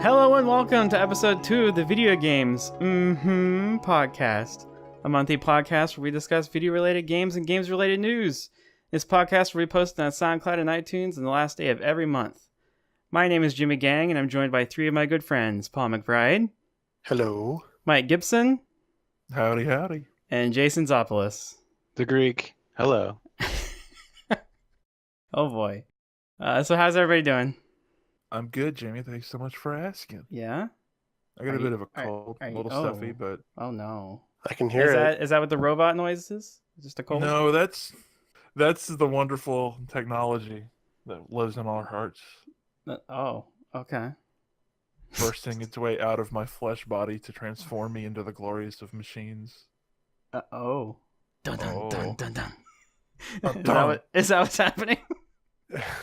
Hello and welcome to episode 2 of the Video Games podcast, a monthly podcast where we discuss video-related games and games-related news. This podcast will be posted on SoundCloud and iTunes on the last day of every month. My name is Jimmy Gang, and I'm joined by 3 of my good friends, Paul McBride. Hello. Mike Gibson. Howdy, howdy. And Jason Zopoulos. The Greek. Hello. Oh boy. So how's everybody doing? I'm good, Jamie. Thanks so much for asking. Yeah? I got a bit of a cold, a little stuffy, but... Oh no. I can hear it. Is that what the robot noise is? Just a cold? No, that's the wonderful technology that lives in our hearts. Oh, okay. Bursting its way out of my flesh body to transform me into the glorious of machines. Oh. Dun dun Oh. dun dun dun. Is Is that what's happening?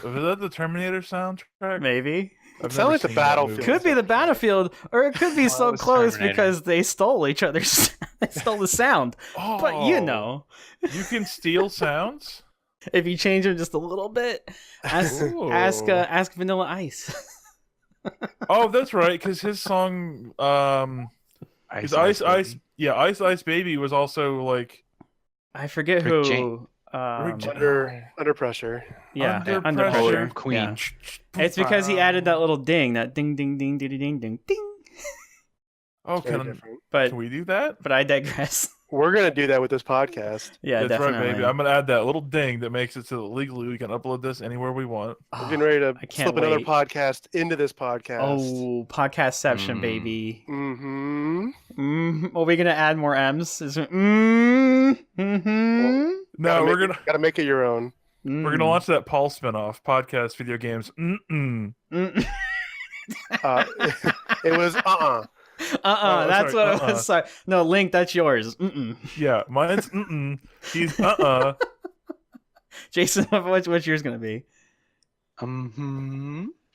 that the Terminator soundtrack? Maybe. I've It sounds never like the seen that Battlefield. movie. Could be the Battlefield, or it could be Well, so it was close Terminator. because they stole each other's. They stole the sound. Oh, But you know, you can steal sounds? if you change them just a little bit, ask Ooh. ask Vanilla Ice. Oh, that's right, because his song, his Ice, Ice Baby was also like... I forget Rick who. Under pressure. Yeah, Under under Pressure. pressure. Queen. Yeah. It's because he added that little ding, that ding ding ding ding ding ding ding. Oh, Very can different. But we do that? I digress. We're gonna do that with this podcast. Yeah, That's definitely. right, baby. I'm gonna add that little ding that makes it so that legally we can upload this anywhere we want. Oh, We're getting ready to I can't slip another wait. podcast into this podcast. Oh, podcastception, baby. Mm-hmm. Are we gonna add more M's? Is it, No, we're gotta make it your own. we're gonna launch that Paul spinoff podcast, video games. It was Oh, That's sorry, what it was. Sorry. No, Link, that's yours. Yeah, mine's He's Jason, what's yours gonna be?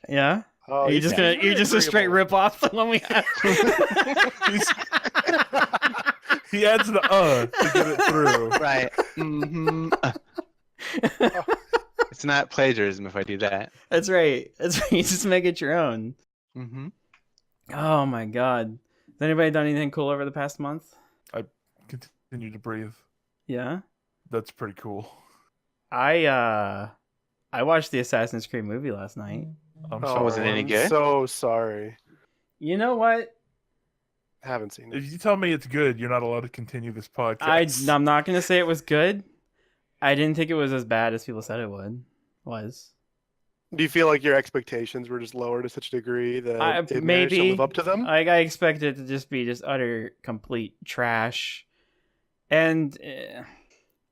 Yeah. Oh, You're just gonna you're just a straight rip off the one we have. He adds the to get it through. Right. It's not plagiarism if I do that. That's right. That's right. You just make it your own. Mm-hmm. Oh my god. Has anybody done anything cool over the past month? Continue to breathe. Yeah. That's pretty cool. I watched the Assassin's Creed movie last night. I'm Oh, sorry. was it any I'm good? so sorry. You know what? Haven't seen it. If you tell me it's good, you're not allowed to continue this podcast. I'm not gonna say it was good. I didn't think it was as bad as people said it was. Do you feel like your expectations were just lower to such a degree that it managed to maybe. live up to them? I expected it to just be just utter complete trash, and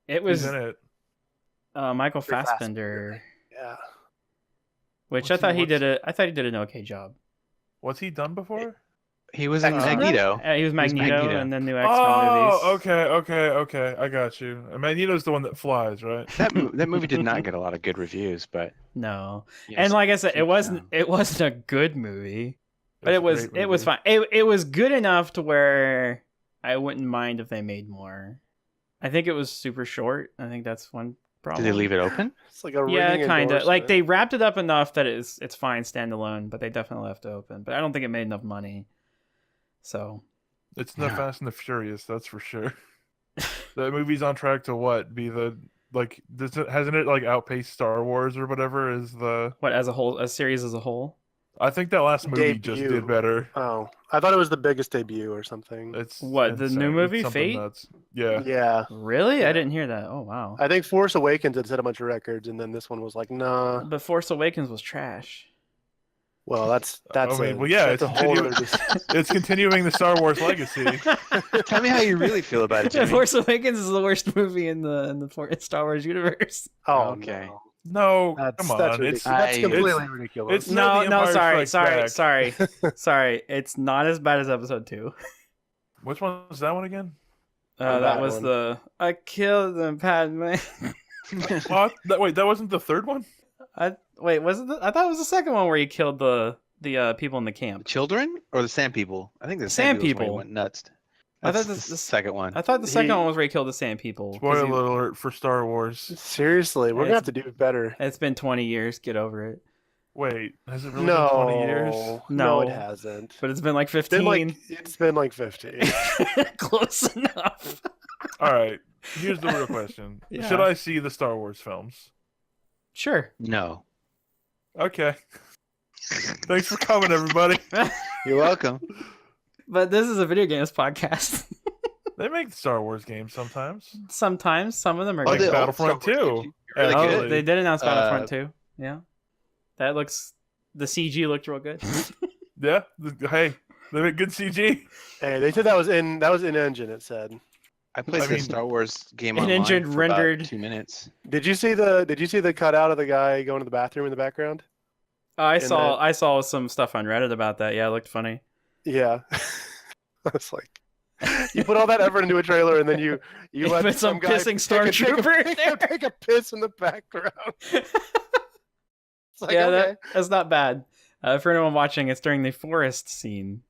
it was Who's in it? Michael Fassbender. Fassbender, Yeah. which What's I thought he- he did an okay job. What's he done before? He was in X-Men? Magneto. He was Magneto, Magneto. and then new X-Men Oh, movies. okay. I got you. And Magneto's the one that flies, right? That movie did not get a lot of good reviews, but No, yes, and like I said, keep it wasn't a good movie, but It's a great it was movie. fine. It was good enough to where I wouldn't mind if they made more. I think it was super short. I think that's one problem. Did they leave it open? It's like a Yeah, ringing kind of. Like endorsement. they wrapped it up enough that it's fine standalone, but they definitely left it open. But I don't think it made enough money. So It's not Yeah. Fast and the Furious, that's for sure. That movie's on track to what? Be the hasn't it like outpaced Star Wars or whatever? Is the what as a whole, a series as a whole? I think that last movie just Debut. did better. Oh, I thought it was the biggest debut or something. It's What, the new insane. It's movie, something Fate? nuts. Yeah. Yeah. Really? Yeah. I didn't hear that. Oh wow. I think Force Awakens had set a bunch of records, and then this one was like, nah. But Force Awakens was trash. Well, that's I mean, a, well, yeah, that's a it's whole continu- other. It's continuing the Star Wars legacy. Tell me how you really feel about it, Jimmy. Force Awakens is the worst movie in the Star Wars universe. Oh, Okay. no. No, That's come that's on. ridiculous. It's That's I- completely ridiculous. it's not No, The Empire Strikes Back. sorry. It's not as bad as episode 2. Which one was that one again? Oh, That that was one. the I killed them, Padme. What? Wait, that wasn't the third one? Wait, was it? I thought it was the second one where he killed the people in the The camp. children or the sand people? I think the Sand sand people people. went nuts. I thought That's the the second one. I thought the second one was where he killed the sand people. 'cause Spoiler he- alert for Star Wars. Seriously, we're gonna have to do better. It's been 20 years. Get over it. Wait, has it really been 20 years? No, No. it hasn't. But it's been like 15. It's been like 50. Close enough. All right, here's the real question: Yeah. Should I see the Star Wars films? Sure. No. Okay. Thanks for coming, everybody. You're welcome. But this is a video games podcast. They make Star Wars games sometimes. Sometimes some of them are Like good. the old Battlefront Star Wars 2. games, you're really Oh, Actually. they did announce Battlefront 2. Yeah. That looks. The CG looked real good. Yeah. Hey, they make good CG. Hey, they said that was in engine. It said. I played I the mean, Star Wars game an online engine for rendered- about 2 minutes. Did you see the cutout of the guy going to the bathroom in the background? I In saw some stuff on Reddit about that. Yeah, it looked funny. Yeah. I was like, you put all that effort into a trailer, and then you let put some guy pissing stormtrooper in there. take a piss in the background. It's like, Yeah, okay. that's not bad. For anyone watching, it's during the forest scene.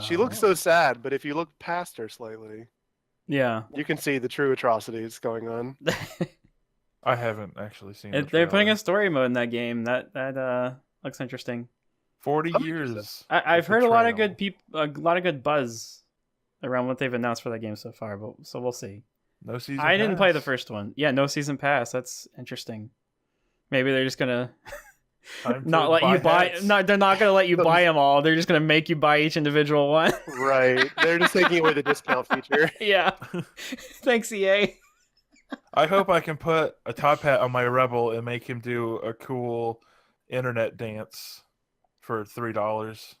She looks so sad, but if you look past her slightly, Yeah. you can see the true atrocities going on. I haven't actually seen it. They're putting a story mode in that game. That looks interesting. 40 I'm years. I've of heard a lot of betrayal. a lot of good buzz around what they've announced for that game so far. But so we'll see. No season. I didn't play the pass. first one. Yeah, no season pass. That's interesting. Maybe they're just gonna Time to not let you buy. hats. No, they're not gonna let you buy them all. They're just gonna make you buy each individual one. Right. They're just taking away the discount feature. Yeah. Thanks, EA. I hope I can put a top hat on my Rebel and make him do a cool internet dance for $3.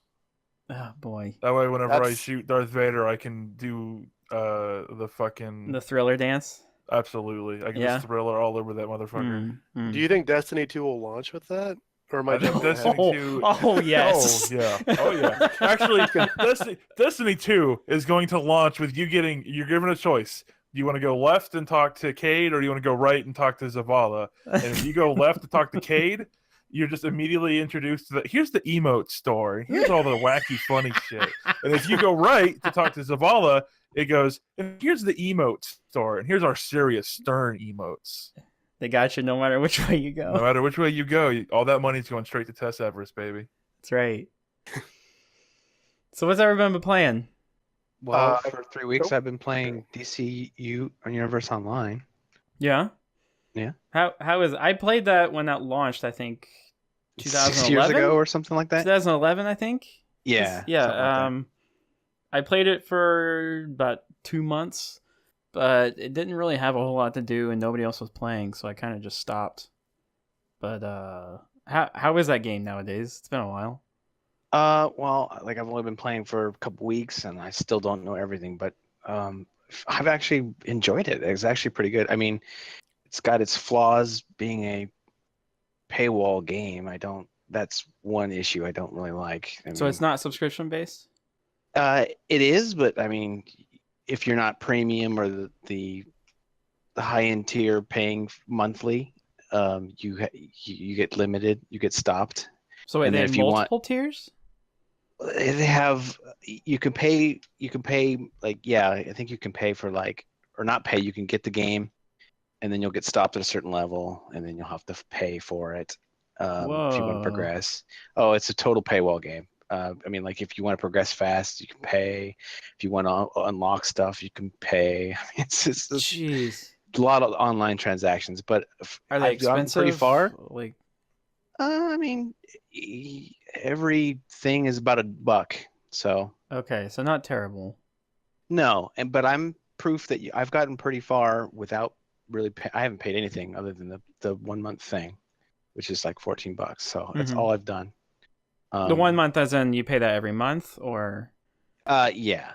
Oh boy, That way, whenever I That's- shoot Darth Vader, I can do the fucking the thriller dance. absolutely. I can Yeah. just thriller all over that motherfucker. Mm. Do you think Destiny 2 will launch with that? Or am I I think jumping Destiny ahead? 2 Oh yes. Oh yeah. Oh yeah. Actually, Destiny 2 is going to launch with you're given a choice. Do you want to go left and talk to Cade, or do you want to go right and talk to Zavala? And if you go left to talk to Cade, you're just immediately introduced to here's the emote store. Here's all the wacky, funny shit. And if you go right to talk to Zavala, it goes, and here's the emote store, and here's our serious, stern emotes. They got you no matter which way you go. No matter which way you go, all that money's going straight to Tess Everest, baby. That's right. So what's everyone been playing? Well, Uh, for 3 weeks, oh, I've been playing DCU on Universe Online. Yeah. Yeah. How is I played that when that launched? I think 6 years 2011 ago or something like that. 2011. I think. Yeah. Yeah. something like that. I played it for about 2 months, but it didn't really have a whole lot to do, and nobody else was playing, so I kind of just stopped. But how is that game nowadays? It's been a while. Well, like I've only been playing for a couple weeks, and I still don't know everything, but I've actually enjoyed it. It's actually pretty good. I mean, it's got its flaws being a paywall game. That's one issue I don't really like. So it's not subscription based. It is, but I mean, if you're not premium or the high end tier paying monthly, you get limited. You get stopped. So wait, And they then have if you want- multiple tiers. They have you can pay like, yeah, I think you can pay for like, or not pay. You can get the game, and then you'll get stopped at a certain level, and then you'll have to pay for it if you want Whoa. to progress. Oh, it's a total paywall game. I mean, like if you want to progress fast, you can pay. If you want to unlock stuff, you can pay. It's just Jeez, a lot of online transactions, but are they I've gotten expensive? pretty far. Like, I mean, everything is about $1, so okay, so not terrible. no. But I'm proof that I've gotten pretty far without really. I haven't paid anything other than the 1 month thing, which is like $14. So that's Mhm. all I've done. The 1 month, as in you pay that every month, or Yeah.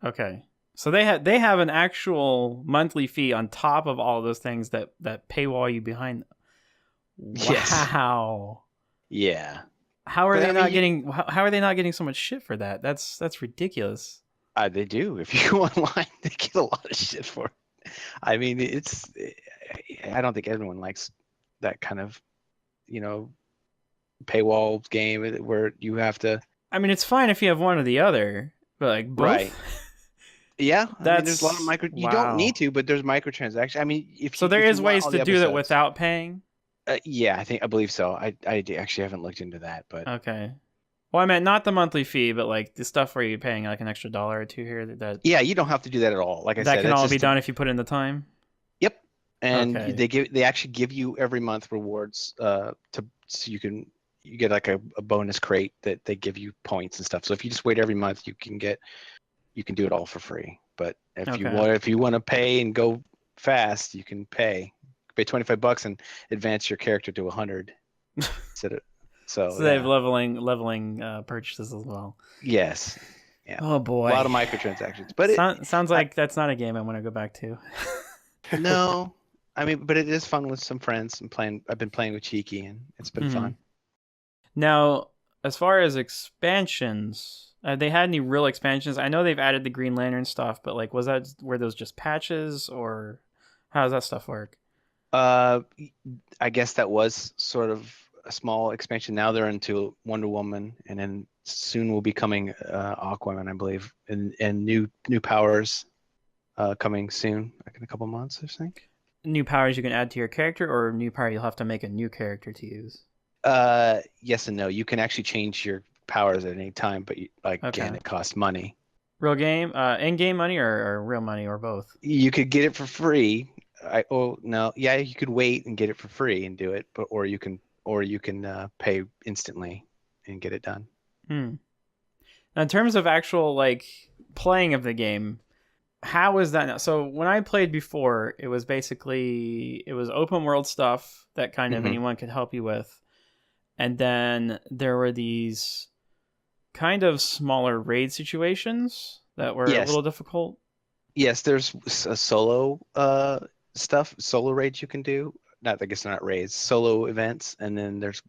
okay. So they have an actual monthly fee on top of all those things that paywall you behind. Yes. Wow. Yeah. How are But, they I not mean, getting? How are they not getting so much shit for that? That's ridiculous. They do. If you go online, they get a lot of shit for it. I mean, I don't think everyone likes that kind of, paywall game where you have to. I mean, it's fine if you have one or the other, but like both. Right. Yeah, I mean, there's a lot of That's micro. You don't wow. need to, but there's microtransactions. I mean, So there if you is want ways all to the do that episodes, without paying. yeah, I believe so. Actually haven't looked into that, but Okay. Well, I meant not the monthly fee, but like the stuff where you're paying like an extra dollar or two here. yeah, you don't have to do that at all. Like I That said, can that's all be just done if you put in the time. yep. And Okay. they actually give you every month rewards so you get like a bonus crate that they give you points and stuff. So if you just wait every month, you can do it all for free. But Okay. if you want to pay and go fast, you can pay $25 and advance your character to 100. So So they have yeah, leveling purchases as well. yes, yeah, Oh a lot boy. of microtransactions. But Sounds I, like that's not a game I want to go back to. no, I mean, but it is fun with some friends. I've been playing with Cheeky, and it's been Mhm. fun. Now, as far as expansions, have they had any real expansions? I know they've added the Green Lantern stuff, but like, were those just patches, or how does that stuff work? Uh, I guess that was sort of a small expansion. Now they're into Wonder Woman, and then soon will be coming Aquaman, I believe, and new powers coming soon, like in a couple months, I think. New powers you can add to your character, or new power you'll have to make a new character to use? Yes and no. You can actually change your powers at any time, but again, Okay. it costs money. Real game, in-game money, or real money, or both? You could get it for free. No, yeah, you could wait and get it for free and do it, but or you can pay instantly and get it done. Hmm. Now, in terms of actual like playing of the game, how is that now? So when I played before, it was open world stuff that kind of Hmm. anyone could help you with, and then there were these kind of smaller raid situations that were a Yes, little difficult. yes. There's a solo solo raids you can do. Not, I guess they're not raids, solo events, and then there's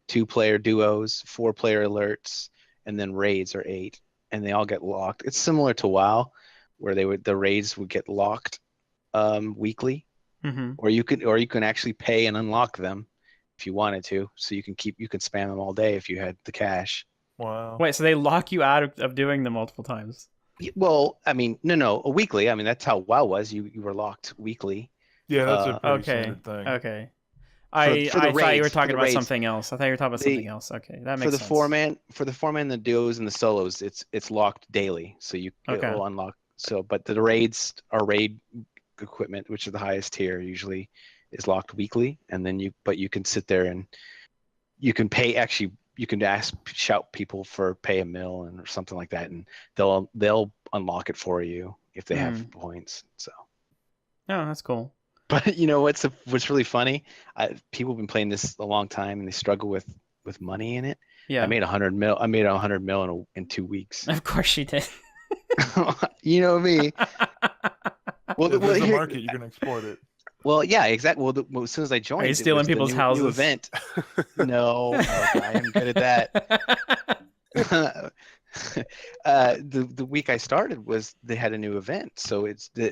2-player duos, 4-player alerts, and then raids are 8, and they all get locked. It's similar to WoW, where the raids would get locked weekly, Hmm. or you can actually pay and unlock them if you wanted to, so you can spam them all day if you had the cash. Wow. Wait, so they lock you out of doing them multiple times? Well, I mean, no, a weekly. I mean, that's how WoW was. You were locked weekly. Yeah, that's a Uh, pretty Okay, standard thing. okay. I for the I thought you were raids, talking about something else. I thought you were talking about something they else. Okay, that for makes the sense. four man, the duos and the solos, it's locked daily, so it Okay. will unlock. So, but the raids are raid equipment, which is the highest tier, usually is locked weekly, and then you can sit there and you can pay. Actually, you can shout people for pay a mill and or something like that, and they'll unlock it for you if they have Hmm. points. So. Oh, that's cool. But you know what's really funny? People have been playing this a long time and they struggle with money in it. I Yeah. made 100 mil. I made 100 mil in 2 weeks. Of course she did. You know me. If Well, there's a here. market, you're gonna exploit it. Well, yeah, exactly. Well, as soon as I Are you joined, it stealing was the people's new houses? event. No, I am good at that. The week I started was they had a new event, so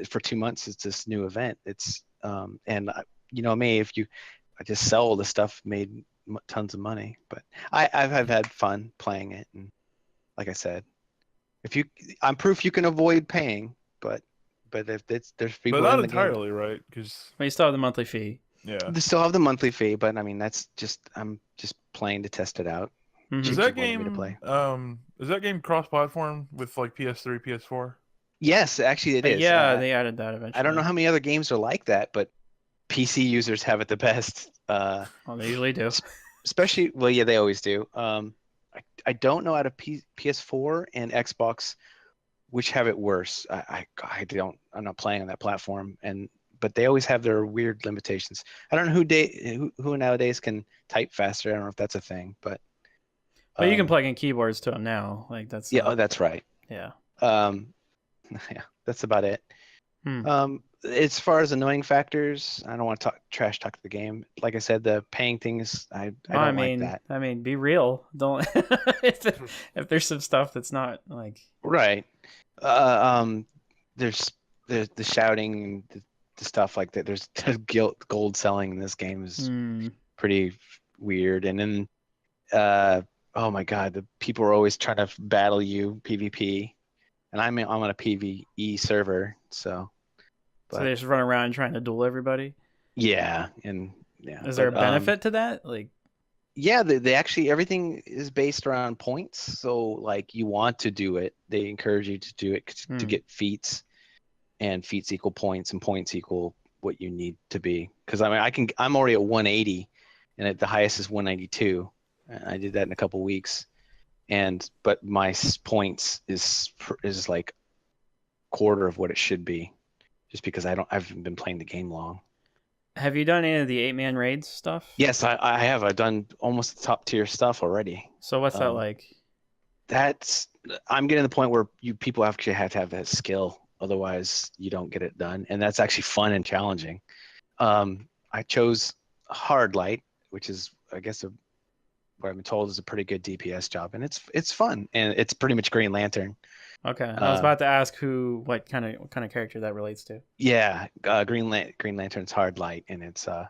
for 2 months it's this new event. It's you know me, I just sell all the stuff, made tons of money. But I've had fun playing it, and like I said, if you I'm proof you can avoid paying, but if there's But people not in the game. entirely, right? Because But you still have the monthly fee. yeah, They still have the monthly fee, but I mean I'm just playing to test it out. Hmm. Cheeky wanted me to play. is that game cross-platform with like PS3, PS4? Yes, actually it is. Yeah, they added that I don't know eventually. how many other games are like that, but PC users have it the best. Well, they usually do. Especially, well, yeah, they always do. I don't know out of PS4 and Xbox which have it worse. I don't. I'm not playing on that platform, but they always have their weird limitations. I don't know who nowadays can type faster. I don't know if that's a thing, but But you can um, plug in keyboards to them now. Like that's yeah, oh, that's right. yeah. Um, yeah, that's about it. Hmm. As far as annoying factors, I don't want to trash talk the game. Like I said, the paying things, I Well, don't like that. I mean, be real. Don't if there's some stuff that's not like. Right. There's the shouting and the stuff like that. There's gold selling in this game is Hmm. pretty weird. And then, oh my God, the people are always trying to battle you PvP. and I'm on a PvE server, so. So But they just run around trying to duel everybody. yeah, and yeah. Is there a but, benefit to that? Like, yeah, they actually everything is based around points. So like you want to do it, they encourage you to do it to get feats, and feats equal points, and points equal what you need to be. Because I mean, I'm already at 180, and the highest is 192. And I did that in a couple weeks, but my points is like quarter of what it should be, just because I haven't been playing the game long. have you done any of the 8-man raids stuff? Yes, I have. I've done almost the top tier stuff already. So what's that like? I'm getting to the point where people actually have to have that skill, otherwise you don't get it done, and that's actually fun and challenging. I chose hard light, which is I guess what I've been told is a pretty good DPS job, and it's fun, and it's pretty much Green Lantern. Okay, I was about to ask what kind of character that relates to. Yeah, Green Lantern's hard light, and it's fun.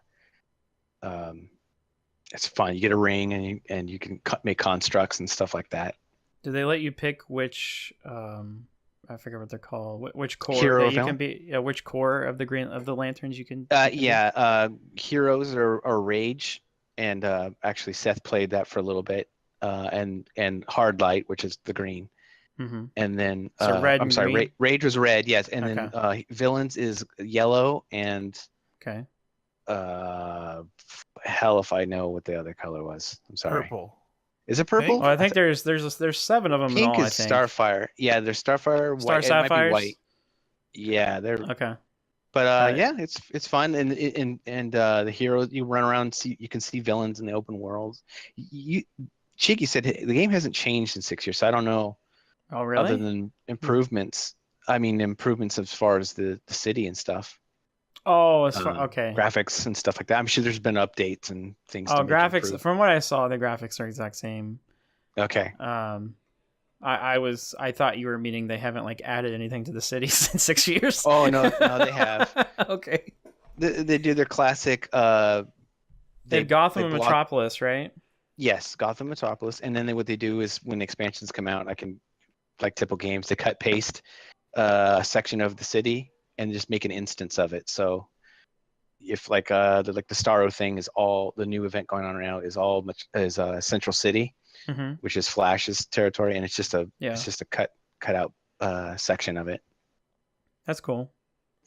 You get a ring, and you can make constructs and stuff like that. Do they let you pick which I forget what they're called, which core Hero that you can be? Yeah, which core of the lanterns you can? Heroes are Rage, and actually Seth played that for a little bit, and Hard Light, which is the green. Mm-hmm. And then So red. I'm sorry, green? Rage was red, yes, and Okay. then Villains is yellow, and Okay. hell if I know what the other color was. I'm sorry. Purple. Is it purple? Well, I think there's 7 of them Pink in all. is I think. Starfire. Yeah, there's Starfire. Star White. It might be Sapphires? white. Yeah, they're. Okay. But yeah, it's fun, and the heroes you run around, you can see villains in the open world. Cheeky said the game hasn't changed in 6 years, so I don't know. Oh, really? Other than improvements, I mean improvements as far as the city and stuff. Oh, okay. Graphics and stuff like that. I'm sure there's been updates and things. Oh, to make graphics. improve. From what I saw, the graphics are exact same. Okay. I thought you were meaning they haven't like added anything to the cities in 6 years. Oh no, they have. Okay. They do their classic. They have Gotham and Metropolis, right? Yes, Gotham Metropolis, and then what they do is when expansions come out, like typical games, they cut paste a section of the city and just make an instance of it. So if the Starro thing is all the new event going on right now is Central City, Mm-hmm. which is Flash's territory, and it's just a cut out section of it. That's cool.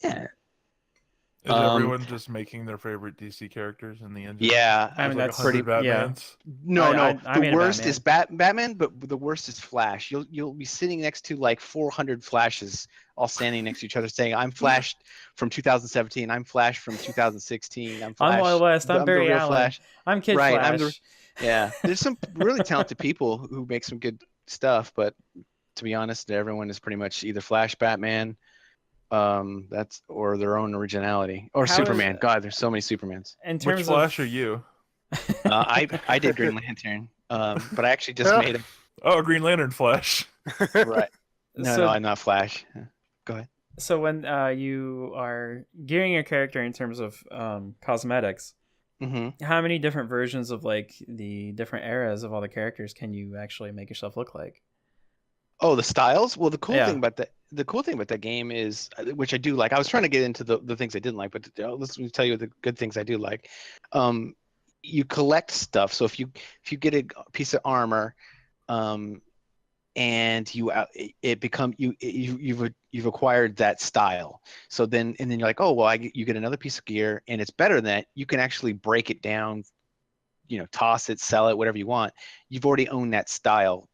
Yeah. Is everyone just making their favorite DC characters in the end? Yeah, I mean that's pretty Batmans. Batmans. No, I the worst is Batman, but the worst is Flash. You'll be sitting next to like 400 Flashes all standing next to each other saying, "I'm Flash from 2017. I'm Flash from 2016. I'm Flash. I'm Wild West. I'm Barry the real Allen. Flash." I'm Kid Right, Flash. Yeah, there's some really talented people who make some good stuff, but to be honest, everyone is pretty much either Flash, Batman, or their own originality, or Superman. God, there's so many Supermans. In terms Which Flash are you? I did Green Lantern, but I actually just made him. Oh, Green Lantern Flash. Right. No, I'm not Flash. Go ahead. So when you are gearing your character in terms of cosmetics, Mm-hmm. how many different versions of like the different eras of all the characters can you actually make yourself look like? Oh, the styles. Well, the cool thing about that game is, which I do like. I was trying to get into the things I didn't like, but let me tell you the good things I do like. You collect stuff. So if you get a piece of armor, and you've acquired that style. So then you're like, oh well, you get another piece of gear, and it's better than that. You can actually break it down, toss it, sell it, whatever you want. You've already owned that style,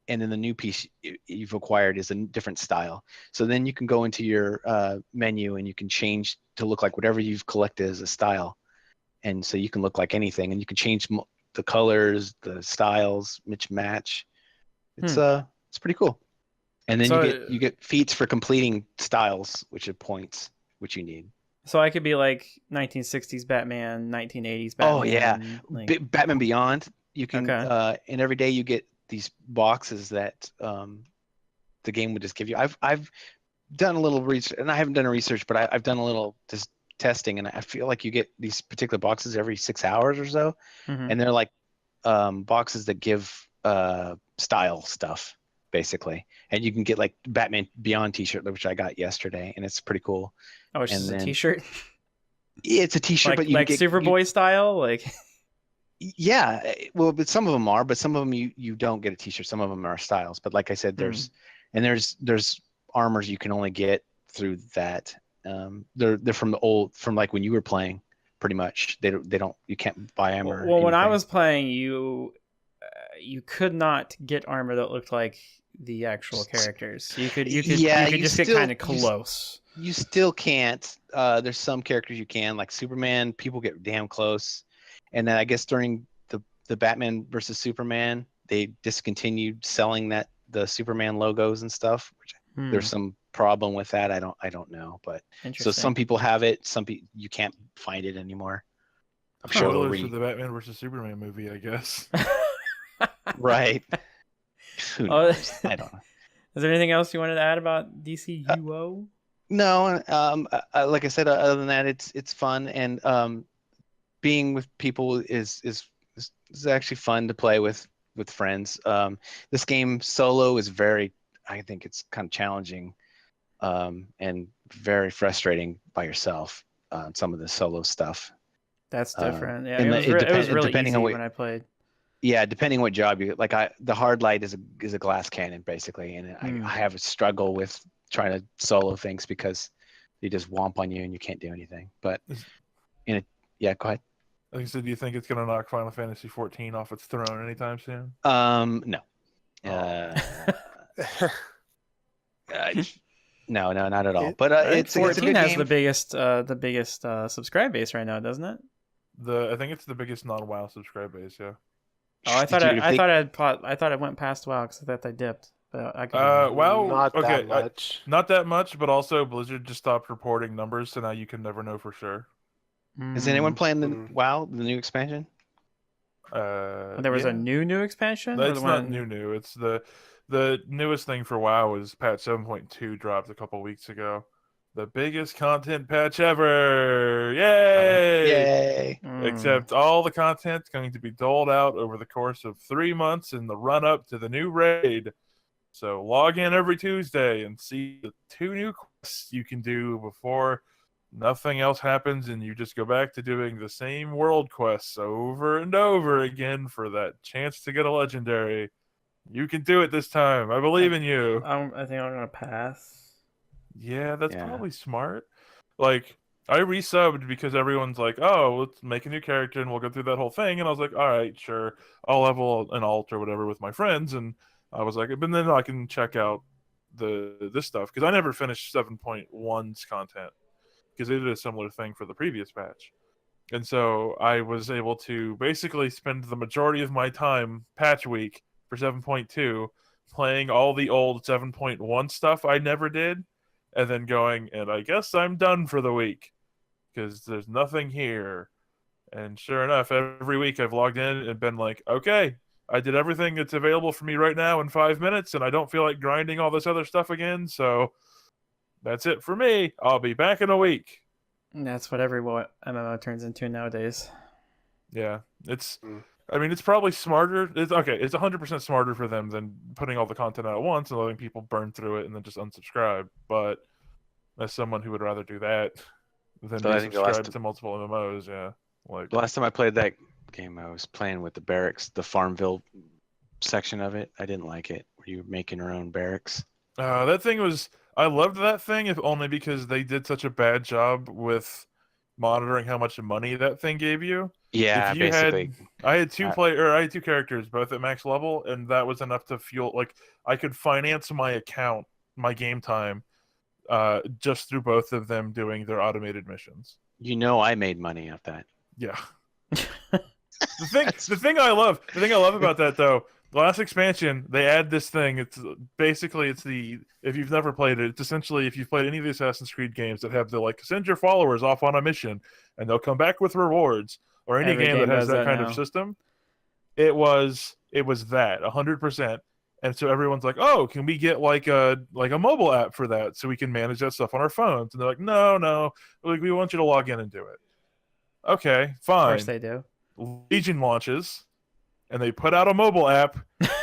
and then the new piece you've acquired is a different style. So then you can go into your menu and you can change to look like whatever you've collected as a style, and so you can look like anything, and you can change the colors, the styles, match. It's pretty cool. And then you get feats for completing styles, which are points, which you need. So I could be like 1960s Batman, 1980s Batman. Oh yeah, like... Batman Beyond. You can and every day you get these boxes that the game would just give you. I've done a little research, and I haven't done a research, but I've done a little just testing, and I feel like you get these particular boxes every 6 hours or so, and they're like boxes that give style stuff. basically, and you can get like Batman Beyond T-shirt, which I got yesterday, and it's pretty cool. Oh, it's And just a then- T-shirt, It's a T-shirt, but you like can get Superboy style, like. Yeah, well, but some of them are, but some of them you don't get a T-shirt. Some of them are styles. But like I said, there's armors you can only get through that. They're from like when you were playing, pretty much. They don't you can't buy them or Well, when I anything. was playing, you could not get armor that looked like the actual characters. You could Yeah, you could you just get still- kind of you s- close. You still can't. There's some characters you can, like Superman. People get damn close, and then I guess during the Batman versus Superman, they discontinued selling the Superman logos and stuff. Which there's some problem with that. I don't know, but so Interesting. some people have it. Some people you can't find it anymore. I'm sure they'll Spoilers for the Batman versus Superman movie, I guess. right. Who Oh, knows? I don't know. Is there anything else you wanted to add about DCUO? No, like I said, other than that, it's fun, and being with people is actually fun to play with friends. This game solo is I think it's kind of challenging, and very frustrating by yourself. Some of the solo stuff. That's different. Yeah, and it was really depending easy on what- when I played. Yeah, depending what job you like. The hard light is a glass cannon basically, and I have a struggle with trying to solo things because they just womp on you and you can't do anything. But yeah, go ahead. Like I said, do you think it's going to knock Final Fantasy 14 off its throne anytime soon? No. No, not at all. But I think it's a 14 good has game. the biggest subscribe base right now, doesn't it? I think it's the biggest non-WoW subscribe base. Yeah. Oh, I thought Did you I thought it went past WoW because I thought they dipped. But I could be wrong. WoW. Not okay, that much. not that much, but also Blizzard just stopped reporting numbers, so now you can never know for sure. Is anyone playing the Mm. WoW, the new expansion? There was a new expansion. No, or it's the not one... new. It's the newest thing for WoW is patch 7.2 dropped a couple weeks ago. The biggest content patch ever! Yay! Yay! Except all the content's going to be doled out over the course of 3 months in the run-up to the new raid. So log in every Tuesday and see the 2 new quests you can do before nothing else happens, and you just go back to doing the same world quests over and over again for that chance to get a legendary. You can do it this time. I believe in you. I think I'm gonna pass. Yeah, that's Yeah. probably smart. Like, I resubbed because everyone's like, oh, let's make a new character and we'll go through that whole thing. And I was like, all right, sure. I'll level an alt or whatever with my friends. And I was like, but then I can check out this stuff. Because I never finished 7.1's content. Because they did a similar thing for the previous patch. And so I was able to basically spend the majority of my time patch week for 7.2 playing all the old 7.1 stuff I never did. And then going, and I guess I'm done for the week because there's nothing here. And sure enough, every week I've logged in and been like, okay, I did everything that's available for me right now in 5 minutes, and I don't feel like grinding all this other stuff again. So that's it for me. I'll be back in a week. And that's what every MMO turns into nowadays. Yeah, it's. Mm. I mean, it's probably smarter. It's 100% smarter for them than putting all the content out at once and letting people burn through it and then just unsubscribe. But as someone who would rather do that than So I think the last resubscribe to multiple MMOs, yeah. Like, The last time I played that game, I was playing with the barracks, the Farmville section of it. I didn't like it, where you were making your own barracks. that thing was. I loved that thing, if only because they did such a bad job with monitoring how much money that thing gave you. Yeah, If you basically. I had two characters, both at max level, and that was enough to fuel. Like, I could finance my account, my game time, just through both of them doing their automated missions. You know, I made money off that. Yeah. the thing I love about that though, the last expansion they add this thing. It's basically if you've never played it, it's essentially if you've played any of the Assassin's Creed games that have the like send your followers off on a mission and they'll come back with rewards, or any Every game game that has does that that kind now. of system. It was that 100%. And so everyone's like, "Oh, can we get like a mobile app for that so we can manage that stuff on our phones?" And they're like, "No, like we want you to log in and do it." Okay, Of fine. course they do. Legion launches, and they put out a mobile app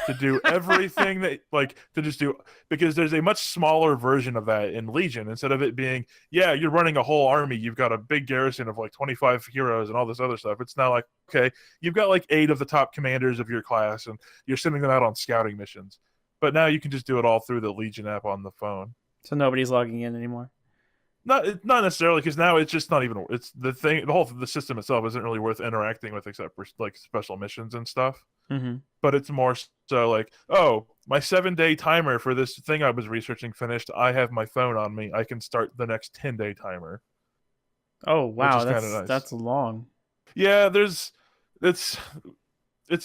to do everything that to just do, because there's a much smaller version of that in Legion. Instead of it being, yeah, you're running a whole army, you've got a big garrison of 25 heroes and all this other stuff. It's now like, okay, you've got 8 of the top commanders of your class and you're sending them out on scouting missions. But now you can just do it all through the Legion app on the phone. So nobody's logging in anymore. Not necessarily, because now it's just not even. It's the thing. The system itself isn't really worth interacting with, except for special missions and stuff. Mm-hmm. But it's more so oh, my 7-day timer for this thing I was researching finished. I have my phone on me. I can start the next 10-day timer. Oh wow, nice. That's long. Yeah, it's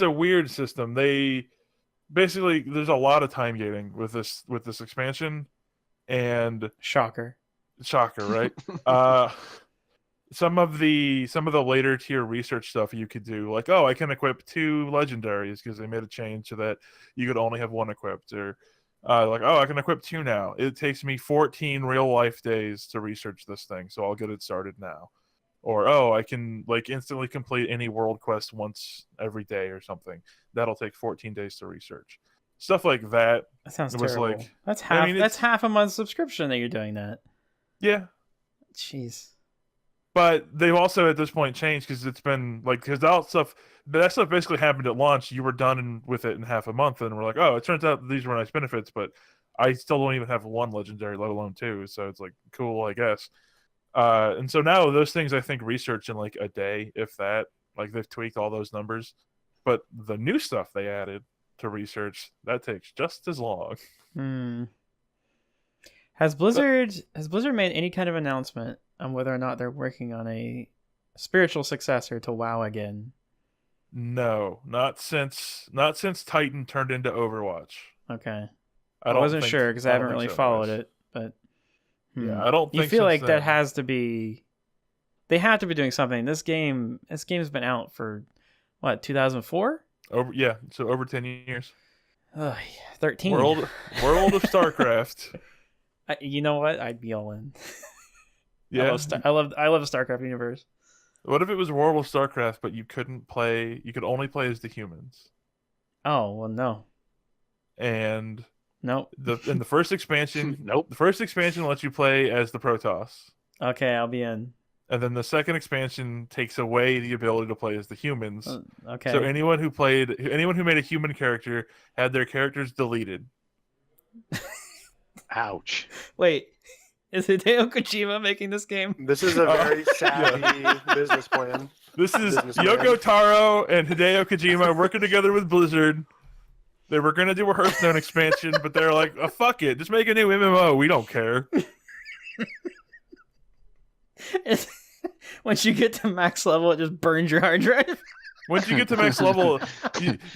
a weird system. They basically, there's a lot of time gating with this expansion, and Shocker, right? Some of the later tier research stuff you could do, I can equip 2 legendaries because they made a change so that you could only have 1 equipped, or I can equip 2 now. It takes me 14 real life days to research this thing, so I'll get it started now. Or I can instantly complete any world quest once every day or something. That'll take 14 days to research. Stuff like that. That sounds It was terrible. That's half. That's half a month's subscription that you're doing that. Yeah. Jeez. But they've also at this point changed, because it's been because that stuff basically happened at launch. You were done with it in half a month, and we're like, oh, it turns out these were nice benefits, but I still don't even have 1 legendary, let alone 2. So it's cool, I guess. And so now those things I think research in a day, if that. They've tweaked all those numbers, but the new stuff they added to research, that takes just as long. Has Blizzard made any kind of announcement on whether or not they're working on a spiritual successor to WoW again? No, not since Titan turned into Overwatch. Okay. I wasn't sure because I haven't really followed it, but yeah, I don't think you feel like then. that has to be. They have to be doing something. This game's been out for what, 2004? So over 10 years. 13. World of StarCraft. You know what? I'd be all in. Yeah, I love the StarCraft universe. What if it was World of StarCraft, but you could only play as the humans? Oh well, no. And nope. In the first expansion, nope. The first expansion lets you play as the Protoss. Okay, I'll be in. And then the second expansion takes away the ability to play as the humans. Okay. So anyone who made a human character had their characters deleted. Ouch. Wait, is Hideo Kojima making this game? This is a very savvy business plan. This is Yoko Taro and Hideo Kojima working together with Blizzard. They were going to do a Hearthstone expansion, but they're like, oh, fuck it. Just make a new MMO. We don't care. Once you get to max level, it just burns your hard drive. Once you get to max level,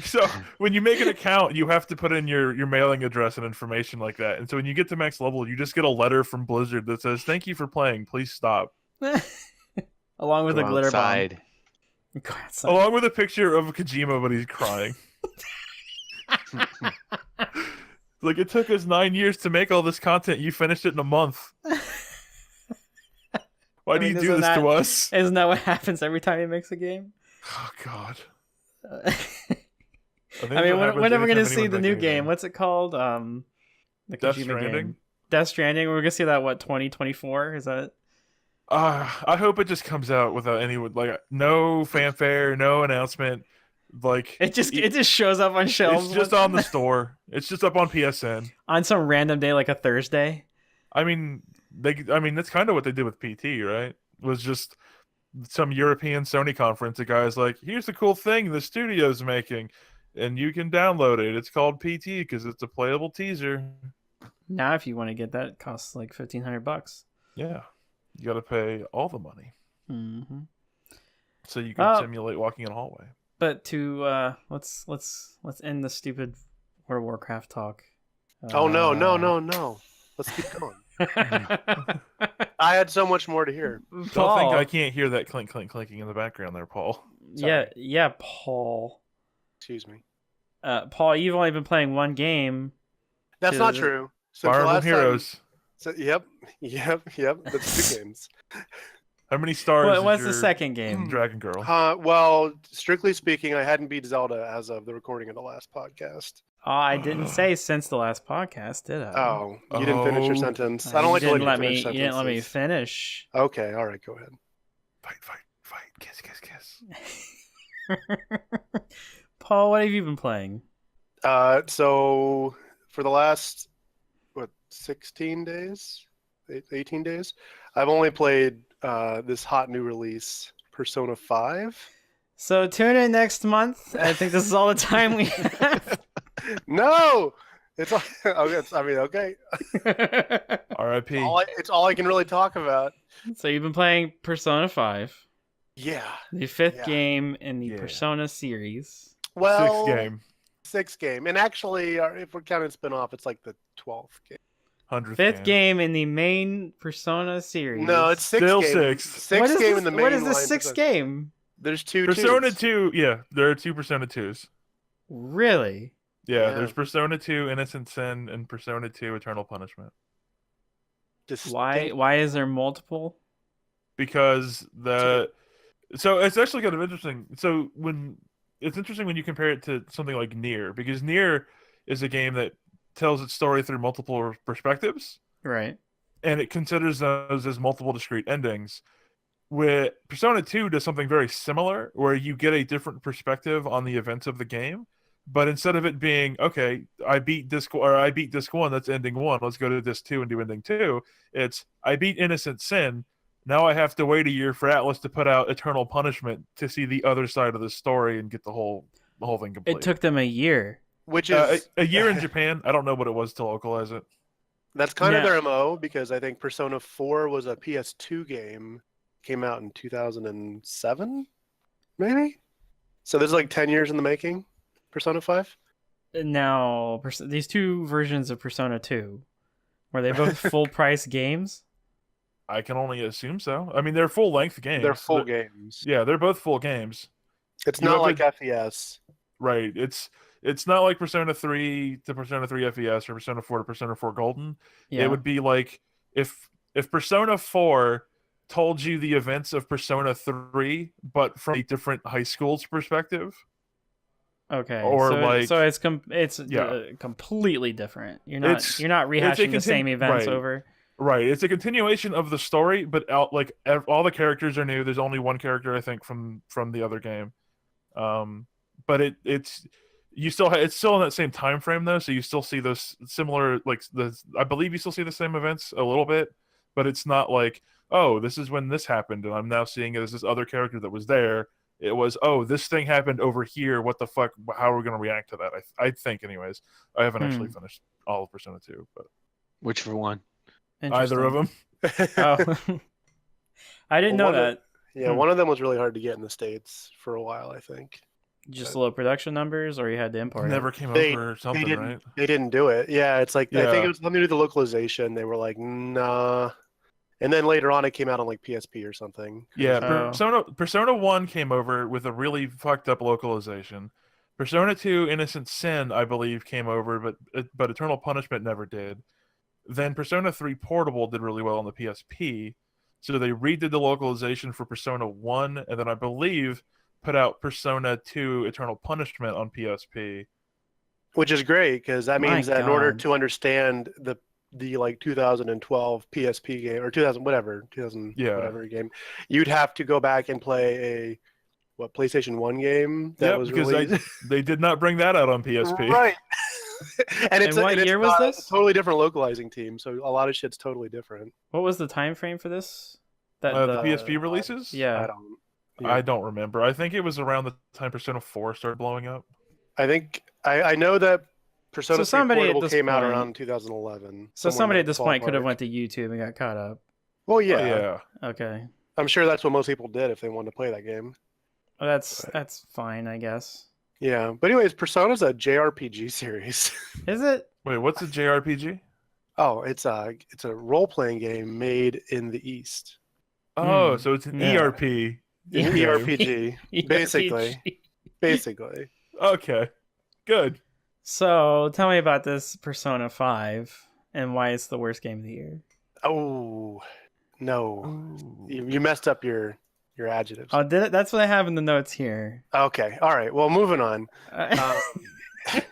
so when you make an account, you have to put in your mailing address and information like that. And so when you get to max level, you just get a letter from Blizzard that says, "Thank you for playing. Please stop." Along with a glitter bomb. Go outside. Along with a picture of Kojima when he's crying. It took us 9 years to make all this content. You finished it in a month. Why do you do this to us? Isn't that what happens every time he makes a game? Oh, God. I mean, when are we going to see the new game? What's it called? The Death Kojima Stranding? game. Death Stranding? We're going to see that, 2024? Is that... I hope it just comes out without any... no fanfare, no announcement. It just shows up on shelves. It's just on the store. It's just up on PSN. On some random day, like a Thursday? I mean, that's kind of what they did with PT, right? It was just some European Sony conference. The guy's like, here's the cool thing the studio's making, and you can download it. It's called PT because it's a playable teaser. Now, if you want to get that, it costs like $1,500. Yeah, you got to pay all the money. Mm-hmm. So you can simulate walking in a hallway. But to let's end the stupid World of Warcraft talk. Oh no! Let's keep going. I had so much more to hear. Don't think I can't hear that clinking in the background there, Paul. Sorry. Yeah, Paul. Excuse me. Paul, you've only been playing one game. That's not true. Fire Emblem Heroes. Yep. That's 2 games. How many stars? What, is what's the your second game? Dragon Girl. Well, strictly speaking, I hadn't beat Zelda as of the recording of the last podcast. Oh, I didn't say since the last podcast, did I? Oh, you didn't finish your Oh. sentence. You I don't like to didn't let you let finish me. You didn't let me sentences. finish. Okay, all right, go ahead. Fight. Kiss. Paul, what have you been playing? So for the last 16 days, 18 days, I've only played this hot new release, Persona 5. So tune in next month. I think this is all the time we have. No, it's all, okay. R.I.P. It's all I can really talk about. So you've been playing Persona 5, Yeah. the fifth Yeah. game in the Yeah. Persona series. Well, Sixth game. and actually, if we're counting spin-off, it's like the 12th game. 100th Fifth game in the main Persona series. No, it's sixth Still game. sixth. Sixth game in the main. What is the line, sixth but game? There's two. Persona twos. 2. Yeah, there are 2 Persona 2s. Really? Yeah, Yeah. there's Persona 2 Innocent Sin and Persona 2 Eternal Punishment. Why is there multiple? Because so it's actually kind of interesting. So it's interesting when you compare it to something like Nier, because Nier is a game that tells its story through multiple perspectives, Right. and it considers those as multiple discrete endings. With Persona 2 does something very similar, where you get a different perspective on the events of the game, but instead of it being, okay, I beat disc 1, that's ending 1, let's go to disc 2 and do ending 2, it's, I beat Innocent Sin, now I have to wait a year for Atlas to put out Eternal Punishment to see the other side of the story and get the whole thing complete. It took them a year. Which is a year in Japan. I don't know what it was to localize it. That's kind of Yeah. their MO, because I think Persona 4 was a PS2 game, came out in 2007, maybe. So this is like 10 years in the making. Persona 5. Now, these two versions of Persona 2, were they both full price games? I can only assume so. I mean, they're full length games. They're full games. Yeah, they're both full games. It's You not have like to- FES. Right. It's not like Persona 3 to Persona 3 FES or Persona 4 to Persona 4 Golden. Yeah. It would be like if Persona 4 told you the events of Persona 3, but from a different high school's perspective. Okay. Or so like- it's Yeah. completely different. You're not It's- rehashing the same events right. over. Right. It's a continuation of the story, but all the characters are new. There's only one character, I think, from the other game. But it's still in that same time frame though, so you still see those similar, like, I believe you still see the same events a little bit, but it's not like, oh, this is when this happened and I'm now seeing it as this other character that was there. It was, oh, this thing happened over here, what the fuck, how are we going to react to that? I think, anyways. I haven't actually finished all of Persona 2, but Which one? either of them. Oh. I didn't know Well, one that. Yeah, one of them was really hard to get in the States for a while, I think. Just low production numbers, or you had to import Never it? came They- over or something, didn't, right? They didn't do it. Yeah, it's like, I think Yeah. it was something to do with the localization. They were like, nah. And then later on, it came out on like PSP or something. Yeah, Oh. Persona 1 came over with a really fucked up localization. Persona 2 Innocent Sin, I believe, came over, but Eternal Punishment never did. Then Persona 3 Portable did really well on the PSP, so they redid the localization for Persona 1, and then I believe put out Persona 2 Eternal Punishment on PSP. Which is great, because that My means that in order God. to understand the like 2012 PSP game, or 2000 Yeah. whatever game, you'd have to go back and play a PlayStation 1 game that Yep, was because released. they did not bring that out on PSP. Right. and it's what and it's year was not- this? it's a totally different localizing team, so a lot of shit's totally different. What was the time frame for this? The PSP releases? Yeah. I don't remember. I think it was around the time Persona 4 started blowing up. I think I know that Persona 3 somebody at Portable this came out point- around 2011. So somewhere in somebody that at this point could have ballpark. went to YouTube and got caught up. Well, Oh, yeah, yeah. Okay. I'm sure that's what most people did if they wanted to play that game. Well, that's fine, I guess. Yeah, but anyways, Persona's a JRPG series. Is it? Wait, what's a JRPG? Oh, it's a role-playing game made in the East. Oh, so it's an Yeah. ERP. An game. ERPG, basically. Basically. Okay, good. So tell me about this Persona 5 and why it's the worst game of the year. Oh, No, Ooh. you messed up your adjectives. Oh, did it? That's what I have in the notes here. Okay, all right. Well, moving on. I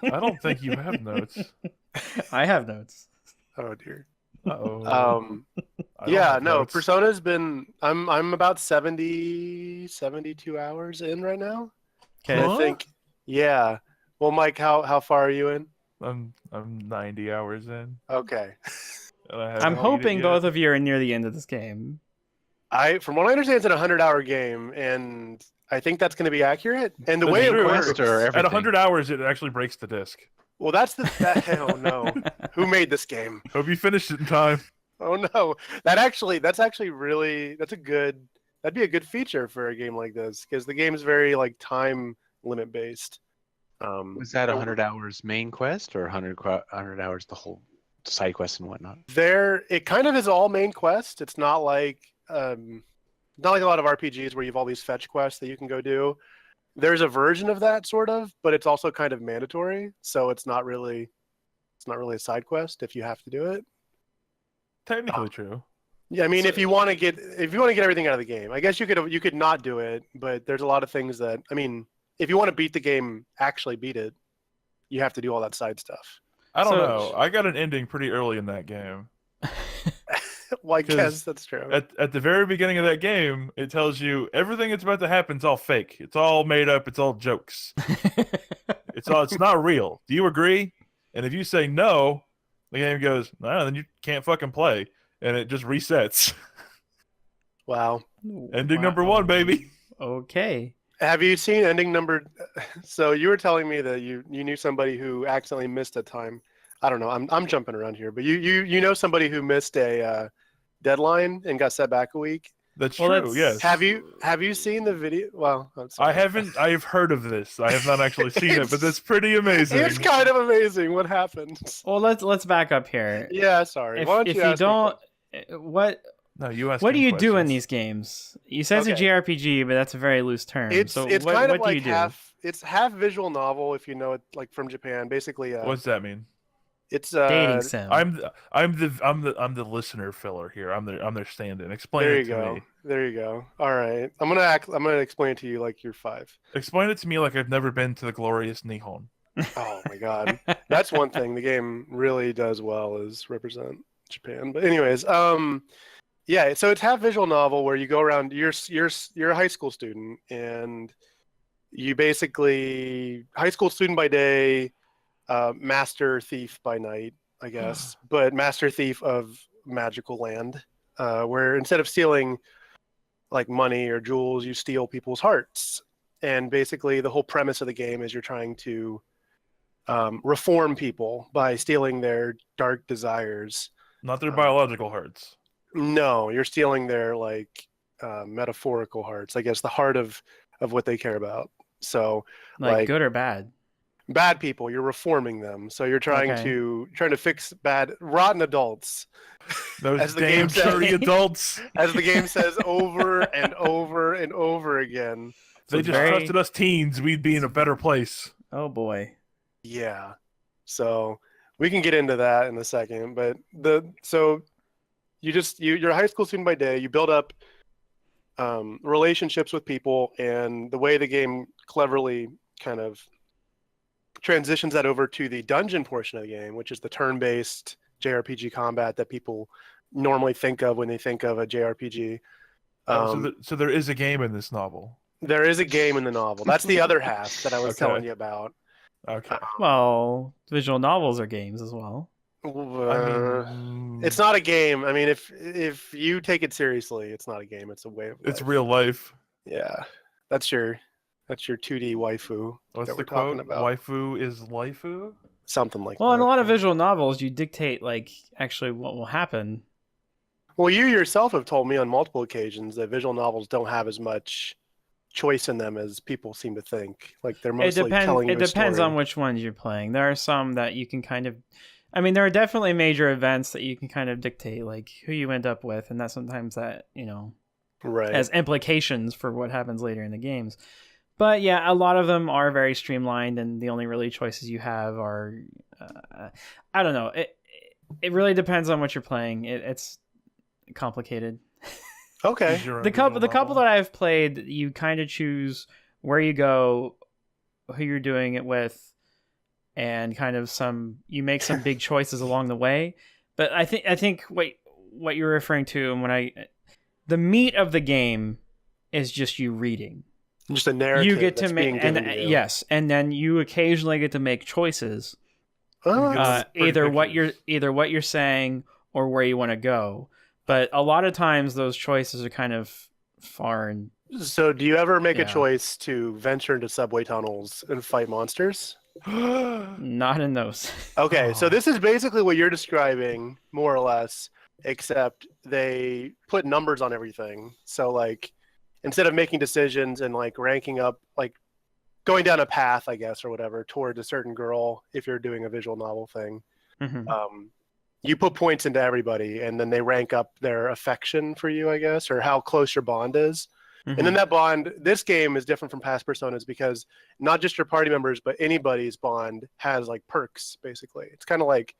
don't think you have notes. I have notes. Oh dear. Uh-oh. I don't Yeah, have no. notes. Persona's been. I'm about 72 hours in right now. Okay. And Huh? I think. Yeah. Well, Mike, how far are you in? I'm 90 hours in. Okay. And I haven't I'm beat it hoping yet. both of you are near the end of this game. From what I understand, it's a 100-hour game, and I think that's going to be accurate. And the That's way it true. works. Quest or At everything? 100 hours, it actually breaks the disc. Well, hell no. Who made this game? Hope you finished it in time. Oh no. That's actually really that'd be a good feature for a game like this because the game's very like time limit based. Was that 100 hours main quest or 100 hours the whole side quest and whatnot? It kind of is all main quest. It's not like a lot of RPGs where you have all these fetch quests that you can go do. There's a version of that sort of, but it's also kind of mandatory. So it's not really a side quest if you have to do it. Technically true. Yeah, I mean, if you want to get everything out of the game, I guess you could not do it, but there's a lot of things that I mean, if you want to beat the game, actually beat it, you have to do all that side stuff. I don't So- know. I got an ending pretty early in that game. Well, I 'Cause guess that's true. At the very beginning of that game, it tells you everything that's about to happen is all fake. It's all made up. It's all jokes. It's not real. Do you agree? And if you say no, the game goes, no, then you can't fucking play. And it just resets. Wow. Ending number 1, baby. Okay. Have you seen ending number? So you were telling me that you knew somebody who accidentally missed a time. I don't know. I'm jumping around here, but you know somebody who missed a deadline and got set back a week. That's Well, true, that's- yes. Have you seen the video? Well, I'm I sorry. haven't. I have heard of this. I have not actually seen it, but that's pretty amazing. It's kind of amazing what happens. Well, let's back up here. Yeah, sorry. If, Why don't if you you ask me don't, questions? No, you ask. what do him you do in questions. these games? You said it's a Okay. JRPG, but that's a very loose term. It's so it's what, kind of what do like you do? it's half visual novel if you know it like from Japan. Basically, What does that mean? it's Dating sim. I'm the listener filler here. I'm their stand-in. Explain There it you to go. me. There you go. All right, I'm gonna explain it to you like you're 5. Explain it to me like I've never been to the glorious Nihon. Oh my god, that's one thing the game really does well is represent Japan. But anyways, yeah. So it's half visual novel where you go around. You're a high school student and you basically high school student by day, master thief by night, I guess, but master thief of magical land, where instead of stealing like money or jewels, you steal people's hearts. And basically, the whole premise of the game is you're trying to reform people by stealing their dark desires. Not their biological hearts. No, you're stealing their like metaphorical hearts. I guess the heart of what they care about. So like good or bad? bad people, you're reforming them. So you're trying Okay. to fix rotten adults. Those As the damn game says- dirty adults. As the game says over and over and over again. They it's just very- trusted us teens. We'd be in a better place. Oh boy. Yeah. So we can get into that in a second, but you're a high school student by day, you build up relationships with people, and the way the game cleverly kind of transitions that over to the dungeon portion of the game, which is the turn-based JRPG combat that people normally think of when they think of a JRPG. So there is a game in this novel. There is a game in the novel. That's the other half that I was Okay. telling you about. Okay. Well, visual novels are games as well. It's not a game. I mean, if you take it seriously, it's not a game. It's a way of life. It's real life. Yeah, that's your 2D waifu What's that the we're talking quote? about. Waifu is lifu? Something like Well, that. in a lot of visual novels, you dictate like actually what will happen. Well, you yourself have told me on multiple occasions that visual novels don't have as much choice in them as people seem to think. Like they're mostly telling you It a depends story. on which ones you're playing. There are some that you can kind of. I mean, there are definitely major events that you can kind of dictate, like who you end up with, and that sometimes that Right. has implications for what happens later in the games. But yeah, a lot of them are very streamlined, and the only really choices you have are, I don't know. It really depends on what you're playing. It's complicated. Okay. Choose your own The couple visual novel. that I've played, you kind of choose where you go, who you're doing it with, and kind of you make some big choices along the way. But I think what you're referring to, and the meat of the game is just you reading. Just a narrative You get to that's being make, given and to you. yes, and then you occasionally get to make choices. Oh, You that's- pretty Either what pictures. you're saying or where you want to go. But a lot of times those choices are kind of far and so do you ever make a Yeah. choice to venture into subway tunnels and fight monsters? not in those. Okay, so Oh. this is basically what you're describing, more or less, except they put numbers on everything. So like, instead of making decisions and like ranking up, like going down a path, I guess, or whatever, toward a certain girl, if you're doing a visual novel thing, Mhm. you put points into everybody, and then they rank up their affection for you, I guess, or how close your bond is. And then Mhm. that bond, this game is different from past Personas because not just your party members, but anybody's bond has like perks. Basically, it's kind of like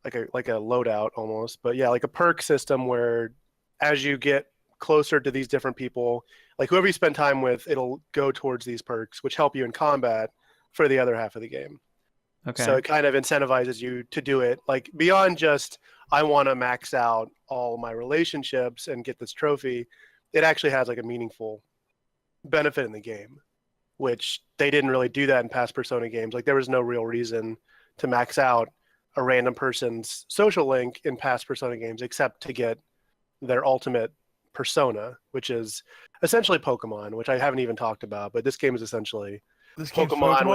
a loadout almost, but yeah, like a perk system where as you get closer to these different people, like whoever you spend time with, it'll go towards these perks, which help you in combat for the other half of the game. Okay. So it kind of incentivizes you to do it, like beyond just I want to max out all my relationships and get this trophy. It actually has like a meaningful benefit in the game, which they didn't really do that in past Persona games. Like there was no real reason to max out a random person's social link in past Persona games except to get their ultimate persona, which is essentially Pokemon, which I haven't even talked about, but this game is essentially This game's Pokemon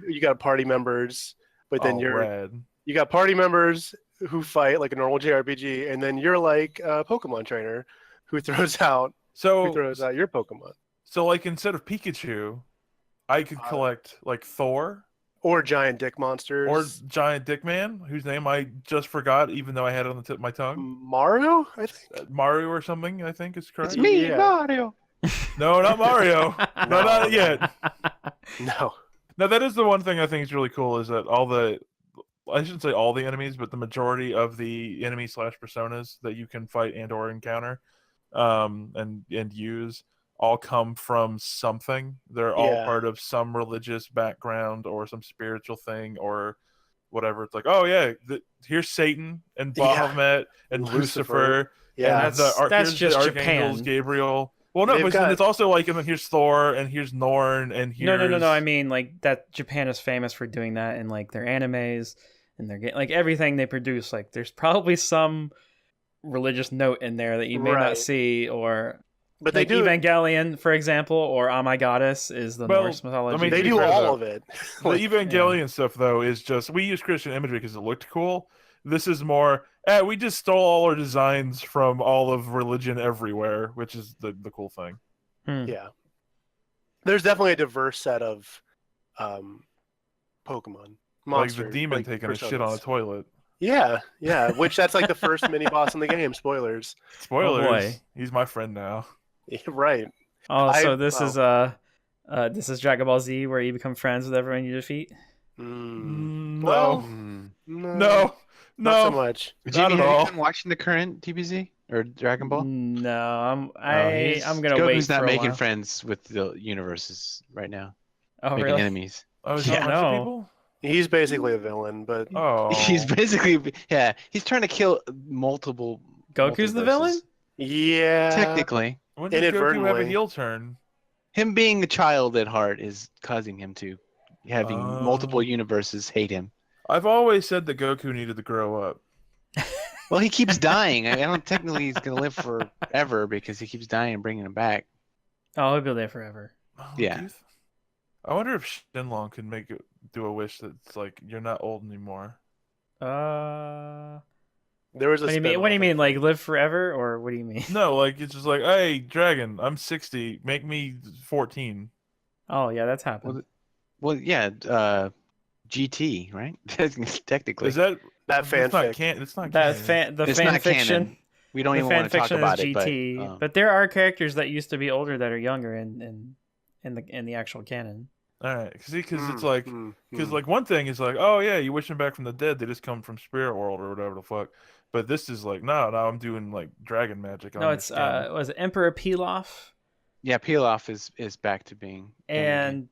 with you got party members, but then Oh, rad. you got party members who fight like a normal JRPG, and then you're like a Pokemon trainer who throws out So your Pokemon. So, like, instead of Pikachu, I could Uh, collect, like, Thor Or giant dick monsters. or Giant Dick Man, whose name I just forgot, even though I had it on the tip of my tongue. Mario, I think. Mario or something, I think is correct. It's me, Yeah. Mario. No, not Mario. No, not yet. No. Now, that is the one thing I think is really cool is that I shouldn't say all the enemies, but the majority of the enemy / personas that you can fight and or encounter and use all come from something. They're all Yeah. part of some religious background or some spiritual thing or whatever. It's like, oh yeah, here's Satan and Yeah. Bahamut and Lucifer. Yeah. And That's here's just the archangels, Japan. Gabriel. Well, no, They've but got- it's also like, and then here's Thor and here's Norn and here's No. I mean, like that. Japan is famous for doing that in like their animes and their like everything they produce. Like, there's probably some religious note in there that you may Right. not see, or But they like do Evangelion, for example, or Oh My Goddess is the Well, Norse mythology. I mean, they to be do fair, all though, of it. the Like, Evangelion stuff though is just we use Christian imagery because it looked cool. This is more we just stole all our designs from all of religion everywhere, which is the cool thing. yeah. There's definitely a diverse set of Pokemon. Monsters, like the demon like taking a shit on a personas. toilet. Yeah. Which that's like the first mini boss in the game. Spoilers. Spoilers. boy. He's my friend now. Right. Oh, so I- this is Dragon Ball Z, where you become friends with everyone you defeat. Mm. No. Well, No. not so No. much. Not Jimmy, at have all. you been watching the current DBZ or Dragon Ball? No, I'm He's- I'm gonna wait Goku's for not a making while. friends with the universes right now. Oh, making really? enemies. Oh, is Yeah. that a bunch of No. people? He's basically a villain, but Oh. He's basically he's trying to kill multiple. Goku's the multiverses. villain? yeah. Technically, When did Goku have a Inadvertently. heel turn? him being a child at heart is causing him to having Oh. multiple universes hate him. I've always said that Goku needed to grow up. Well, he keeps dying. I don't technically he's gonna live forever because he keeps dying and bringing him back. Oh, he'll be there forever. Oh, Yeah. do you I wonder if Shenlong could do a wish that's like you're not old anymore. There was a What do you mean? What do you spin-off, mean? I Like think. live forever, or what do you mean? No, like it's just like, hey, Dragon, I'm 60. Make me 14. Oh yeah, that's happened. Well, yeah, GT, right? Technically, Is that that It's not fanfic. It's not That canon. the it's fan not fiction. canon. We don't The even fan want to talk fiction about is it, GT, but there are characters that used to be older that are younger in the actual canon. All right, see, because it's like, because mm. like one thing is like, oh yeah, you wish them back from the dead, they just come from spirit world or whatever the fuck. But this is like, no, I'm doing like dragon magic on No, your it's skin. was it Emperor Pilaf Yeah, Pilaf is back to being in the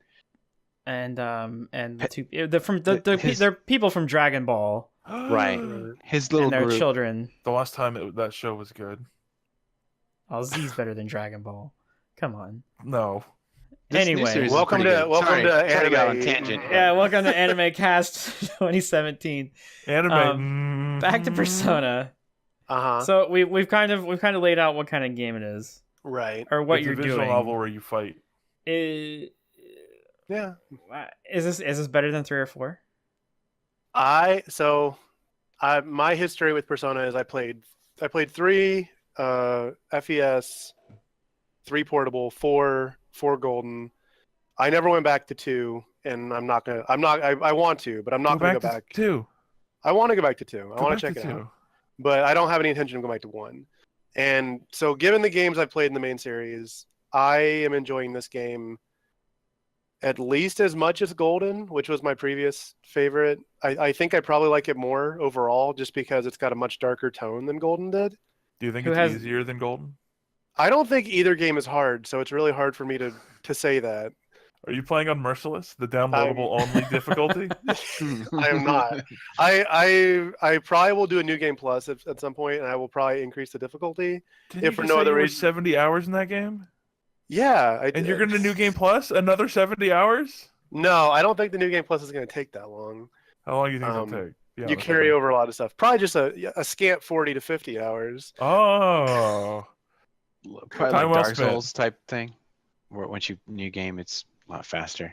game. and the two they're from His- they're people from Dragon Ball Right. His little and their group. children. The last time that show was good. Oh, Z's better than Dragon Ball. Come on. No. This new Anyway, series is welcome pretty to good. welcome Sorry, to sorry to go anime. on tangent. yeah, welcome to Anime Cast 2017. Anime. Back to Persona. Uh-huh. So we've kind of laid out what kind of game it is Right. or what It's you're a visual doing. novel where you fight. Is Yeah. this better than 3 or 4? My history with Persona is I played 3 FES, 3 portable, 4 golden. I never went back to 2, and I want to, but I'm not going to go back. to 2. I want to go back to 2. I Go want back to check to it 2. out. But I don't have any intention of going back to 1. And so given the games I've played in the main series, I am enjoying this game at least as much as Golden, which was my previous favorite. I think I probably like it more overall just because it's got a much darker tone than Golden did. Do you think Who it's has- easier than Golden? I don't think either game is hard, so it's really hard for me to say that. Are you playing on Merciless, the downloadable only difficulty? I am not. I probably will do a new game plus at some point, and I will probably increase the difficulty. Didn't If you for just no say other you were reason- 70 hours in that game? Yeah, I And did. you're going to New Game Plus? Another 70 hours? No, I don't think the new game plus is going to take that long. How long do you think it'll take? Be You honest carry with me. over a lot of stuff. Probably just a scant 40 to 50 hours. Oh. Probably Time like well Dark spent. Souls type thing, where once you new game, it's a lot faster.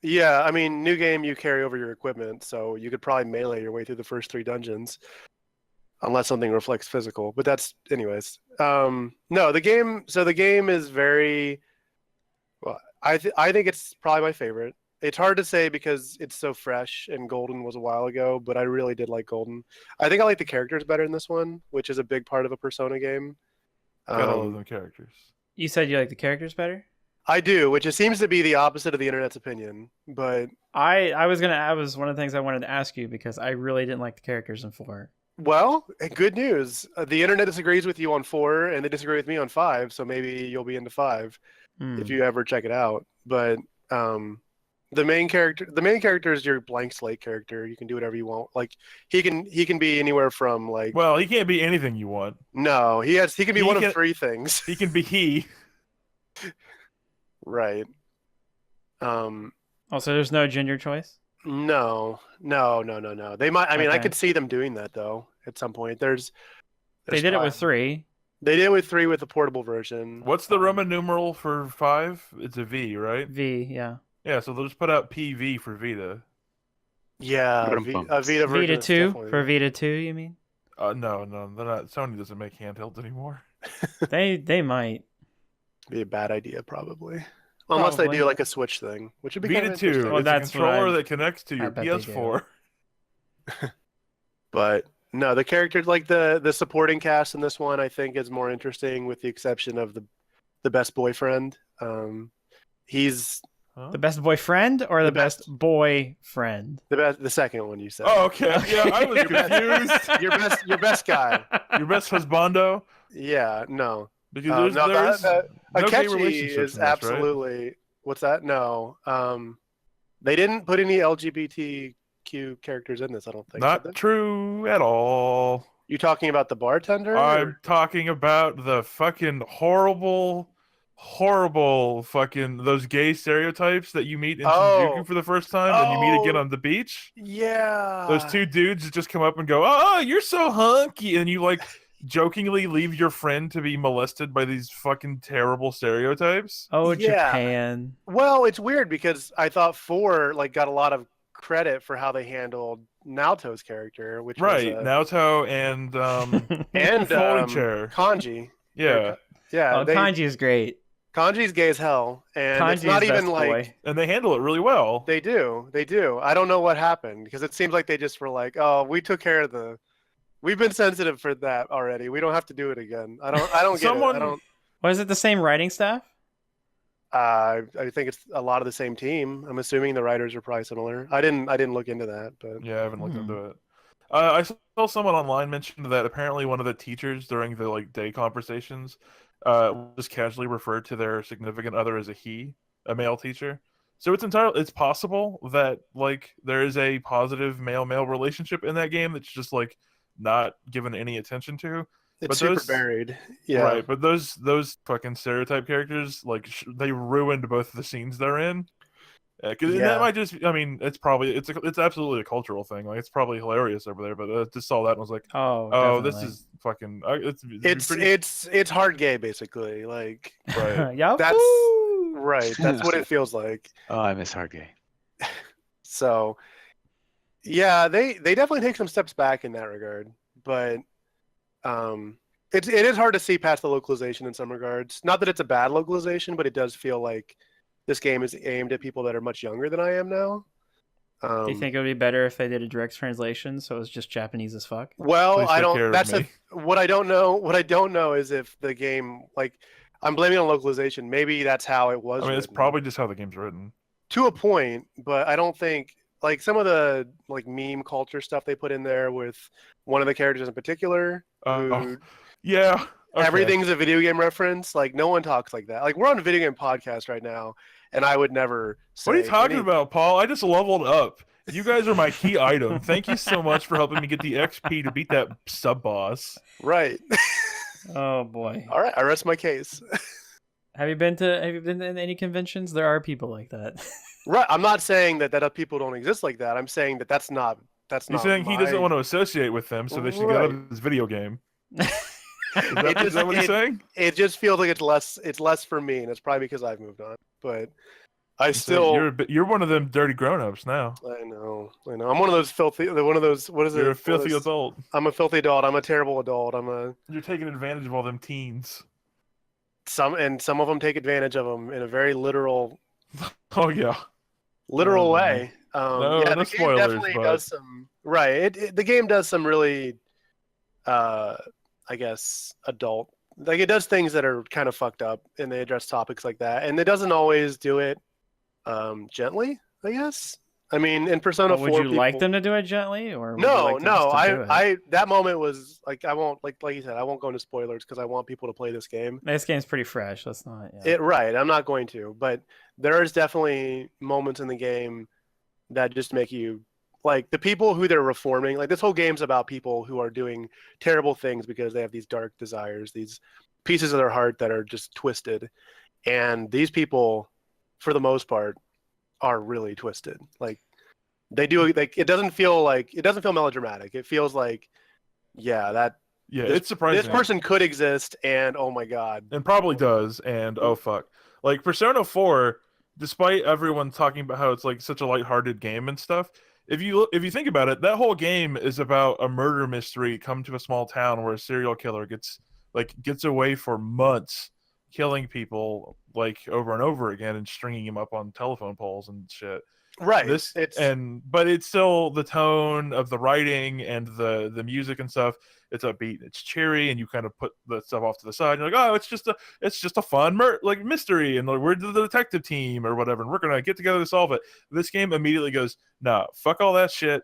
Yeah, I mean, new game, you carry over your equipment, so you could probably melee your way through the first 3 dungeons, unless something reflects physical. But that's, anyways. No, the game. So the game is very. Well, I think it's probably my favorite. It's hard to say because it's so fresh, and Golden was a while ago, but I really did like Golden. I think I like the characters better in this one, which is a big part of a Persona game. Gotta love them characters. You said you like the characters better? I do, which it seems to be the opposite of the internet's opinion. But I was one of the things I wanted to ask you because I really didn't like the characters in 4. well, good news. The internet disagrees with you on 4, and they disagree with me on 5. So maybe you'll be into 5 if you ever check it out. But the main character is your blank slate character. You can do whatever you want. Like he can be anywhere from like. Well, he can't be anything you want. No, he can be He one can- of 3 things. He can be he. Right. Also, there's no gender choice. No. They might. I mean, I Okay. could see them doing that though. At some point, They did it with 3. They did it with 3 with the portable version. What's the Roman numeral for 5? It's a V, right? V, yeah. Yeah, so they'll just put out PV for Vita. Yeah, Ba-dum-bum. a Vita version. Vita is 2 definitely- for Vita 2, you mean? No, they're not. Sony doesn't make handhelds anymore. They might. be a bad idea probably. Unless they Probably. do like a Switch thing, which would be kind Vita of 2 interesting. Well, is a that's what controller I- that connects to your bet they do. PS4. But no, the characters like the supporting cast in this one, I think, is more interesting, with the exception of the best boyfriend. He's Huh? The best boyfriend or the The best boyfriend? the second one you said. Oh, okay. Yeah, I was confused. your best guy. Your best husbando? Yeah, no. Because No, there's that- no gay Akechi relationships is in this, right? absolutely. What's that? No. They didn't put any LGBTQ characters in this. I don't think. did Not they? true at all. You talking about the bartender? I'm talking about the fucking horrible fucking those gay stereotypes that you meet in Oh. Shinjuku for the first time and you meet again Oh. on the beach. Yeah. Those 2 dudes that just come up and go, "Oh, you're so hunky," and you like jokingly leave your friend to be molested by these fucking terrible stereotypes. Oh, Yeah. Japan. Well, it's weird because I thought 4 got a lot of credit for how they handled Naoto's character, which Right, was Naoto and and folding chair. Kanji. Yeah, Oh, they, Kanji is great. Kanji's gay as hell, and Kanji it's not is even best like boy. and they handle it really well. they do. I don't know what happened because it seems like they just were like, oh, we took care of we've been sensitive for that already. We don't have to do it again. I don't get Someone- it. I don't. Was it the same writing staff? I think it's a lot of the same team. I'm assuming the writers are probably similar. I didn't look into that, but Yeah, I haven't looked into it. I saw someone online mention that apparently one of the teachers during the like day conversations, just casually referred to their significant other as a he, a male teacher. So it's possible that like there is a positive male-male relationship in that game that's just like not given any attention to. it's But super those buried. Yeah. right, but those fucking stereotype characters like they ruined both the scenes they're in. And that Yeah. might just, I mean, it's absolutely a cultural thing. Like, it's probably hilarious over there, but I just saw that and was like, Oh, oh, definitely. this is fucking, it'd be It's pretty, it's hard gay basically. Like right. that's Yahoo! right. That's what it feels like. Oh, I miss hard gay. So yeah, they definitely take some steps back in that regard, but it is hard to see past the localization in some regards. Not that it's a bad localization, but it does feel like this game is aimed at people that are much younger than I am now. Do you think it would be better if they did a direct translation so it was just Japanese as fuck? Well, Please I take don't. care of That's me. what I don't know. What I don't know is if the game, like, I'm blaming it on localization. Maybe that's how it was. I mean, it's written. probably just how the game's written. To a point, but I don't think like some of the like meme culture stuff they put in there with one of the characters in particular who Yeah. Okay. everything's a video game reference. Like no one talks like that. Like we're on a video game podcast right now, and I would never say What are you talking any- about, Paul? I just leveled up. You guys are my key item. Thank you so much for helping me get the XP to beat that sub boss. Right. Oh boy. All right, I rest my case. Have you been to any conventions? There are people like that. Right. I'm not saying that people don't exist like that. I'm saying that's not He's saying he doesn't want to associate with them, so they should get out of this video game. Is that what he's saying? It just feels like it's less for me, and it's probably because I've moved on. But I still You're one of them dirty grown-ups now. I know. I'm one of those filthy what is it? You're a filthy adult. I'm a filthy adult. I'm a terrible adult. You're taking advantage of all them teens. Some of them take advantage of them in a very literal Oh yeah. literal way. No, yeah, no the game spoilers, definitely but- does some right. The game does some really, I guess, adult. Like it does things that are kind of fucked up, and they address topics like that, and it doesn't always do it gently. I guess. I mean, in Persona Would 4, you like them to do it gently, or would you No, like them no. just to do it? I that moment was like I won't like you said I won't go into spoilers because I want people to play this game. This game's pretty fresh. Let's not. Yeah. Right. I'm not going to, but there's definitely moments in the game that just make you like the people who they're reforming. Like this whole game's about people who are doing terrible things because they have these dark desires, these pieces of their heart that are just twisted, and these people, for the most part, are really twisted. Like they do. Like it doesn't feel melodramatic. It feels like, yeah, It's surprising. this person could exist, and oh my god, and probably does, and oh fuck. Like Persona 4, despite everyone talking about how it's like such a lighthearted game and stuff, if you think about it, that whole game is about a murder mystery come to a small town where a serial killer gets away for months killing people like over and over again and stringing them up on telephone poles and shit. right? But it's still the tone of the writing and the music and stuff. It's upbeat, it's cheery, and you kind of put the stuff off to the side. You're like, oh, it's just a fun mystery, and like, we're the detective team or whatever, and we're gonna get together to solve it. This game immediately goes, nah, fuck all that shit.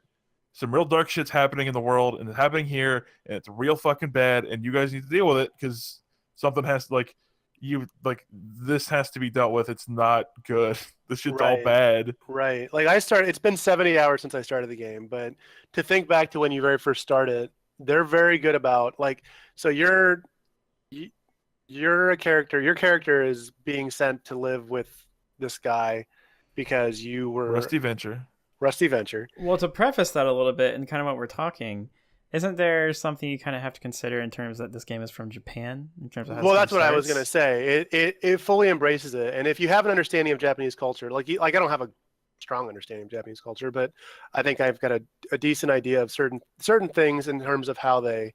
Some real dark shit's happening in the world, and it's happening here, and it's real fucking bad, and you guys need to deal with it because something has this has to be dealt with. It's not good. This shit's all bad. Right. Like it's been 70 hours since I started the game, but to think back to when you very first started, they're very good about like, so you're a character, your character is being sent to live with this guy because you were Rusty Venture. Well, to preface that a little bit and kind of what we're talking, isn't there something you kind of have to consider in terms that this game is from Japan? In terms of how that's what I was going to say. It fully embraces it. And if you have an understanding of Japanese culture, like I don't have a strong understanding of Japanese culture, but I think I've got a decent idea of certain things in terms of how they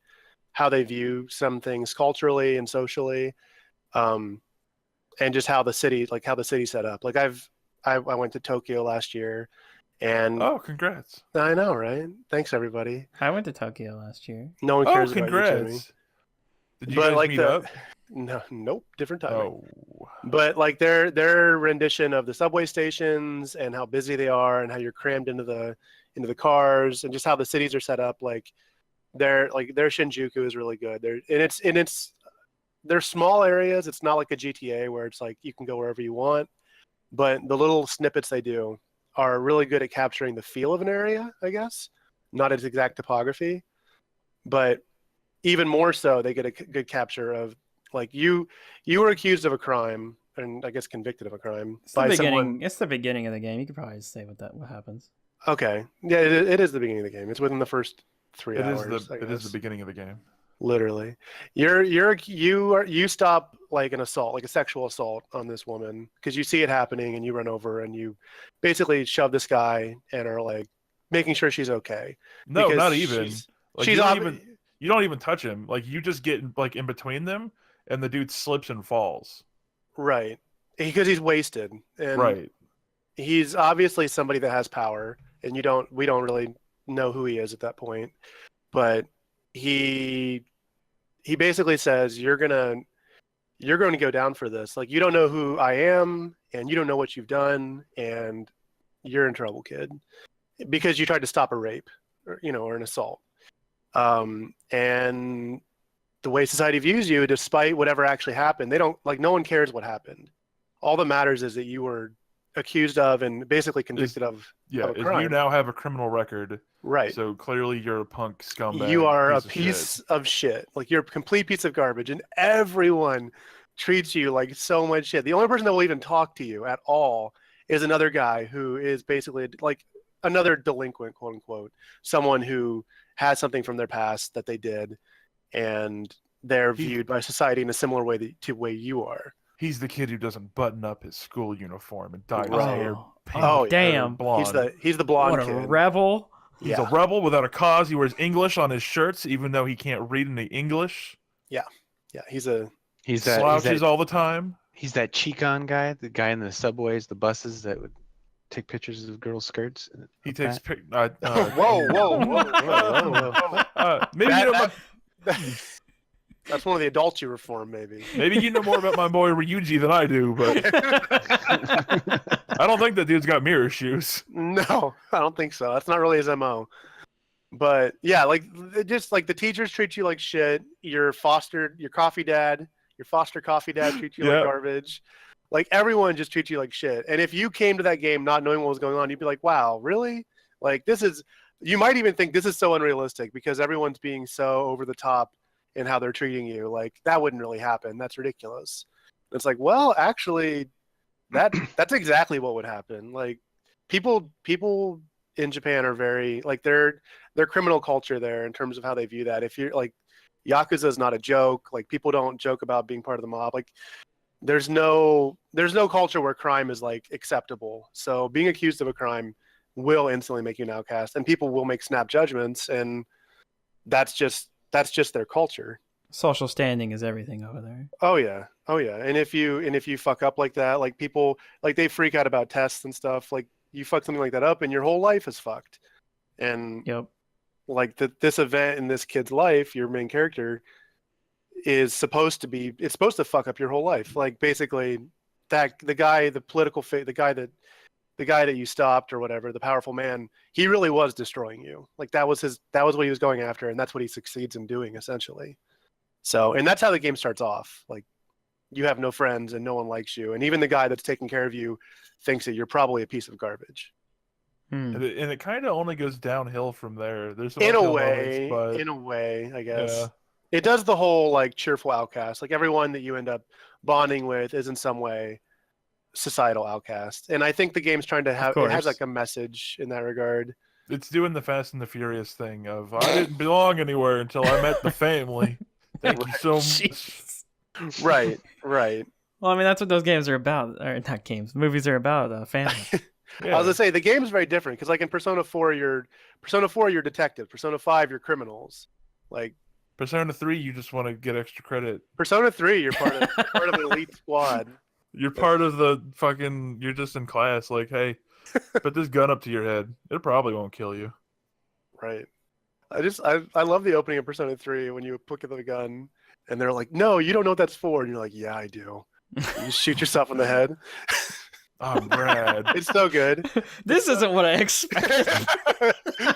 view some things culturally and socially, and just how the city set up. Like I went to Tokyo last year, and oh, congrats! I know, right? Thanks, everybody. I went to Tokyo last year. No one cares about you, Jimmy. Congrats! Did you guys meet up? No, nope, different timing. Oh, But like their rendition of the subway stations and how busy they are and how you're crammed into the cars and just how the cities are set up, like their Shinjuku is really good. They're small areas. It's not like a GTA where it's like you can go wherever you want, but the little snippets they do are really good at capturing the feel of an area, I guess. Not its exact topography, but even more so, they get a good capture of like you were accused of a crime and I guess convicted of a crime It's the by beginning. someone. It's the beginning of the game. You could probably say what happens. Okay, yeah, it is the beginning of the game. It's within the first 3 hours. I it is the guess. beginning of the game. Literally, you stop like an assault, like a sexual assault on this woman because you see it happening and you run over and you basically shove this guy and are like making sure she's okay. No, Because not even. Like she's you don't even touch him. Like you just get like in between them, and the dude slips and falls. right because he's wasted and Right. he's obviously somebody that has power and we don't really know who he is at that point, but he basically says you're going to go down for this. Like, you don't know who I am and you don't know what you've done and you're in trouble, kid, because you tried to stop a rape or an assault. And the way society views you, despite whatever actually happened, they don't like, no one cares what happened. All that matters is that you were accused of and basically convicted of a crime. You now have a criminal record. Right. So clearly you're a punk scumbag. You are a piece of shit. Like, you're a complete piece of garbage, and everyone treats you like so much shit. The only person that will even talk to you at all is another guy who is basically like another delinquent, quote unquote, someone who has something from their past that they did, and they're viewed by society in a similar way to the way you are. He's the kid who doesn't button up his school uniform and dye his Right. hair pink. Oh, damn. Blonde. He's the blonde What a kid. rebel! He's a rebel without a cause. He wears English on his shirts, even though he can't read any English. Yeah, he's Slouches all the time. He's that Chicon guy, the guy in the subways, the buses that would take pictures of girls' skirts. He takes pic. whoa. Maybe you know That's one of the adults you reform, maybe. maybe you know more about my boy Ryuji than I do, but I don't think that dude's got mirror shoes. No, I don't think so. That's not really his MO. But yeah, like, just like the teachers treat you like shit. Your foster coffee dad treats you like garbage. Like, everyone just treats you like shit. And if you came to that game not knowing what was going on, you'd be like, wow, really? Like, you might even think this is so unrealistic because everyone's being so over the top in how they're treating you. Like, that wouldn't really happen. That's ridiculous. It's like, well, actually, that's exactly what would happen. Like, people in Japan are very, like, their criminal culture there in terms of how they view that. If you're like, Yakuza is not a joke. Like, people don't joke about being part of the mob. Like, there's no culture where crime is like acceptable. So being accused of a crime will instantly make you an outcast, and people will make snap judgments, and that's just their culture. Social standing is everything over there. Oh yeah. And if you fuck up like that, like, people, like, they freak out about tests and stuff. Like, you fuck something like that up, and your whole life is fucked. And Yep. like, this event in this kid's life, your main character, is supposed to fuck up your whole life. Like, basically, that the guy that you stopped or whatever, the powerful man, he really was destroying you. Like, that was what he was going after, and that's what he succeeds in doing, essentially. So, and that's how the game starts off. Like, you have no friends and no one likes you, and even the guy that's taking care of you thinks that you're probably a piece of garbage. And it kind of only goes downhill from there. There's some In a uphill way, moments, but I guess. yeah. It does the whole, like, cheerful outcast. Like, everyone that you end up bonding with is in some way societal outcast. And I think the game's trying to it has like a message in that regard. It's doing the Fast and the Furious thing of, I didn't belong anywhere until I met the family. Thank you so much. Right. Well, I mean, that's what those games are about. Or not games, movies are about. Family. Yeah. I was gonna say the game's very different because, like, in Persona 4, you're detective. Persona 5, you're criminals. Like, Persona 3, you just want to get extra credit. Persona 3, you're part of an elite squad. You're part of the fucking. You're just in class. Like, hey, put this gun up to your head. It probably won't kill you. Right. I love the opening of Persona 3 when you pick up the gun and they're like, "No, you don't know what that's for," and you're like, "Yeah, I do." You shoot yourself in the head. I'm Brad. It's so good. This isn't what I expected.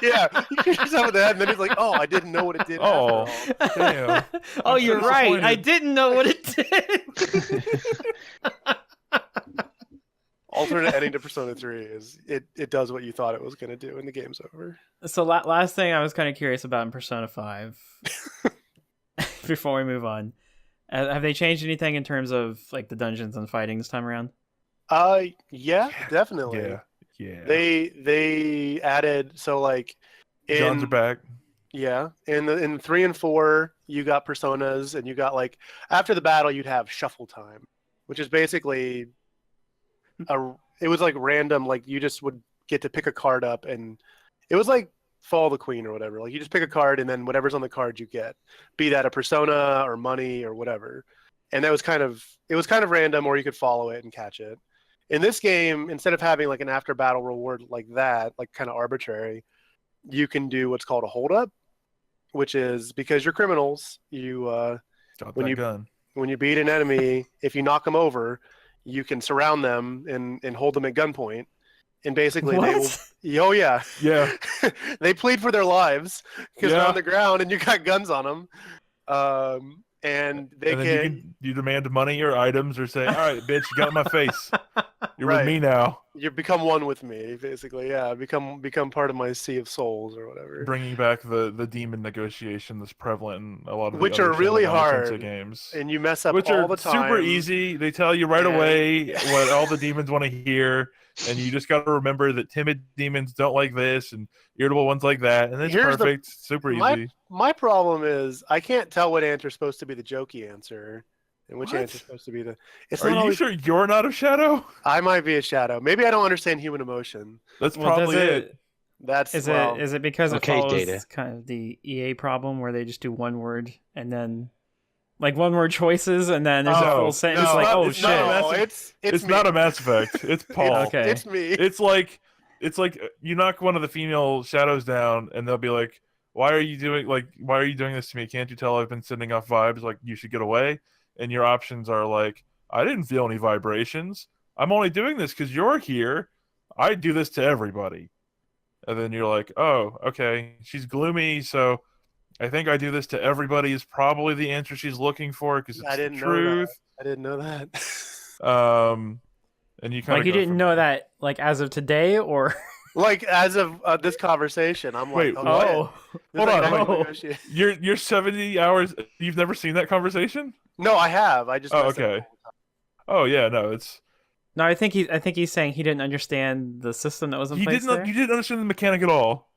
Yeah, you shoot yourself in the head, and then he's like, "Oh, I didn't know what it did." Oh. After all. Damn. Oh, I'm you're so right. I disappointed. didn't know what it did. Alternate ending to Persona 3 is it does what you thought it was going to do, and the game's over. So last thing I was kind of curious about in Persona 5, before we move on, have they changed anything in terms of like the dungeons and fighting this time around? Yeah, definitely. Yeah. They added so like Johns are back. Yeah, in 3 and 4 you got personas, and you got like after the battle you'd have shuffle time, which is basically it was like random, like you just would get to pick a card up, and it was like Fall the Queen or whatever. Like you just pick a card, and then whatever's on the card you get, be that a persona or money or whatever. And that was kind of random, or you could follow it and catch it. In this game, instead of having like an after battle reward like that, like kind of arbitrary, you can do what's called a hold up, which is because you're criminals, you Got when that you gun. when you beat an enemy, if you knock them over, you can surround them and hold them at gunpoint. And basically they will, What? oh yeah, Yeah. they plead for their lives because they're Yeah. on the ground and you got guns on them. And they And then you demand money or items or say, all right, bitch, you got in my face. You're Right. with me now. you become one with me, basically. Yeah, become part of my sea of souls or whatever. Bringing back the demon negotiation that's prevalent in a lot of Which the other are really Shin Megami Tensei hard, games. and you mess up Which all are the time. super easy. They tell you right And- away what all the demons want to hear, and you just got to remember that timid demons don't like this, and irritable ones like that, and it's Here's the- perfect. Super easy. My problem is I can't tell what answer is supposed to be the jokey answer, and which What? answer is supposed to be the. It's Are not you always, sure you're not a shadow? I might be a shadow. Maybe I don't understand human emotion. That's Well, probably it. That's Is well, it because it Okay, follows Data. kind of the EA problem where they just do one word and then like one word choices and then there's a Oh, full sentence no, like, not- oh it's shit. not a No, Mass- it's me. not a Mass Effect. It's Paul. Okay. It's me. It's like you knock one of the female shadows down, and they'll be like, why are you doing this to me? Can't you tell I've been sending off vibes? Like, you should get away. And your options are like, I didn't feel any vibrations. I'm only doing this because you're here. I do this to everybody. And then you're like, oh, okay. She's gloomy, so I think I do this to everybody is probably the answer she's looking for because it's I the didn't know truth. I didn't know that. And you kind Like of you didn't know that like as of today or Like as of this conversation, I'm Wait, like, what? oh. This Hold is on, like wait. actual negotiation. You're 70 hours. You've never seen that conversation? No, I have. I just Oh, messed up okay. all the time. Oh yeah, no, it's No, I think he's saying he didn't understand the system that was in place there. you didn't understand the mechanic at all.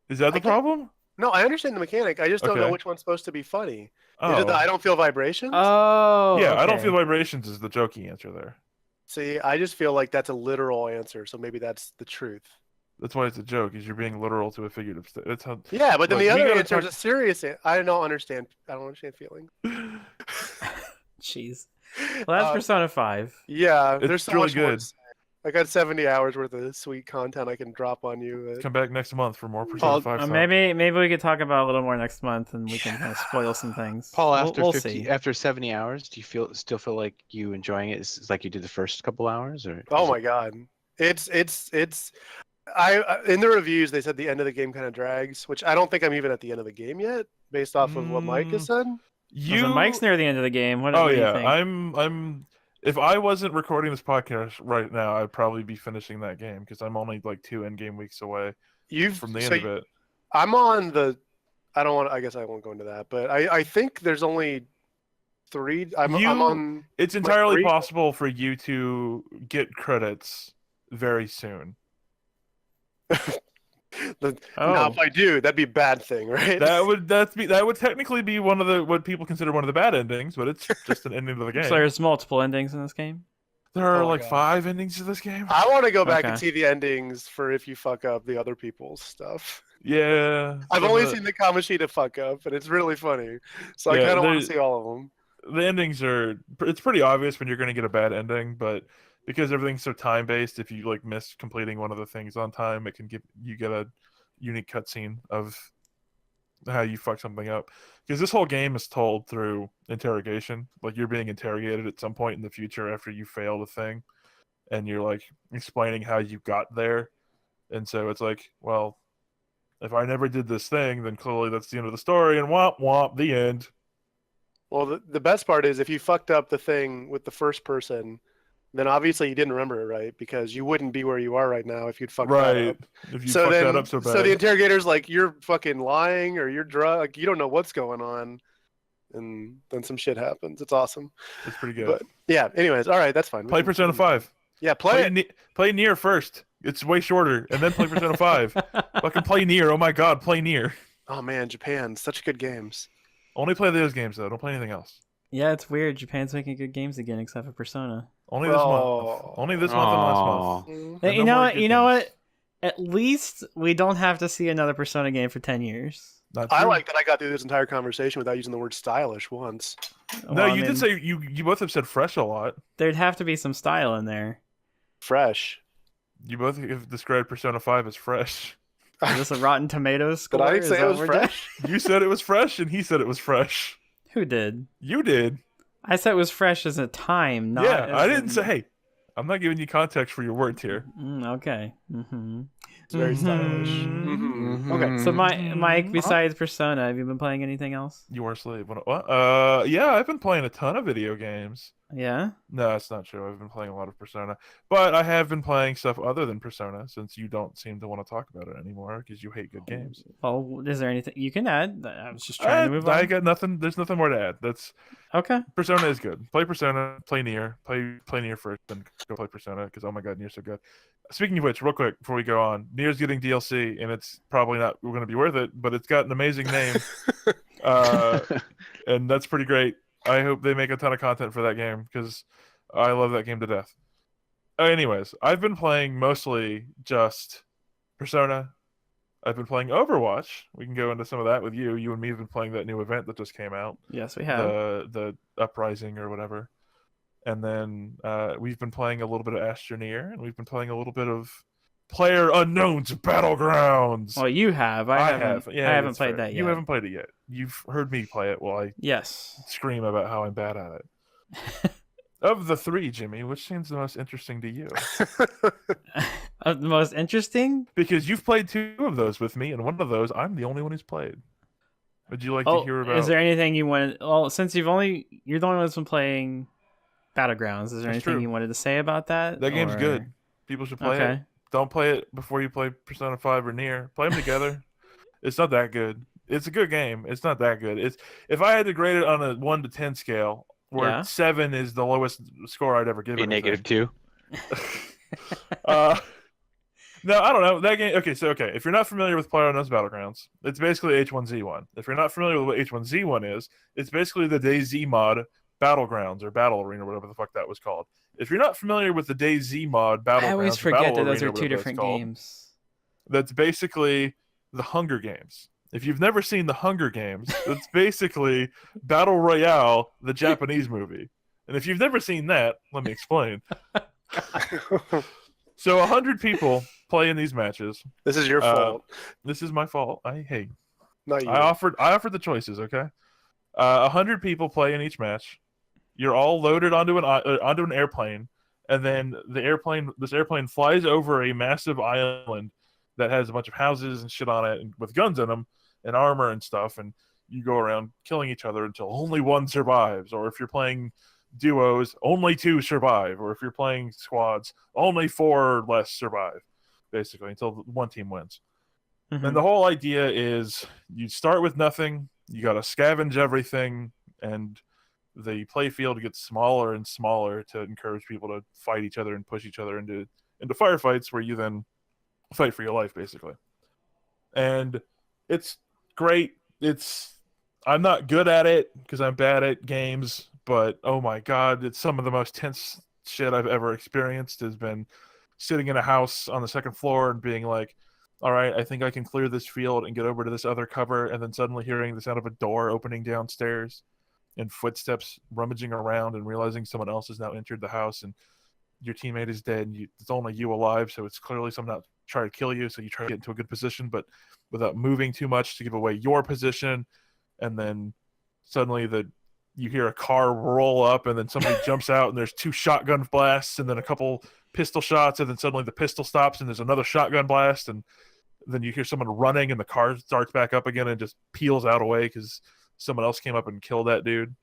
Is that the I can't- problem? No, I understand the mechanic. I just don't know Okay. which one's supposed to be funny. Is Oh, it that I don't feel vibrations? Oh. yeah, I don't okay. feel vibrations is the jokey answer there. See, I just feel like that's a literal answer, so maybe that's the truth. That's why it's a joke. Is you're being literal to a figurative. That's how. Yeah, but then Look, the we other gotta answer is talk- a serious. I don't understand. I don't understand feelings. Jeez. Well, that's Persona 5. Yeah, It's there's so really much more to good. say. I got 70 hours worth of sweet content I can drop on you. Come back next month for more Paul, Persona 5 stuff. Maybe we could talk about it a little more next month, and we can kind of spoil some things. Paul, We'll- after we'll 50, see. after 70 hours, do you still feel like you enjoying it? It's like you did the first couple hours, or? Oh is my it- god, it's. I in the reviews they said the end of the game kind of drags, which I don't think I'm even at the end of the game yet, based off of what Mike has said. So Mike's near the end of the game. What Oh do you yeah, think? I'm. If I wasn't recording this podcast right now, I'd probably be finishing that game because I'm only like 2 in-game weeks away You've from the so end of it. I'm on the. I don't want. I guess I won't go into that, but I think there's only 3. I'm on. It's entirely 3? possible for you to get credits very soon. Now, if I do, that'd be a bad thing, right? That would technically be one of the what people consider one of the bad endings, but it's just an ending of the game. So there's multiple endings in this game. There are Oh my like God. 5 endings to this game. I want to go back and Okay. see the endings for if you fuck up the other people's stuff. Yeah, I've some only of the- seen the Kamishita fuck up, and it's really funny. So I Yeah, kind of want there's- to see all of them. the endings are. It's pretty obvious when you're going to get a bad ending, but because everything's so time based, if you like miss completing one of the things on time, it can get a unique cutscene of how you fuck something up, because this whole game is told through interrogation. Like you're being interrogated at some point in the future after you failed a thing, and you're like explaining how you got there. And so it's like, well, if I never did this thing, then clearly that's the end of the story, and womp womp, the end. Well, the best part is if you fucked up the thing with the first person, then obviously you didn't remember it, right? Because you wouldn't be where you are right now if you'd fucked that Right. up. If you So fuck then, that up so bad. so the interrogator's like, you're fucking lying or you're drunk. Like, you don't know what's going on. And then some shit happens. It's awesome. It's pretty good. But yeah, anyways, all right, that's fine. Play Persona 5. Yeah, play it. Play Nier first. It's way shorter, and then play Persona 5. Fucking play Nier. Oh my god, play Nier. Oh man, Japan, such good games. Only play those games though. Don't play anything else. Yeah, it's weird. Japan's making good games again, except for Persona. Only this month. Only this month and last month. Mm. Hey, And you no know more what? good You know games. what? At least we don't have to see another Persona game for 10 years. Not I true. like that I got through this entire conversation without using the word stylish once. No, Well, I you mean, did say you both have said fresh a lot. there'd have to be some style in there. Fresh. You both have described Persona 5 as fresh. Is this a Rotten Tomatoes Did score? I Is say that it was what we're doing? fresh? You said it was fresh, and he said it was fresh. Who did? You did. I said it was fresh as a time, not Yeah, as I didn't in- say. Hey, I'm not giving you context for your words here. Okay. Mm-hmm. It's very stylish. Mhm. Okay. So, Mike, besides Persona, have you been playing anything else? You are a slave. What? Yeah, I've been playing a ton of video games. Yeah. No, that's not true. I've been playing a lot of Persona, but I have been playing stuff other than Persona since you don't seem to want to talk about it anymore because you hate good games. Well, is there anything you can add? I was just trying to move I on. got nothing. There's nothing more to add. That's Okay. Persona is good. Play Persona. Play Nier. Play Nier first, then go play Persona because oh my god, Nier's so good. Speaking of which, real quick before we go on, Nier's getting DLC and it's probably not going to be worth it, but it's got an amazing name, and that's pretty great. I hope they make a ton of content for that game because I love that game to death. Anyways, I've been playing mostly just Persona. I've been playing Overwatch. We can go into some of that with you. You and me have been playing that new event that just came out. Yes, we have. The Uprising or whatever. And then we've been playing a little bit of Astroneer, and we've been playing a little bit of Player Unknown's Battlegrounds. Well, you have. I haven't. Yeah, I haven't that's played fair. that yet. You haven't played it yet. You've heard me play it while I Yes. scream about how I'm bad at it. Of the three, Jimmy, which seems the most interesting to you? The most interesting? Because you've played two of those with me, and one of those I'm the only one who's played. Would you like to hear about? Is there anything you want? Well, since you're the only one that's been playing Battlegrounds, is there That's anything true. you wanted to say about that? That game's or- good. People should play Okay. it. Don't play it before you play Persona 5 or Nier. Play them together. It's not that good. It's a good game. It's not that good. It's if I had to grade it on a 1 to 10 scale, where Yeah. 7 is the lowest score I'd ever give Be it. -2. No, I don't know. That game. Okay, if you're not familiar with PlayerUnknown's Battlegrounds, it's basically H1Z1. If you're not familiar with what H1Z1 is, it's basically the DayZ mod Battlegrounds or Battle Arena, or whatever the fuck that was called. If you're not familiar with the DayZ mod Battlegrounds, I always or forget Battle that those Arena, are or two whatever it's different called, games. that's basically the Hunger Games. If you've never seen the Hunger Games, it's basically Battle Royale, the Japanese movie. And if you've never seen that, let me explain. So 100 people play in these matches. This is your fault, This is my fault. not you. I offered the choices. Okay, 100 people play in each match. You're all loaded onto an airplane, and then this airplane flies over a massive island that has a bunch of houses and shit on it, and with guns in them and armor and stuff. And you go around killing each other until only one survives. Or if you're playing duos, only 2 survive. Or if you're playing squads, only 4 or less survive. Basically, until one team wins. Mhm. And the whole idea is you start with nothing, you got to scavenge everything, and the play field gets smaller and smaller to encourage people to fight each other and push each other into firefights where you then fight for your life, basically. And it's great. I'm not good at it because I'm bad at games, but oh my god, it's some of the most tense shit I've ever experienced. Has been sitting in a house on the second floor and being like, all right, I think I can clear this field and get over to this other cover, and then suddenly hearing the sound of a door opening downstairs and footsteps rummaging around and realizing someone else has now entered the house, and your teammate is dead, and it's only you alive, so it's clearly someone out trying to kill you. So you try to get into a good position, but without moving too much to give away your position, and then suddenly you hear a car roll up, and then somebody jumps out, and there's 2 shotgun blasts, and then a couple pistol shots, and then suddenly the pistol stops, and there's another shotgun blast, and then you hear someone running, and the car starts back up again and just peels out away because someone else came up and killed that dude.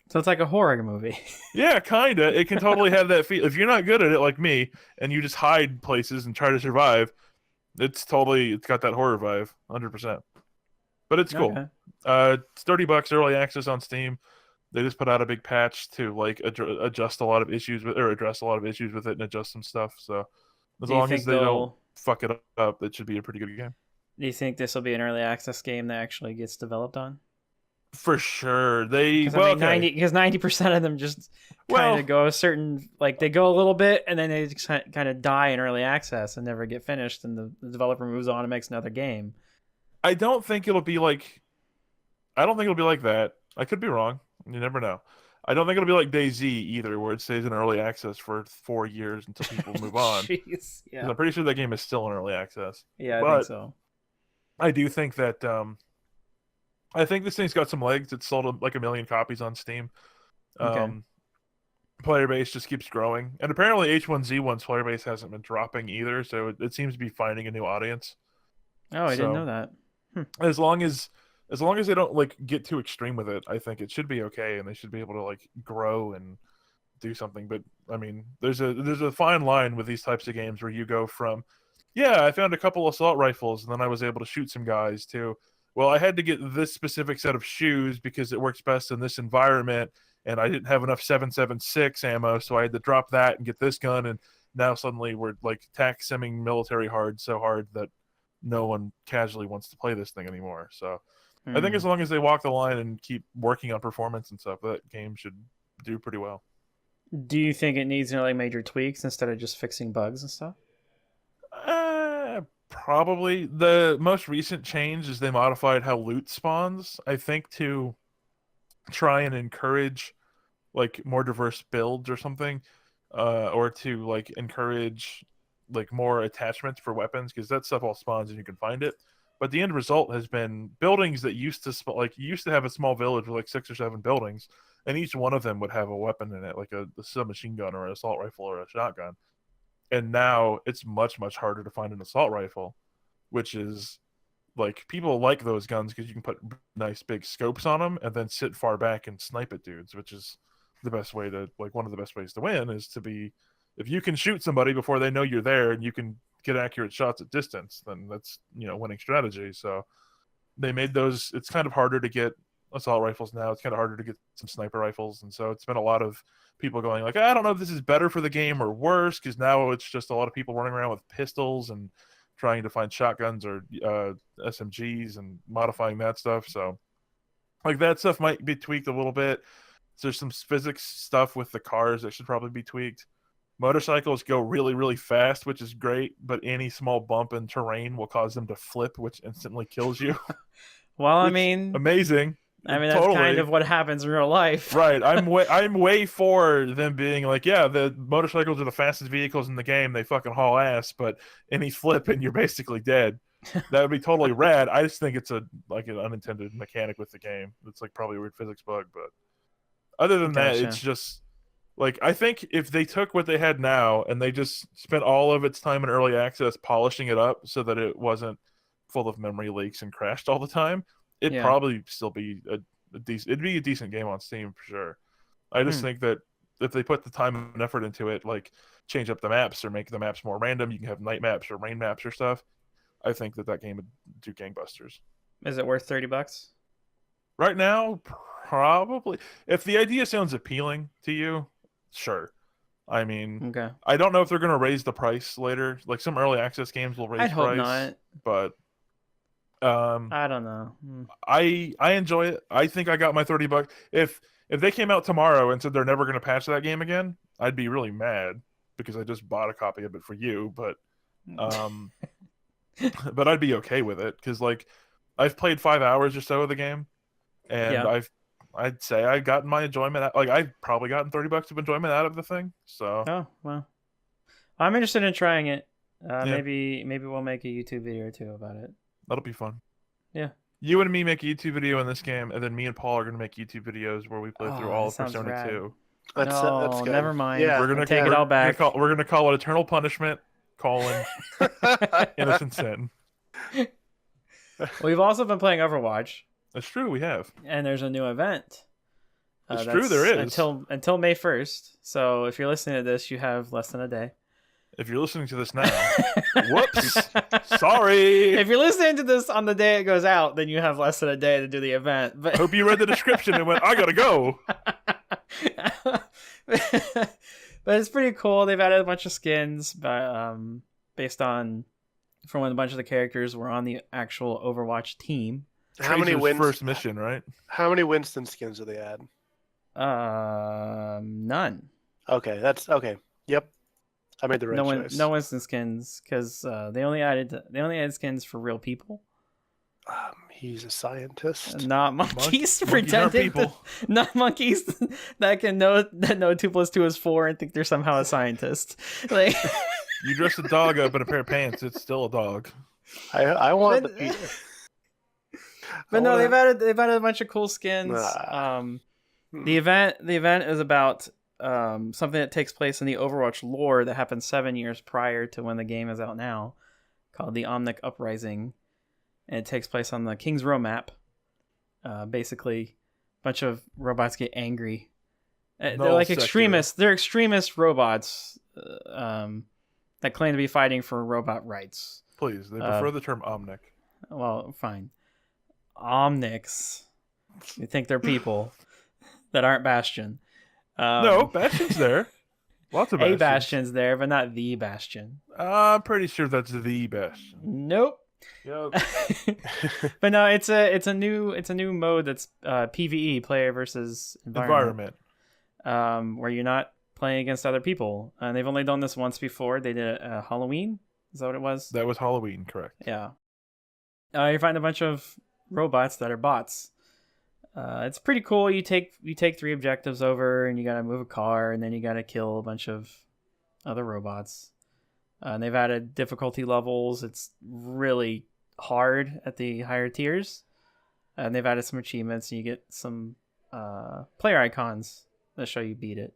So it's like a horror movie. Yeah, kinda. It can totally have that feel. If you're not good at it like me, and you just hide places and try to survive, it's got that horror vibe, 100%. But it's cool. Okay. It's $30 early access on Steam. They just put out a big patch to like address a lot of issues with it and adjust some stuff. So as Do you long think as they don't fuck it up, it should be a pretty good game. Do you think this will be an early access game that actually gets developed on? For sure. They Because well, 90% of them just kind of go a certain, like they go a little bit and then they just kind of die in early access and never get finished, and the developer moves on and makes another game. I don't think it'll be like that. I could be wrong. You never know. I don't think it'll be like DayZ either, where it stays in early access for 4 years until people move on. Jeez, yeah. I'm pretty sure that game is still in early access. Yeah, I But think so. I do think that I think this thing's got some legs. It's sold like 1 million copies on Steam. Okay. Player base just keeps growing, and apparently H1Z1's player base hasn't been dropping either. So it seems to be finding a new audience. Oh, I didn't know that. As long as they don't like get too extreme with it, I think it should be okay, and they should be able to like grow and do something. But I mean, there's a fine line with these types of games where you go from, yeah, I found a couple assault rifles and then I was able to shoot some guys, to, well, I had to get this specific set of shoes because it works best in this environment, and I didn't have enough 7.56 ammo, so I had to drop that and get this gun, and now suddenly we're like tax simming military so hard that no one casually wants to play this thing anymore. So I think as long as they walk the line and keep working on performance and stuff, that game should do pretty well. Do you think it needs like major tweaks instead of just fixing bugs and stuff? Probably. The most recent change is they modified how loot spawns, I think, to try and encourage like more diverse builds or something, or to like encourage like more attachments for weapons, because that stuff all spawns and you can find it. But the end result has been buildings that used to have a small village with like 6 or 7 buildings, and each one of them would have a weapon in it, like a submachine gun or an assault rifle or a shotgun. And now it's much, much harder to find an assault rifle, which is like, people like those guns because you can put nice big scopes on them and then sit far back and snipe at dudes, which is the best way to, like, one of the best ways to win is to be, if you can shoot somebody before they know you're there and you can get accurate shots at distance, then that's, winning strategy. So they made those, it's kind of harder to get assault rifles now. It's kind of harder to get some sniper rifles. And so it's been a lot of people going like, I don't know if this is better for the game or worse, because now it's just a lot of people running around with pistols and trying to find shotguns or SMGs and modifying that stuff. So like that stuff might be tweaked a little bit. So there's some physics stuff with the cars that should probably be tweaked. Motorcycles go really, really fast, which is great, but any small bump in terrain will cause them to flip, which instantly kills you. Well, I mean, amazing. That's Totally. kind of what happens in real life. Right. I'm way for them being like, yeah, the motorcycles are the fastest vehicles in the game. They fucking haul ass, but any flip and you're basically dead. That would be totally rad. I just think it's an unintended mechanic with the game. It's like probably a weird physics bug, but other than that, it's just like, I think if they took what they had now and they just spent all of its time in early access polishing it up so that it wasn't full of memory leaks and crashed all the time, it'd probably still be a decent. It'd be a decent game on Steam for sure. I just think that if they put the time and effort into it, like change up the maps or make the maps more random, you can have night maps or rain maps or stuff. I think that game would do gangbusters. Is it worth $30? Right now, probably. If the idea sounds appealing to you, sure. I mean, okay. I don't know if they're going to raise the price later. Like some early access games will raise I'd hope price, not. but I don't know. I enjoy it. I think I got my $30. If they came out tomorrow and said they're never going to patch that game again, I'd be really mad because I just bought a copy of it for you. But but I'd be okay with it because like I've played 5 hours or so of the game, and I'd say I've gotten my enjoyment. Like I've probably gotten $30 of enjoyment out of the thing. So oh well, I'm interested in trying it. Yeah. Maybe we'll make a YouTube video or two about it. That'll be fun. Yeah. You and me make a YouTube video in this game, and then me and Paul are gonna make YouTube videos where we play through Oh, all that of sounds Persona rad. 2. That's No, good. never mind. Yeah. We're gonna take it all back. We're gonna call it Eternal Punishment: Innocent Sin. We've also been playing Overwatch, That's true. We have. and there's a new event. It's true, there is. Until May 1st. So if you're listening to this, you have less than a day. If you're listening to this now, whoops, sorry. If you're listening to this on the day it goes out, then you have less than a day to do the event. But Hope you read the description and went, I gotta go. but it's pretty cool. They've added a bunch of skins, based on from when a bunch of the characters were on the actual Overwatch team. How many Tracer's wins? first mission, right? How many Winston skins do they add? None. Okay, that's okay. Yep, I made the right choice. No Winston skins because they only added skins for real people, He's a scientist. not monkeys Monkeys aren't pretending people. not monkeys that know 2 + 2 is 4 and think they're somehow a scientist. Like, You dress a dog up in a pair of pants, it's still a dog. I want But- the. but no, wanna- they've added a bunch of cool skins. The event is about something that takes place in the Overwatch lore that happened 7 years prior to when the game is out now, called the Omnic Uprising, and it takes place on the King's Row map. Basically, a bunch of robots get angry. They're Null like sector. extremists. They're extremist robots that claim to be fighting for robot rights. Please, they prefer the term Omnic. Well, fine. Omnics. You think they're people that aren't Bastion. No, Bastion's there. Lots of A Bastions. Bastion's there, but not the Bastion. I'm pretty sure that's the Bastion. Nope. Yep. But no, it's a new mode that's PvE, player versus environment. Where you're not playing against other people. And they've only done this once before. They did it Halloween. Is that what it was? That was Halloween, correct. Yeah. You find a bunch of robots that are bots. It's pretty cool. You take 3 objectives over, and you gotta move a car, and then you gotta kill a bunch of other robots. And they've added difficulty levels. It's really hard at the higher tiers. And they've added some achievements, and you get some player icons that show you beat it.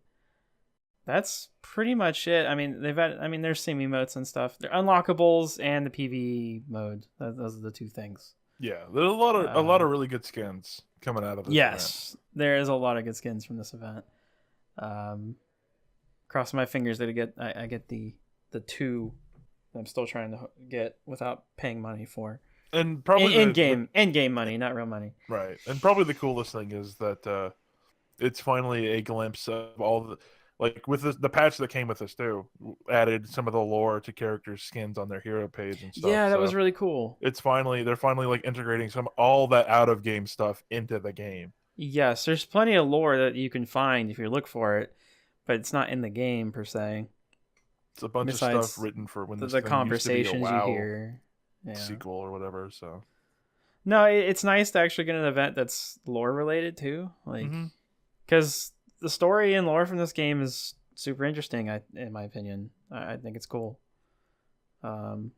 That's pretty much it. I mean, there's sim emotes and stuff. They're unlockables and the PvE mode. Those are the 2 things. Yeah, there's a lot of really good skins coming out of this. Yes, there is a lot of good skins from this event. Cross my fingers that I get the 2 that I'm still trying to get without paying money for. And probably in game money, not real money. Right, and probably the coolest thing is that it's finally a glimpse of all the, like, with the patch that came with this too, added some of the lore to characters' skins on their hero page and stuff. Yeah, that so was really cool. they're finally like integrating all that out of game stuff into the game. Yes, there's plenty of lore that you can find if you look for it, but it's not in the game per se. It's a bunch Besides of stuff written for when The this thing conversations used to be a WoW you hear. Yeah. sequel or whatever. So No, it's nice to actually get an event that's lore related too, like, Mhm. because the story and lore from this game is super interesting. In my opinion, I think it's cool. Just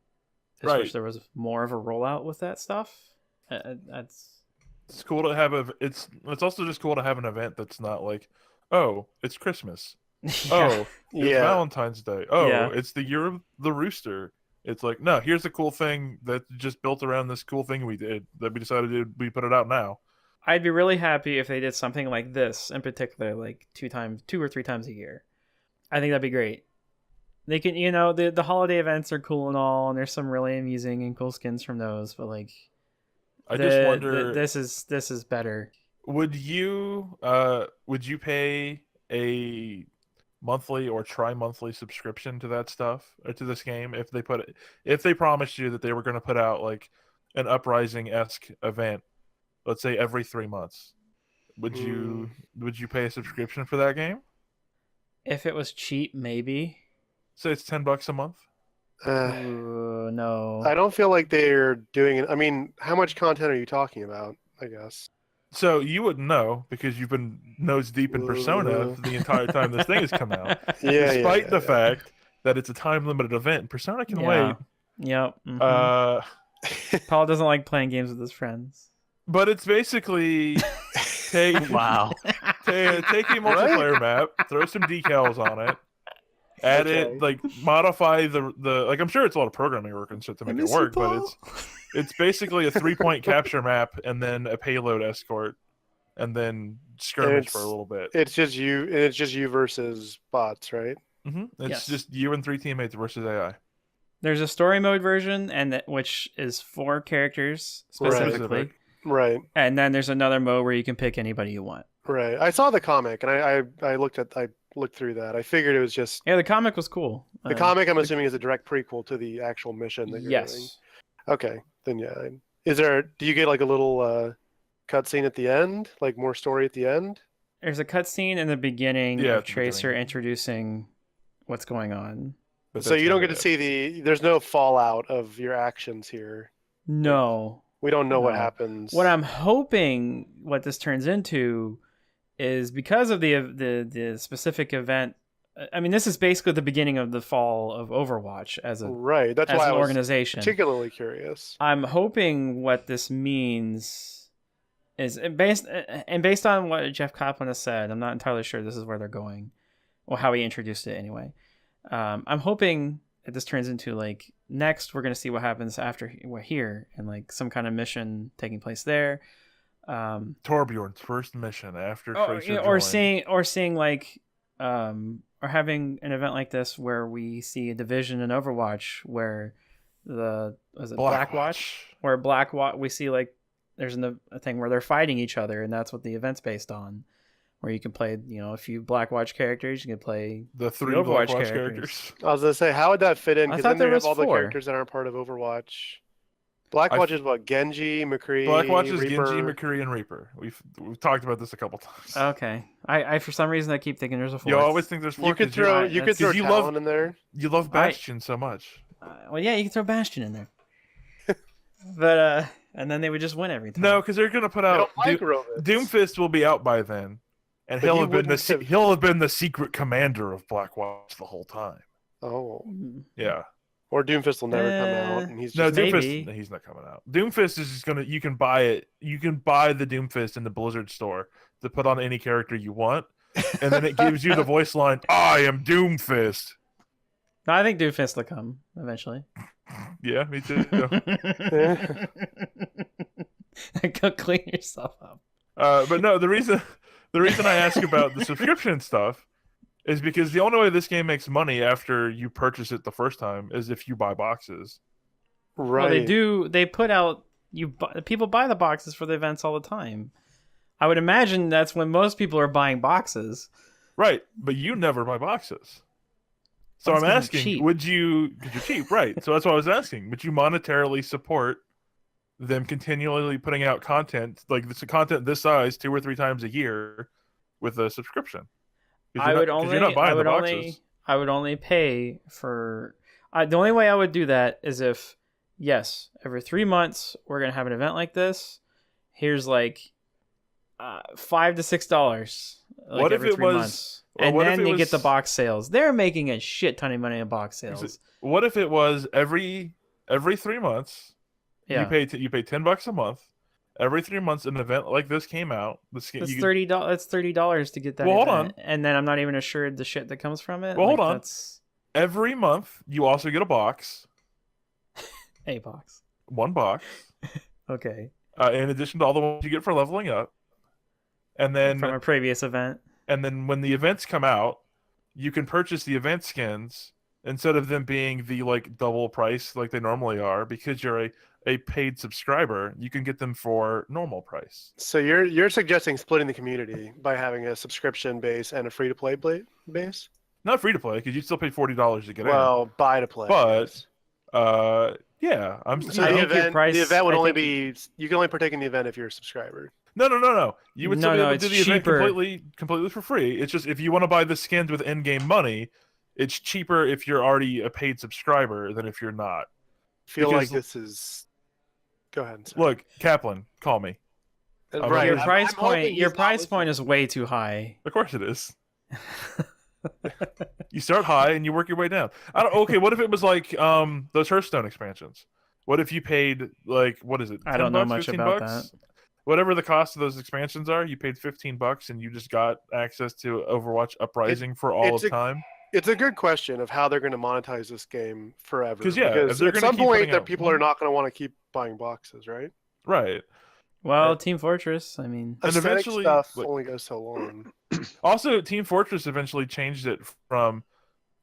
Right. wish there was more of a rollout with that stuff. That's it's cool to have it's also just cool to have an event that's not like, oh, it's Christmas. Oh, it's Yeah. Valentine's Day. Oh, Yeah. it's the year of the rooster. It's like, no, here's a cool thing that just built around this cool thing we did that we decided we put it out now. I'd be really happy if they did something like this in particular, like 2 or 3 times a year. I think that'd be great. They can, the holiday events are cool and all, and there's some really amusing and cool skins from those. But like, Just wonder, this is better. would you pay a monthly or tri-monthly subscription to that stuff or to this game if they promised you that they were going to put out like an Uprising-esque event, let's say every 3 months? Would you pay a subscription for that game? If it was cheap, maybe. Say it's $10 a month. Ooh, no. I don't feel like they're doing it. I mean, how much content are you talking about? I guess. So you wouldn't know because you've been nose deep in Persona the entire time this thing has come out. Yeah, Despite the fact that it's a time-limited event. Persona can Yeah. wait. Yep. Mhm. Paul doesn't like playing games with his friends. But it's basically take Wow. take a multiplayer map, throw some decals on it, add Okay. it, like modify the like. I'm sure it's a lot of programming work and shit to make it work, but it's basically a 3-point capture map and then a payload escort, and then skirmish for a little bit. It's just you. And it's just you versus bots, right? It's Yes. just you and 3 teammates versus AI. There's a story mode version, which is 4 characters specifically, Right. and then there's another mode where you can pick anybody you want. Right. I saw the comic and I looked through that. I figured it was just Yeah, the comic was cool. the comic. I'm assuming is a direct prequel to the actual mission that you're doing. Yes. Okay. Then yeah. Do you get like a little cutscene at the end, like more story at the end? There's a cutscene in the beginning Yeah, of at the Tracer beginning. introducing what's going on. But So that's you don't not get to it. see there's no fallout of your actions here. No. We don't know what No. happens. What I'm hoping what this turns into is because of the specific event. I mean, this is basically the beginning of the fall of Overwatch as Right. That's as why an I was organization. particularly curious. I'm hoping what this means is based on what Jeff Kaplan has said. I'm not entirely sure this is where they're going, or how he introduced it anyway. I'm hoping that this turns into like next we're gonna see what happens after we're here and like some kind of mission taking place there. Torbjorn's first mission after Tracer Or joined. seeing like or having an event like this where we see a division in Overwatch where Blackwatch, where Blackwatch we see like there's a thing where they're fighting each other, and that's what the event's based on. Where you can play, a few Blackwatch characters. You can play the 3 Overwatch Overwatch characters. I was gonna say, how would that fit in? I Because thought then there you have was all the 4. characters that aren't part of Overwatch. Blackwatch is what? Genji, McCree, Blackwatch is Reaper. Genji, McCree, and Reaper. We've talked about this a couple times. Okay, I for some reason I keep thinking there's a 4th. You always think there's 4. You could 'cause you're- throw you Talon love in there. you love Bastion so much. well, yeah, you can throw Bastion in there, but and then they would just win every time. No, because they're gonna put I out don't like robots. Doomfist will be out by then, and But he'll he have been wouldn't have- he'll have been the secret commander of Blackwatch the whole time. Oh, Yeah. or Doomfist will never come out, and he's No, just Maybe. Doomfist. He's not coming out. Doomfist is just gonna. You can buy it. You can buy the Doomfist in the Blizzard store to put on any character you want, and then it gives you the voice line, "I am Doomfist." No, I think Doomfist will come eventually. Yeah, me too. Go clean yourself up. But no, the reason I ask about the subscription stuff is because the only way this game makes money after you purchase it the first time is if you buy boxes. right. Well, they do. They put out people buy the boxes for the events all the time. I would imagine that's when most people are buying boxes. Right, but you never buy boxes. So That's I'm 'cause I'm asking, cheap. would you, because you're cheap, right? So that's what I was asking. Would you monetarily support them continually putting out content, like this content this size 2 or 3 times a year with a subscription? I would you're not buying the boxes. only pay for. The only way I would do that is if, yes, every 3 months we're gonna have an event like this. Here's like $5 to $6. Like What if every it 3 was- months. well, And what if then it you get the was- box sales. They're making a shit ton of money in box sales. What if it was every 3 months? Yeah, You pay $10 a month. Every 3 months, an event like this came out. that's $30. That's $30 to get that. Well, hold event. And then I'm not even assured the shit that comes from it. Well, hold Like, on. That's Every month, you also get a box, a box. 1 box, Okay, in addition to all the ones you get for leveling up. And then from a previous event. when the events come out, you can purchase the event skins instead of them being the like double price like they normally are, because you're a paid subscriber. You can get them for normal price. So you're suggesting splitting the community by having a subscription base and a free to play base? Not free to play, because you still pay $40 to get Well, buy to play. But yeah, I'm so I the think your event, price- the event would I only think- be you can only partake in the event if you're a subscriber. No. You would still be No, able to do it's the event cheaper. completely for free. It's just if you want to buy the skins with in-game money, it's cheaper if you're already a paid subscriber than if you're not. Feel like Because- this is. Go ahead. Sir. Look, Kaplan, call me. Right. Your I'm- price I'm hoping point. he's Your not price listening. point is way too high. Of course it is. You start high and you work your way down. I don't. Okay, what if it was like those Hearthstone expansions? What if you paid like what is it? I don't know $10, much 15 about bucks? Whatever the cost of those expansions are, you paid $15 and you just got access to Overwatch Uprising for all of time. It's a good question of how they're going to monetize this game forever. 'Cause, yeah, if because they're at gonna some keep point putting that out- people are not going to want to keep buying boxes, right? Right. Well, Team Fortress. I mean, And Aesthetic eventually, stuff like- only goes so long. Also, Team Fortress eventually changed it from,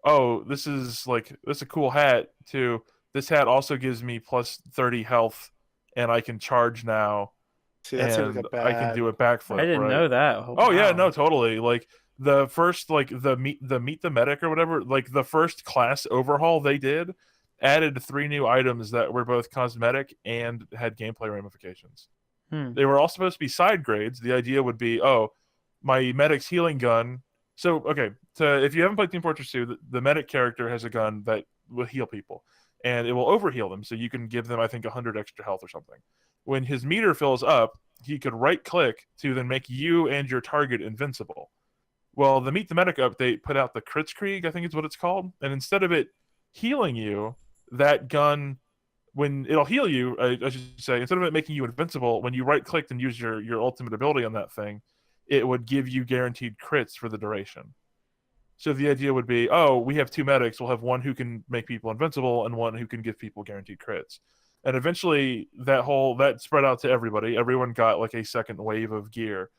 oh, this is a cool hat to this hat also gives me plus 30 health and I can charge now. See, that seems like And a I can do a backflip. I didn't right? know that. Oh yeah, wow. no, totally. Like the first, like the meet the medic or whatever, like the first class overhaul they did added 3 new items that were both cosmetic and had gameplay ramifications. They were all supposed to be side grades. The idea would be, oh, my medic's healing gun. So okay, if you haven't played Team Fortress 2, the medic character has a gun that will heal people, and it will overheal them, so you can give them, I think, 100 extra health or something. When his meter fills up, he could right-click to then make you and your target invincible. Well, the Meet the Medic update put out the Kritzkrieg, I think is what it's called, and instead of it healing you, that gun, when it'll heal you, I should say, instead of it making you invincible, when you right-clicked and use your ultimate ability on that thing, it would give you guaranteed crits for the duration. So the idea would be, oh, we have 2 medics, we'll have one who can make people invincible and one who can give people guaranteed crits. And eventually that spread out to everybody. Everyone got like a second wave of gear.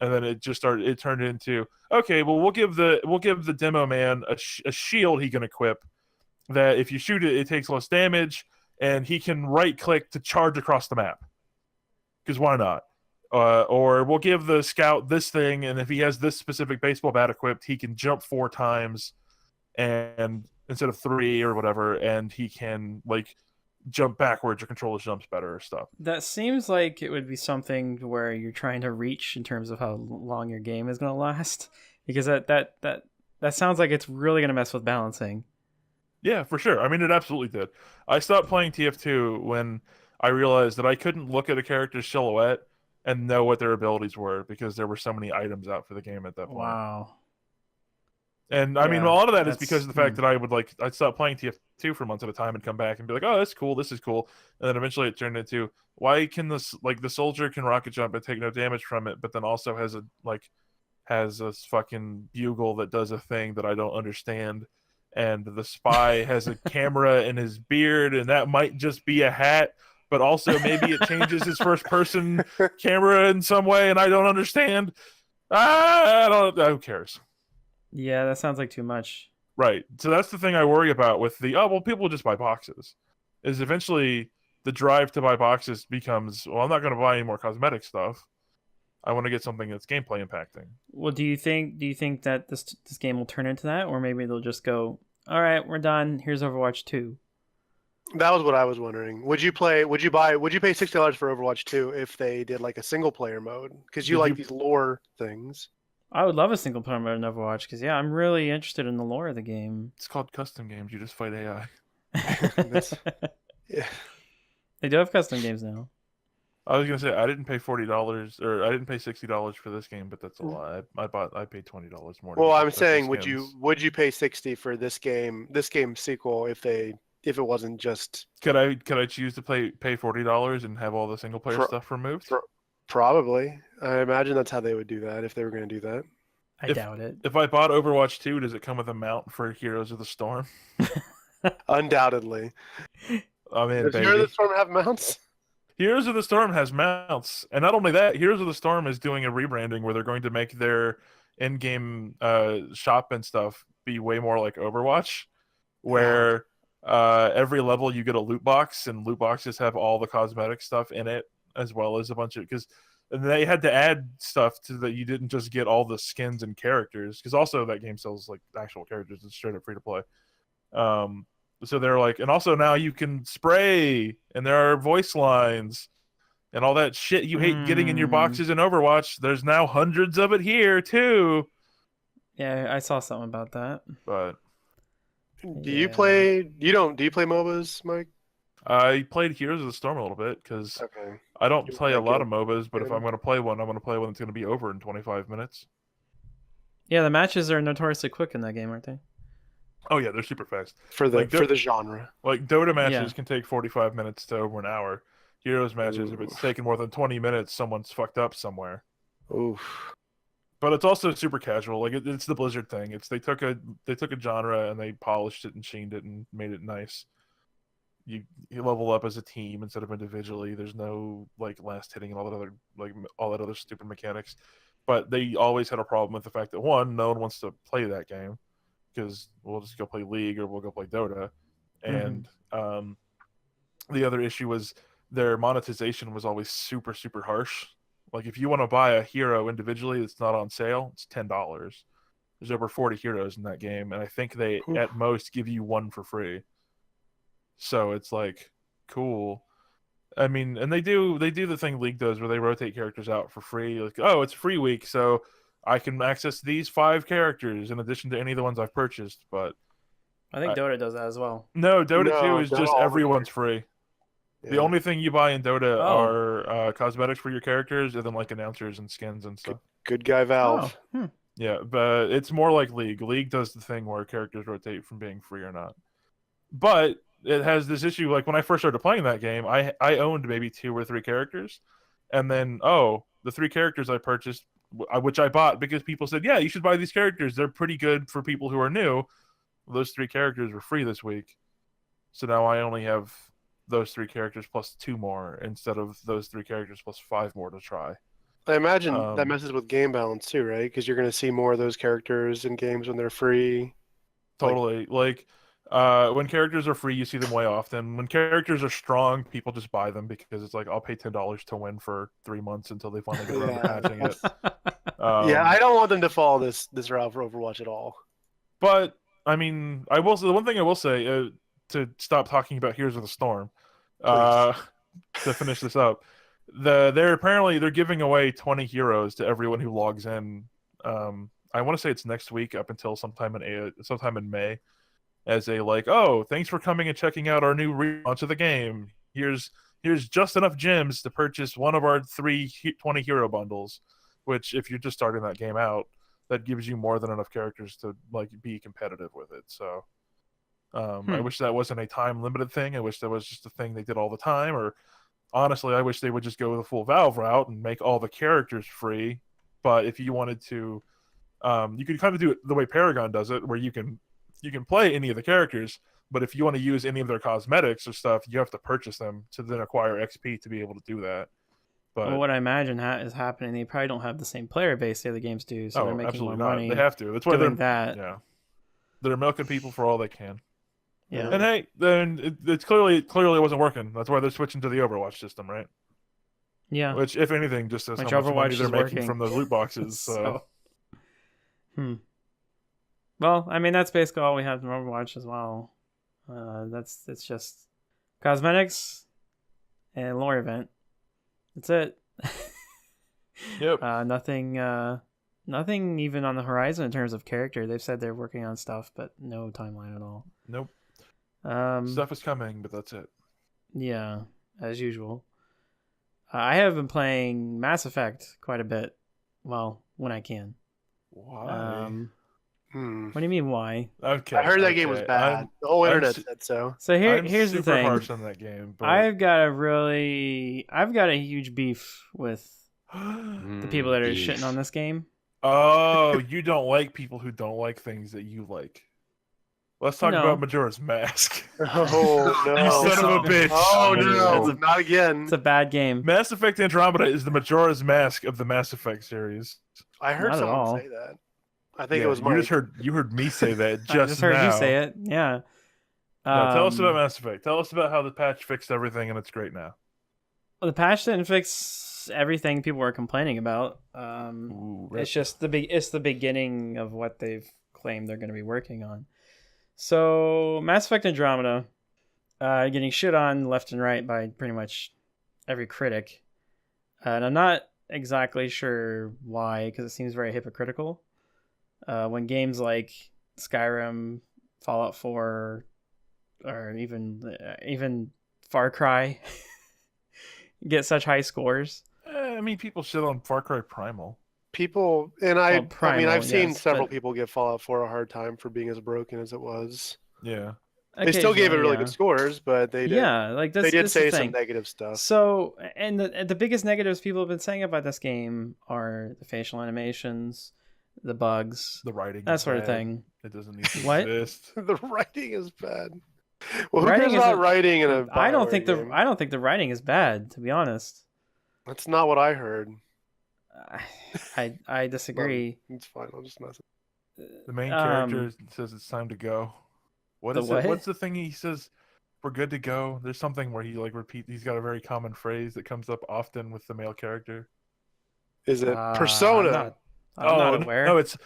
And then it turned into, okay, well we'll give the demo man a shield he can equip that if you shoot it, it takes less damage, and he can right click to charge across the map. Because why not? Or we'll give the scout this thing, and if he has this specific baseball bat equipped, he can jump 4 times and instead of 3 or whatever, and he can like jump backwards or control his jumps better or stuff. That seems like it would be something where you're trying to reach in terms of how long your game is going to last, because that sounds like it's really going to mess with balancing. Yeah, for sure. I mean, it absolutely did. I stopped playing TF2 when I realized that I couldn't look at a character's silhouette and know what their abilities were because there were so many items out for the game at that point. Wow. And I mean, a lot of that is that's- because of the fact that I'd stop playing TF2 for months at a time and come back and be like, oh, that's cool, this is cool. And then eventually it turned into, why can this, like, the soldier can rocket jump and take no damage from it, but then also has a fucking bugle that does a thing that I don't understand. And the spy has a camera in his beard, and that might just be a hat, but also maybe it changes his first person camera in some way, and I don't understand. Who cares? Yeah, that sounds like too much. Right. So that's the thing I worry about with people will just buy boxes. Is eventually the drive to buy boxes becomes, well, I'm not going to buy any more cosmetic stuff. I want to get something that's gameplay impacting. Well, do you think that this game will turn into that, or maybe they'll just go, all right, we're done. Here's Overwatch 2. That was what I was wondering. Would you pay $60 for Overwatch 2 if they did like a single player mode? Because you like these lore things. I would love a single player mode in Overwatch because, yeah, I'm really interested in the lore of the game. It's called custom games. You just fight AI. Yeah. They do have custom games now. I was gonna say I didn't pay $40 or I didn't pay $60 for this game, but that's a lie. I paid $20 more. Well, I'm saying, would you pay $60 for this game sequel if it wasn't just? Could I choose to pay $40 and have all the single player stuff removed? Probably. I imagine that's how they would do that if they were going to do that. I doubt it. If I bought Overwatch 2, does it come with a mount for Heroes of the Storm? Undoubtedly. I'm in, Does baby. Heroes of the Storm have mounts? Heroes of the Storm has mounts, and not only that, Heroes of the Storm is doing a rebranding where they're going to make their in-game shop and stuff be way more like Overwatch, where every level you get a loot box, and loot boxes have all the cosmetic stuff in it, as well as a bunch of, because they had to add stuff to that you didn't just get all the skins and characters, because also that game sells like actual characters. It's straight up free to play. So they're like, and also now you can spray, and there are voice lines, and all that shit you hate getting in your boxes in Overwatch. There's now hundreds of it here too. Yeah, I saw something about that. But Do you play MOBAs, Mike? I played Heroes of the Storm a little bit because Okay. I don't You play a like lot it? of MOBAs, but if Good. I'm going to play one, I'm going to play one that's going to be over in 25 minutes. Yeah, the matches are notoriously quick in that game, aren't they? Oh yeah, they're super fast. for the Like for the genre. like Dota matches Yeah. can take 45 minutes to over an hour. Heroes matches, if it's Oof. taking more than 20 minutes, someone's fucked up somewhere. Oof. But it's also super casual. Like it's the Blizzard thing. It's they took a genre and they polished it and sheened it and made it nice. You level up as a team instead of individually. There's no like last hitting and all that other stupid mechanics. But they always had a problem with the fact that one, no one wants to play that game because we'll just go play League or we'll go play Dota, and the other issue was their monetization was always super harsh. Like if you want to buy a hero individually that's not on sale, it's $10. There's over 40 heroes in that game, and I think they Oof. at most give you one for free. So it's like cool. I mean, and they do the thing League does where they rotate characters out for free. Like, oh, it's free week, so I can access these 5 characters in addition to any of the ones I've purchased. But I think Dota does that as well. no, Dota 2 No, is not just all the everyone's free. The Yeah. only thing you buy in Dota Oh. are cosmetics for your characters, and then like announcers and skins and stuff. Good guy Valve. Oh. Yeah, but it's more like League. League does the thing where characters rotate from being free or not. But it has this issue. Like when I first started playing that game, I owned maybe 2 or 3 characters, and then the 3 characters I purchased, which I bought because people said, yeah, you should buy these characters. They're pretty good for people who are new. Those 3 characters were free this week, so now I only have those 3 characters plus 2 more instead of those 3 characters plus 5 more to try. I imagine that Um, messes with game balance too, right? Because you're going to see more of those characters in games when they're free. Totally. Like when characters are free, you see them way often. When characters are strong, people just buy them because it's like I'll pay $10 to win for 3 months until they finally get around to patching it. Yeah, I don't want them to follow this route for Overwatch at all. But I mean, I will. The one thing I will say to stop talking about Heroes of the Storm, to finish this up, they're giving away 20 heroes to everyone who logs in. I want to say it's next week up until sometime in May, as a like, oh, thanks for coming and checking out our new relaunch of the game. Here's just enough gems to purchase one of our 20 hero bundles, which if you're just starting that game out, that gives you more than enough characters to like be competitive with it. So I wish that wasn't a time limited thing. I wish that was just a thing they did all the time. Or honestly, I wish they would just go the full Valve route and make all the characters free. But if you wanted to, you could kind of do it the way Paragon does it, where you can play any of the characters, but if you want to use any of their cosmetics or stuff, you have to purchase them to then acquire XP to be able to do that. But Well, what I imagine is happening, they probably don't have the same player base the other games do, so they're making absolutely more not. money. They have to. That's why doing they're that. Yeah, they're milking people for all they can. Yeah. And hey, then it's clearly wasn't working. That's why they're switching to the Overwatch system, right? Yeah. Which, if anything, just says Which how much money Overwatch they're is making working. from those loot boxes. So. Well, I mean that's basically all we have from Overwatch as well. It's just cosmetics and lore event. That's it. Yep. Nothing even on the horizon in terms of character. They've said they're working on stuff, but no timeline at all. Nope. Um, Stuff is coming, but that's it. Yeah, as usual. I have been playing Mass Effect quite a bit. Well, when I can. Why? What do you mean, why? Okay. I heard that game was bad. The whole internet said so. So I'm here's the super thing. harsh on that game. But... I've got a huge beef with the people that are shitting on this game. Oh, you don't like people who don't like things that you like. Let's talk No. about Majora's Mask. Oh no! You son of a bitch! Oh no! It's Not again! It's a bad game. Mass Effect Andromeda is the Majora's Mask of the Mass Effect series. I heard Not at all. someone say that. I think Yeah, it was Mike. you heard me say that I just just heard now. you say it. Yeah. No, tell us about Mass Effect. Tell us about how the patch fixed everything and it's great now. Well, the patch didn't fix everything people were complaining about. Ooh, It's just it's the beginning of what they've claimed they're going to be working on. So Mass Effect Andromeda, getting shit on left and right by pretty much every critic, and I'm not exactly sure why, because it seems very hypocritical. When games like Skyrim, Fallout 4, or even Far Cry get such high scores. I mean, people shit on Far Cry Primal. People and Well, I mean, Primal, I've seen yes, several but people give Fallout 4 a hard time for being as broken as it was. Yeah. They still gave it occasionally, really yeah. good scores, but they did Yeah, like they did that's the say some thing. negative stuff. So, and the biggest negatives people have been saying about this game are the facial animations, the bugs, The writing. that is sort of bad. thing. It doesn't need to What? exist. The writing is bad. Well, who Writing cares about isn't- writing in a I don't BioWare think game? I don't think the writing is bad, to be honest. That's not what I heard. I disagree. It's fine. I'll just mess it. The main character says it's time to go. What The is what? it? What's the thing he says? We're good to go. There's something where he like repeat. He's got a very common phrase that comes up often with the male character. Is it Persona? I'm not aware. No, it's.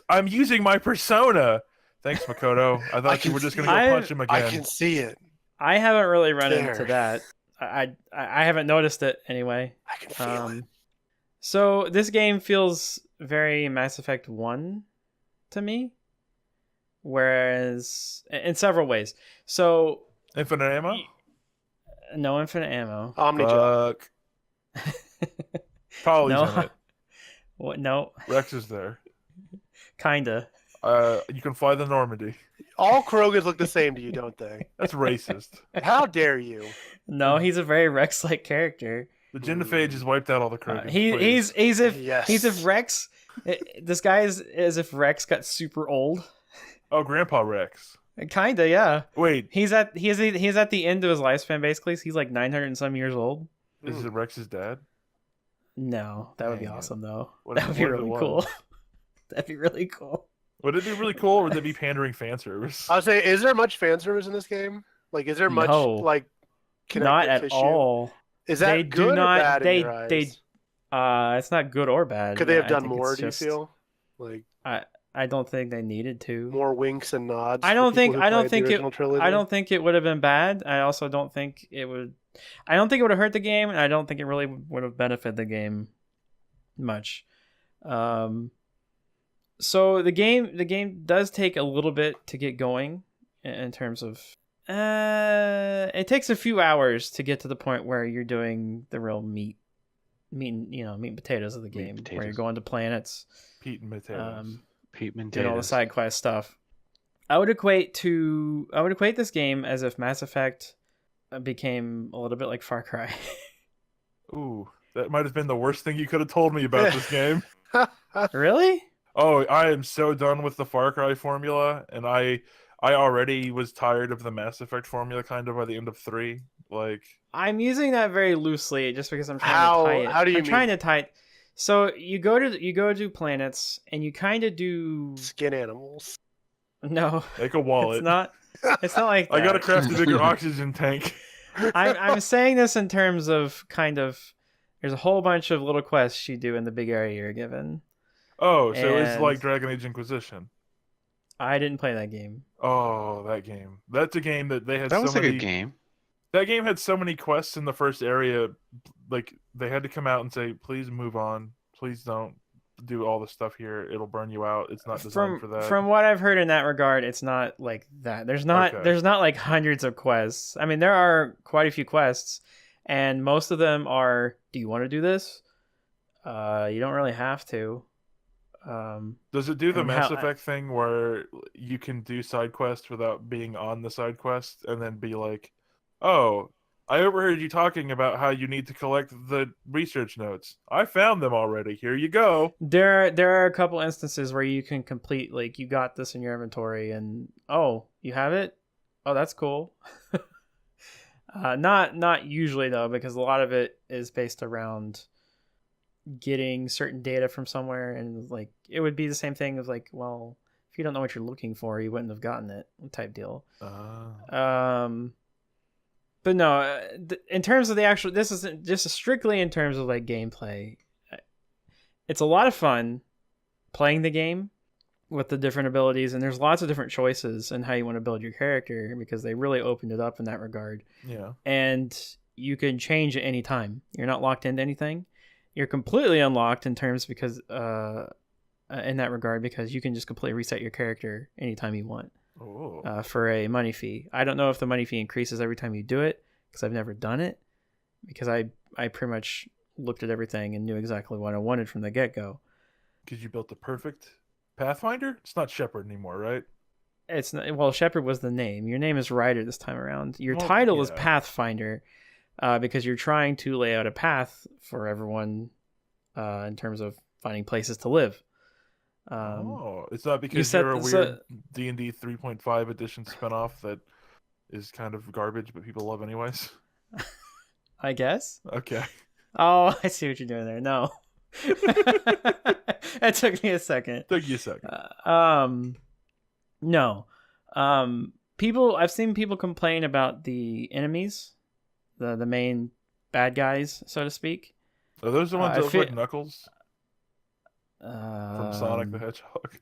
I'm using my persona. Thanks, Makoto. I thought you were just gonna go punch him I again. can see it. I haven't really run into There. that. I haven't noticed it anyway. I can feel it. So this game feels very Mass Effect 1 to me, whereas in several ways. So Infinite ammo. no infinite ammo. Omni Fuck. Polly's No. in it. What? No, Rex is there. kinda. You can fly the Normandy. All Krogans look the same to you, don't they? That's racist. How dare you? No, he's a very Rex-like character. The genophage has wiped out all the Krogans. He's Yes. if Rex. This guy is as if Rex got super old. Oh, Grandpa Rex. Kinda, yeah. Wait, He's at the end of his lifespan basically. So he's like 900 and some years old. is it Rex's dad? No, that would be Dang it. awesome though. What That if- would be what if it really was? cool. That'd be really cool. Would it be really cool, or would it be pandering fan service? I would say, is there much fan service in this game? Like, is there much No. like Not connective at tissue? all. Is that They good do not. or bad They in your eyes? they. It's not good or bad. Could they have I done think more? it's Do you just- feel like I don't think they needed to. more winks and nods? I for don't people think. who I don't played the think it. original trilogy? I don't think it would have been bad. I also don't think it would. I don't think it would have hurt the game, and I don't think it really would have benefited the game much. So the game does take a little bit to get going in terms of. It takes a few hours to get to the point where you're doing the real meat and potatoes of the Meat game, and where you're potatoes. going to planets. Pete and potatoes. Pete Doing all the side quest stuff. I would equate this game as if Mass Effect became a little bit like Far Cry. Ooh, that might have been the worst thing you could have told me about this game. Really? Oh, I am so done with the Far Cry formula, and I already was tired of the Mass Effect formula kind of by the end of 3. Like, I'm using that very loosely just because I'm trying to tie it. How do you I'm trying to tie it. So you go to planets and you kind of do skin animals? no. make a wallet. It's not. It's not like that. I gotta craft a bigger oxygen tank. I'm saying this in terms of kind of. There's a whole bunch of little quests you do in the big area you're given. Oh, so it's And- like Dragon Age Inquisition. I didn't play that game. Oh, that game. That's a game that they had That so was a many... good game. That game had so many quests in the first area, like, they had to come out and say, please move on. Please don't do all the stuff here. It'll burn you out. It's not designed for that. From what I've heard in that regard, it's not like that. There's not like hundreds of quests. I mean, there are quite a few quests, and most of them are, do you want to do this? You don't really have to. Does it do the and Mass how- Effect thing where you can do side quests without being on the side quest and then be like, oh, I overheard you talking about how you need to collect the research notes. I found them already. Here you go. There are a couple instances where you can complete, like, you got this in your inventory, and oh, you have it? Oh, that's cool. Not usually though, because a lot of it is based around getting certain data from somewhere, and like it would be the same thing as like, well, if you don't know what you're looking for, you wouldn't have gotten it, type deal. But no, in terms of the actual, this isn't just strictly in terms of like gameplay. It's a lot of fun playing the game with the different abilities, and there's lots of different choices in how you want to build your character because they really opened it up in that regard. Yeah. And you can change at any time. You're not locked into anything. You're completely unlocked in terms because in that regard because you can just completely reset your character anytime you want. Oh. For a money fee. I don't know if the money fee increases every time you do it because I've never done it because I pretty much looked at everything and knew exactly what I wanted from the get-go. Because you built the perfect Pathfinder? It's not Shepard anymore, right? It's not, well, Shepard was the name. Your name is Ryder this time around. Your Well, title is yeah. Pathfinder, because you're trying to lay out a path for everyone, in terms of finding places to live. It's not because said- you're a so- weird D&D 3.5 edition spinoff that is kind of garbage, but people love anyways. I guess. Okay. Oh, I see what you're doing there. No. That took me a second. Took you a second. No. I've seen people complain about the enemies, the main bad guys, so to speak. Are those the ones I that look feel- like Knuckles from Sonic the Hedgehog?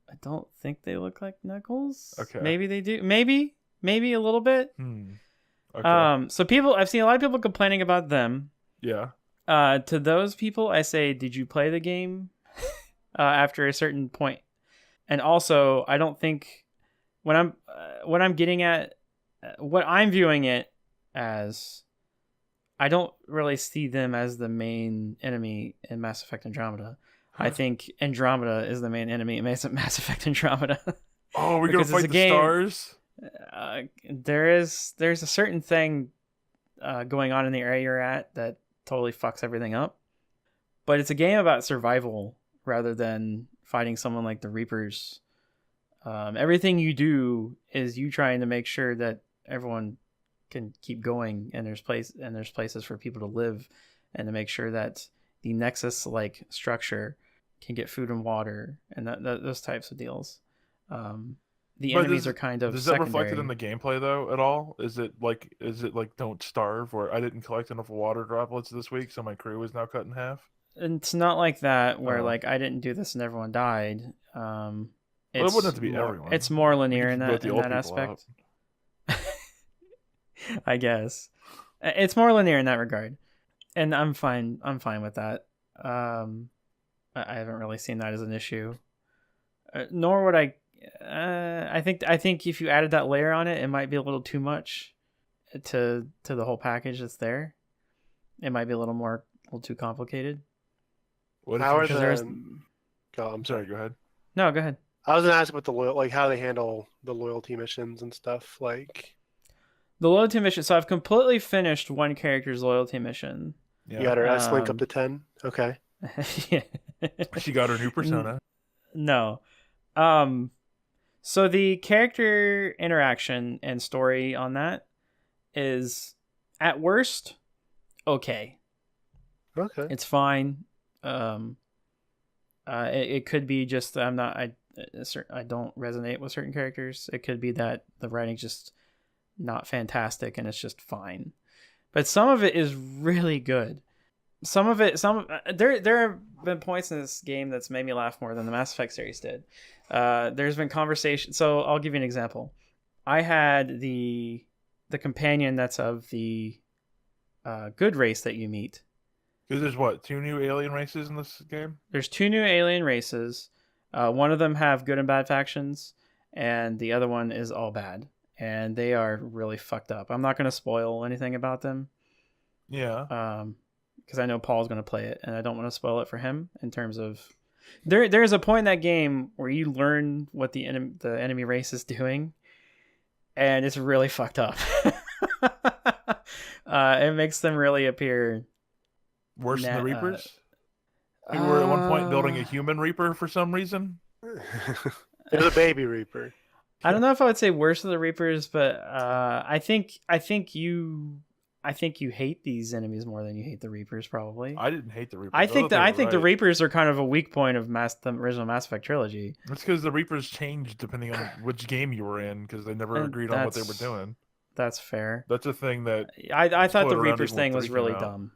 I don't think they look like Knuckles. Okay. Maybe they do. Maybe a little bit. Okay. So I've seen a lot of people complaining about them. Yeah. To those people, I say, did you play the game after a certain point? And also, I don't think what I'm getting at, what I'm viewing it as, I don't really see them as the main enemy in Mass Effect Andromeda. I think Andromeda is the main enemy in Mass Effect Andromeda. Oh, we're gonna Because it's fight a the game- stars. There's a certain thing going on in the area you're at that totally fucks everything up. But it's a game about survival rather than fighting someone like the Reapers. Everything you do is you trying to make sure that everyone can keep going, and there's places for people to live, and to make sure that the Nexus like structure can get food and water and those types of deals. The But enemies are kind of Is that secondary. reflected in the gameplay though at all? Is it like don't starve, or I didn't collect enough water droplets this week, so my crew is now cut in half? It's not like that where Oh. like I didn't do this and everyone died. Well, it wouldn't have to be everyone. It's more linear We in could vote that the old people aspect. I guess it's more linear in that regard, and I'm fine with that. I haven't really seen that as an issue, nor would I. I think if you added that layer on it, it might be a little too much to the whole package that's there. It might be a little too complicated. What How are if you... there's- I'm Sorry, go ahead. No, go ahead. I was gonna ask about how they handle the loyalty missions and stuff. Like, The loyalty mission. So I've completely finished one character's loyalty mission. Yeah. you got her S link up Um, to 10. Okay. Yeah. She got her new persona. No. So the character interaction and story on that is at worst okay. Okay. It's fine. It could be just I don't resonate with certain characters. It could be that the writing's just not fantastic and it's just fine. But some of it is really good. There have been points in this game that's made me laugh more than the Mass Effect series did. There's been conversation. So I'll give you an example. I had the companion that's of the good race that you meet. Because there's what, 2 new alien races in this game? There's 2 new alien races. One of them have good and bad factions, and the other one is all bad. And they are really fucked up. I'm not going to spoil anything about them. Yeah. Because I know Paul's going to play it, and I don't want to spoil it for him in terms of... There's a point in that game where you learn what the enemy race is doing, and it's really fucked up. It makes them really appear... Worse than the Reapers? We were at one point building a human Reaper for some reason. There's a baby Reaper. I don't know if I would say worse than the Reapers, but I think you hate these enemies more than you hate the Reapers, probably. I didn't hate the Reapers. I think thought they were the right. Reapers are kind of a weak point of the original Mass Effect trilogy. It's because the Reapers changed depending on which game you were in, because they never And agreed on what they were that's- doing. That's fair. That's a thing that I thought the floated around Reapers even thing when was 3 really came out. dumb.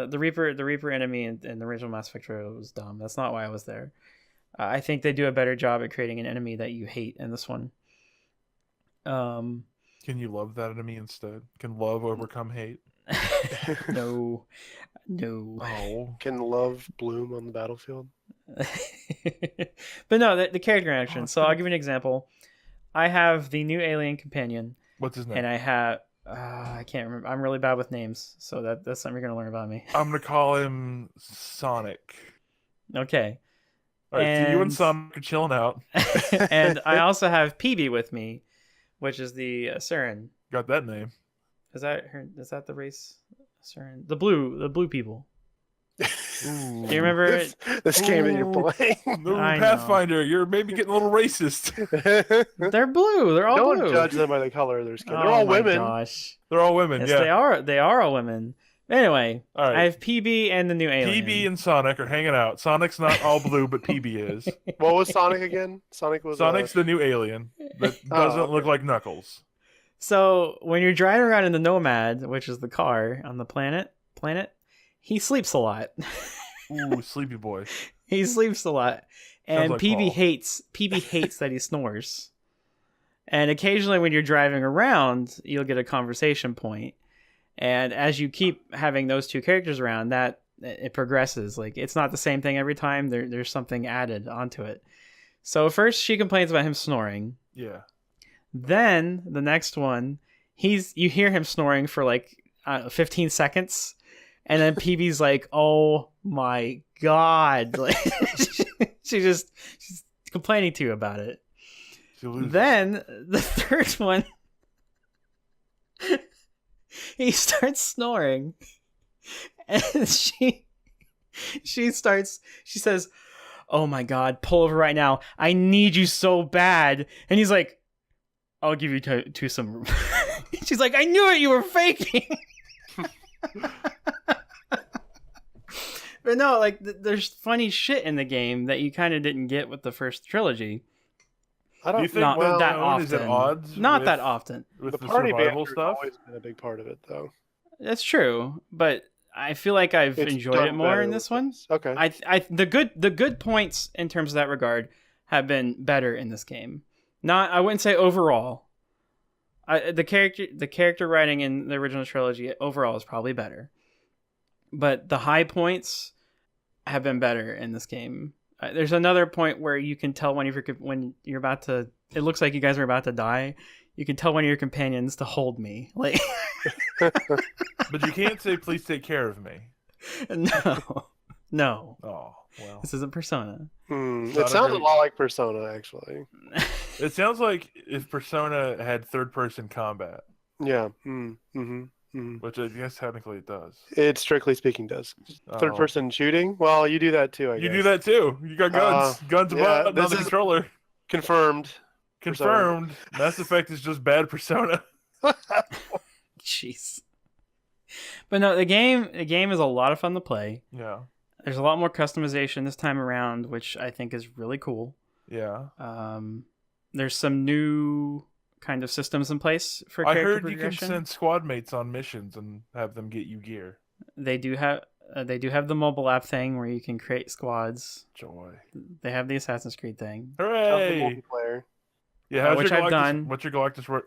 The Reaper enemy in the original Mass Effect trilogy was dumb. That's not why I was there. I think they do a better job at creating an enemy that you hate in this one. Can you love that enemy instead? Can love overcome hate? No. Oh. Can love bloom on the battlefield? But no, the character interaction. So I'll give you an example. I have the new alien companion, What's his name? and I have I can't remember. I'm really bad with names, so that's something you're gonna learn about me. I'm gonna call him Sonic. Okay. All right, so you and And- Sonic are chilling out. And I also have PB with me, which is the Surin. Got that name. Is that her? Is that the race? Surin, the blue people. Ooh. Do you remember it? This game that you're Ooh. playing? Ooh, I know. Pathfinder, you're maybe getting a little racist. They're blue. They're all Don't blue. judge them by the color of their skin. They're Oh all my women. Gosh. They're all women, Yes, yeah. they are. They are all women. Anyway, All right. I have PB and the new alien. PB and Sonic are hanging out. Sonic's not all blue, but PB is. What was Sonic again? Sonic was. Sonic's the new alien that doesn't okay. look like Knuckles. So when you're driving around in the Nomad, which is the car on the planet, he sleeps a lot. Ooh, sleepy boy. He sleeps a lot, and like PB Paul. hates that he snores. And occasionally, when you're driving around, you'll get a conversation point. And as you keep having those two characters around, that it progresses. Like it's not the same thing every time. There's something added onto it. So first, she complains about him snoring. Yeah. Then the next one, you hear him snoring for like 15 seconds, and then PB's like, "Oh my god!" Like she's complaining to you about it. She loses. Then the third one, he starts snoring, and she says, "Oh my god, pull over right now! I need you so bad." And he's like, "I'll give you to some." She's like, "I knew it, you were faking." But no, like there's funny shit in the game that you kind of didn't get with the first trilogy. I Do don't you think Not well that known often. is at odds Not with, that often. with the the party survival banter stuff? has always been a big part of it, though. That's true, but I feel like I've It's enjoyed done it more better in with this one. Okay. The good points in terms of that regard have been better in this game. Not, I wouldn't say overall. The character writing in the original trilogy overall is probably better, but the high points have been better in this game. There's another point where you can tell when you're about to. It looks like you guys are about to die. You can tell one of your companions to hold me. Like, But you can't say, "Please take care of me." no. Oh well. This isn't Persona. Not It sounds a great- lot like Persona, actually. It sounds like if Persona had third-person combat, Yeah. Mm-hmm. which I guess technically it does. It strictly speaking does. Oh. Third person shooting? Well, you do that too, I You guess. do that too. You got guns. Guns yeah, button on this the is- controller. Confirmed. Confirmed. Mass Effect is just bad Persona. Jeez. But no, the game is a lot of fun to play. Yeah. There's a lot more customization this time around, which I think is really cool. Yeah. There's some new kind of systems in place for I character heard you can progression. send squad mates on missions and have them get you gear. They do have the mobile app thing where you can create squads. Joy. They have the Assassin's Creed thing. How's the Hooray! multiplayer? Yeah, how's which your I've done. What's your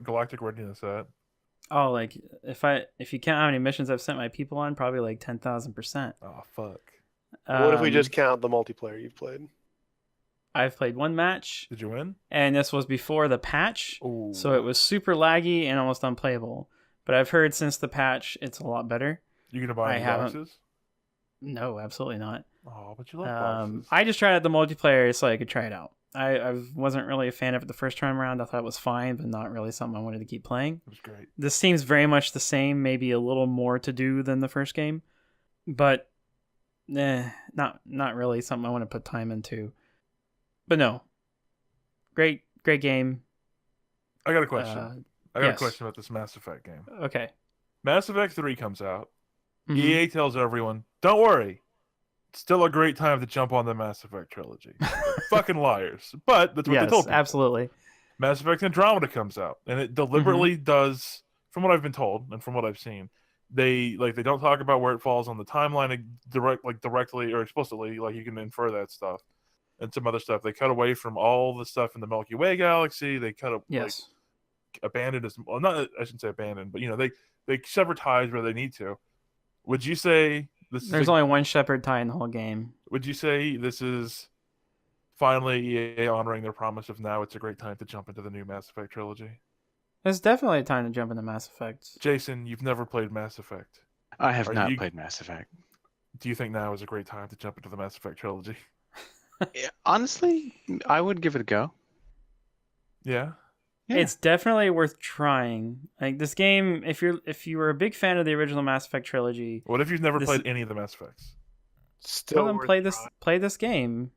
galactic readiness at? Oh, like if you count how many missions I've sent my people on, probably like 10,000%. Oh fuck! What if we just count the multiplayer you've played? I've played one match, Did you win? and this was before the patch, Ooh. so it was super laggy and almost unplayable. But I've heard since the patch, it's a lot better. You gonna buy I any haven't. boxes? No, absolutely not. Oh, but you love boxes. I just tried out the multiplayer so I could try it out. I wasn't really a fan of it the first time around. I thought it was fine, but not really something I wanted to keep playing. It was great. This seems very much the same, maybe a little more to do than the first game, but not really something I want to put time into. But no, great game. I got a question. I got yes. a question about this Mass Effect game. Okay. Mass Effect 3 comes out. Mhm. EA tells everyone, "Don't worry, it's still a great time to jump on the Mass Effect trilogy." Fucking liars. But that's what they Yes, told people. absolutely. Mass Effect Andromeda comes out, and it deliberately does, from what I've been told and from what I've seen, they don't talk about where it falls on the timeline directly or explicitly, like you can infer that stuff, and some other stuff. They cut away from all the stuff in the Milky Way galaxy. They cut up, Yes. abandoned as well. Not, I shouldn't say abandoned, but they sever ties where they need to. Would you say this is? There's only one Shepherd tie in the whole game. Would you say this is finally EA honoring their promise of now it's a great time to jump into the new Mass Effect trilogy? It's definitely a time to jump into Mass Effect. Jason, you've never played Mass Effect. I have Are not you- played Mass Effect. do you think now is a great time to jump into the Mass Effect trilogy? Yeah, honestly, I would give it a go. Yeah. Yeah. It's definitely worth trying. Like this game, if you were a big fan of the original Mass Effect trilogy, What if you've never This played is- any of the Mass Effects? Still well then worth play trying. this game.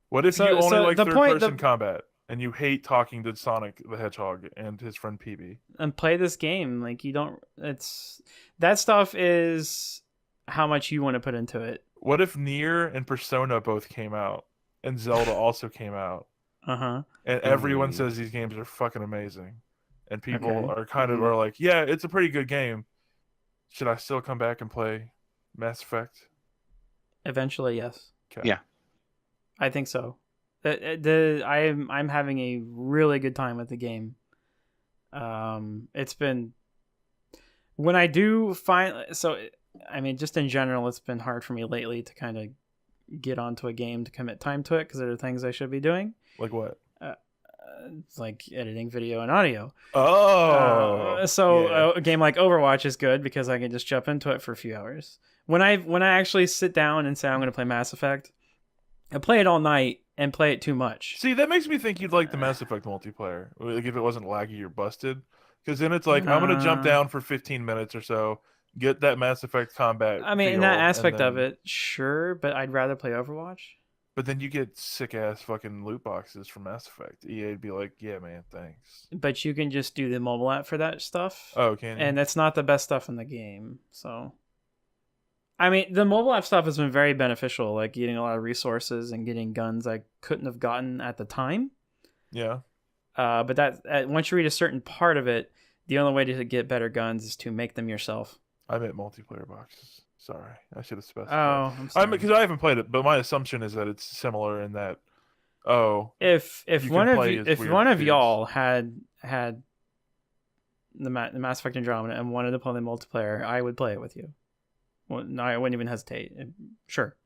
What if So- you only so like the point- third-person the- combat and you hate talking to Sonic the Hedgehog and his friend PB? And play this game. Like you don't. It's that stuff is how much you want to put into it. What if Nier and Persona both came out and Zelda also came out? Uh-huh. And everyone Mm. says these games are fucking amazing, and people Okay. are kind of Mm. are like, yeah, it's a pretty good game. Should I still come back and play Mass Effect? Eventually, yes. Okay. Yeah. I think so. I'm having a really good time with the game. It's been when I do find I mean, just in general, it's been hard for me lately to kind of get onto a game to commit time to it because there are things I should be doing. Like what? It's like editing video and audio. Oh. Yeah. A game like Overwatch is good because I can just jump into it for a few hours. When I actually sit down and say I'm going to play Mass Effect, I play it all night and play it too much. See, that makes me think you'd like the Mass Effect multiplayer, like if it wasn't laggy or busted. Because then it's like I'm gonna jump down for 15 minutes or so, get that Mass Effect combat. I mean, in feel, that and aspect of then- it, sure, but I'd rather play Overwatch. But then you get sick ass fucking loot boxes from Mass Effect. EA'd be like, yeah, man, thanks. But you can just do the mobile app for that stuff, Oh, can you? and that's not the best stuff in the game. So, I mean, the mobile app stuff has been very beneficial, like getting a lot of resources and getting guns I couldn't have gotten at the time. Yeah. But once you read a certain part of it, the only way to get better guns is to make them yourself. I meant multiplayer boxes. Sorry, I should have specified. Oh, I'm sorry. Because I haven't played it, but my assumption is that it's similar in that. Oh, If you one can of play you, as if weird one of dudes. y'all had the Mass Effect Andromeda and wanted to play the multiplayer, I would play it with you. Well, no, I wouldn't even hesitate. Sure.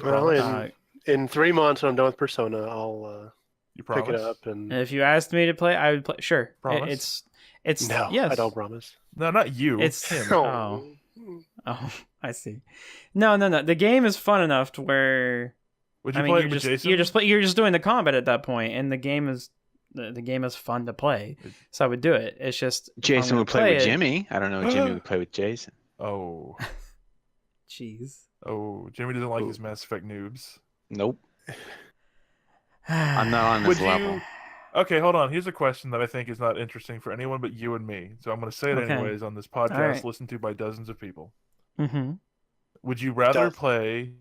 Well, Uh, in 3 months when I'm done with Persona, I'll you pick promise? it up and. If you asked me to play, I would play. Sure. Promise? It's No, yes. I don't promise. No, not you. It's him. oh. Oh, I see. No. The game is fun enough to where Would you I mean play you're it with just Jason? you're just doing the combat at that point, and the game is fun to play. So I would do it. It's just if I'm Jason gonna would play with it- Jimmy. I don't know if Jimmy would play with Jason. Oh, Jeez. oh, Jimmy doesn't like Ooh. his Mass Effect noobs. Nope. I'm not on Would this level. you? Okay, hold on. Here's a question that I think is not interesting for anyone but you and me. So I'm going to say it Okay. anyways on this podcast, right. listened to by dozens of people. Mm-hmm. Would you rather Dozen. play?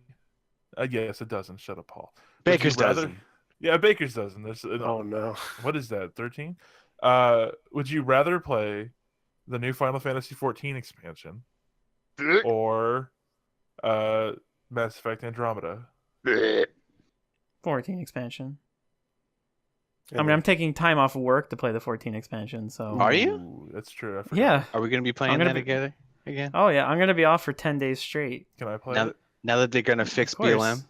Yes, a dozen. Shut up, Paul. Would Baker's you rather- dozen. Yeah, Baker's dozen. There's Oh no. what is that? 13? Would you rather play the new Final Fantasy 14 expansion or Mass Effect Andromeda? 14 expansion. I mean, I'm taking time off of work to play the 14 expansion, so. Are you? Ooh, that's true. I forgot. Yeah. Are we going to be playing gonna that be- together again? Oh yeah, I'm gonna be off for 10 days straight. Can I play Now, it? now that they're going to fix Of course. BLM?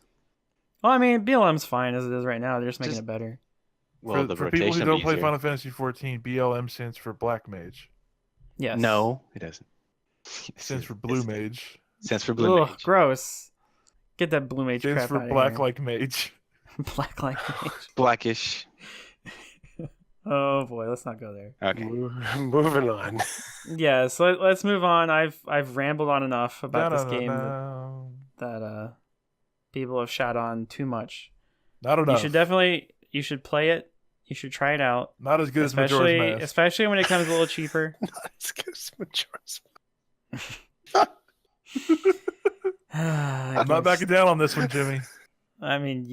Well, I mean, BLM's fine as it is right now. They're just making Just- it better. Well, for, the for people rotation who will don't be play easier. Final Fantasy 14, BLM stands for Black Mage. Yes. No, it doesn't. It stands for Blue Mage. Stands for Blue Ugh, Mage. gross. Get that blue mage Stands crap for out Black of here. like Mage. Black like mage. Blackish. Oh boy, let's not go there. Okay. Moving on. Yeah, so let's move on. I've rambled on enough about this game No. that people have shot on too much. Not enough. You should play it. You should try it out. Not as good as Majora's Mask. Especially when it comes a little cheaper. Let's get some Majora's I'm not backing down on this one, Jimmy. I mean,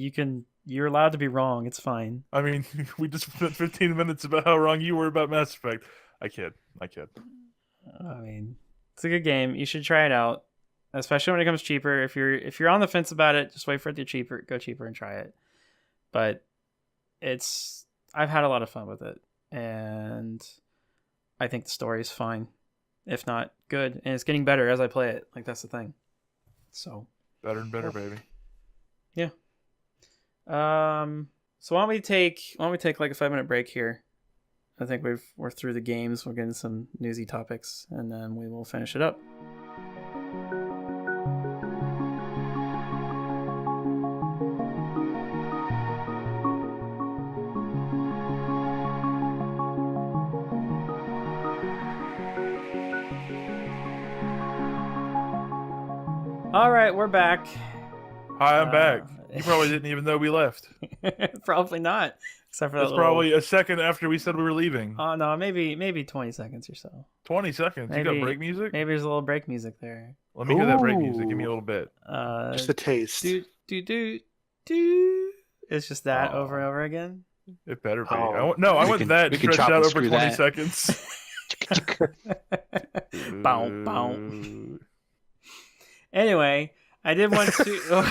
you're allowed to be wrong. It's fine. I mean, we just spent 15 minutes about how wrong you were about Mass Effect. I kid. I mean, it's a good game. You should try it out, especially when it comes cheaper. If you're on the fence about it, just wait for it to go cheaper and try it. But I've had a lot of fun with it, and I think the story is fine, if not good, and it's getting better as I play it. Like that's the thing. So Better and better, baby. so why don't we take like a 5-minute break here? I think we're through the games. We're getting some newsy topics, and then we will finish it up. All right, we're back. Hi, I'm back. You probably didn't even know we left. Probably not, except for that It's little... probably a second after we said we were leaving. Oh no, maybe 20 seconds or so. 20 seconds. You got Maybe- break music? Maybe there's a little break music there. Let me hear that break music. Give me a little bit. Just a taste. Do. It's just that over and over again. It better be. Oh. I We want can- that we can stretched chop out and over screw 20 that. seconds. Bow, bow. Anyway, I did want to.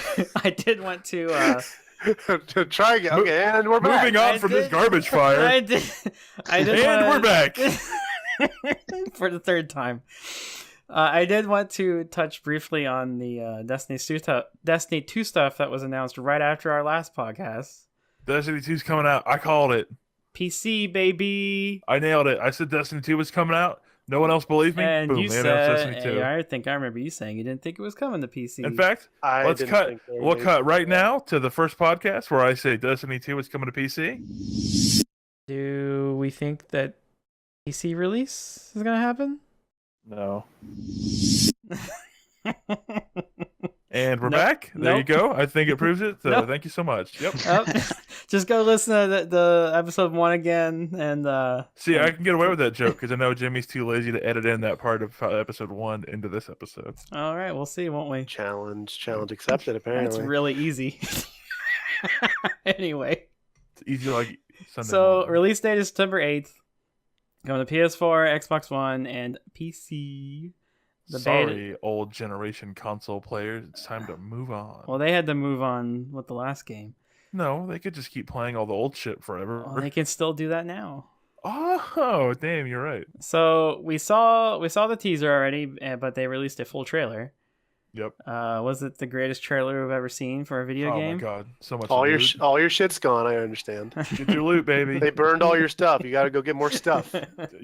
Try again. Okay, and we're back. Moving on I from this did- garbage fire. I did. And wanna- we're back. for the third time. I did want to touch briefly on the Destiny 2 stuff that was announced right after our last podcast. Destiny 2's coming out. I called it. PC, baby. I nailed it. I said Destiny 2 was coming out. No one else believed me. And Boom, you they announced said, Destiny 2. I think I remember you saying you didn't think it was coming to PC. In fact, let's cut. We'll cut right now to the first podcast where I say Destiny 2 is coming to PC. Do we think that PC release is going to happen? No. And we're Nope. back. There you Nope. go. I think it proves it. So Nope. thank you so much. Yep. Just go listen to the episode 1 again and See, I can get away with that joke because I know Jimmy's too lazy to edit in that part of episode 1 into this episode. all right, we'll see, won't we? Challenge accepted. Apparently, That's really easy. Anyway, It's easy like Sunday. so morning. release date is September 8th. Going to PS4, Xbox One, and PC. The beta. Sorry, old generation console players. It's time to move on. Well, they had to move on with the last game. No, they could just keep playing all the old shit forever. Well, they can still do that now. Oh, damn, you're right. So we saw the teaser already, but they released a full trailer. Yep. Was it the greatest trailer we've ever seen for a video Oh game? my god, so much. all your loot. all your shit's gone. I understand. Get your loot, baby. They burned all your stuff. You got to go get more stuff.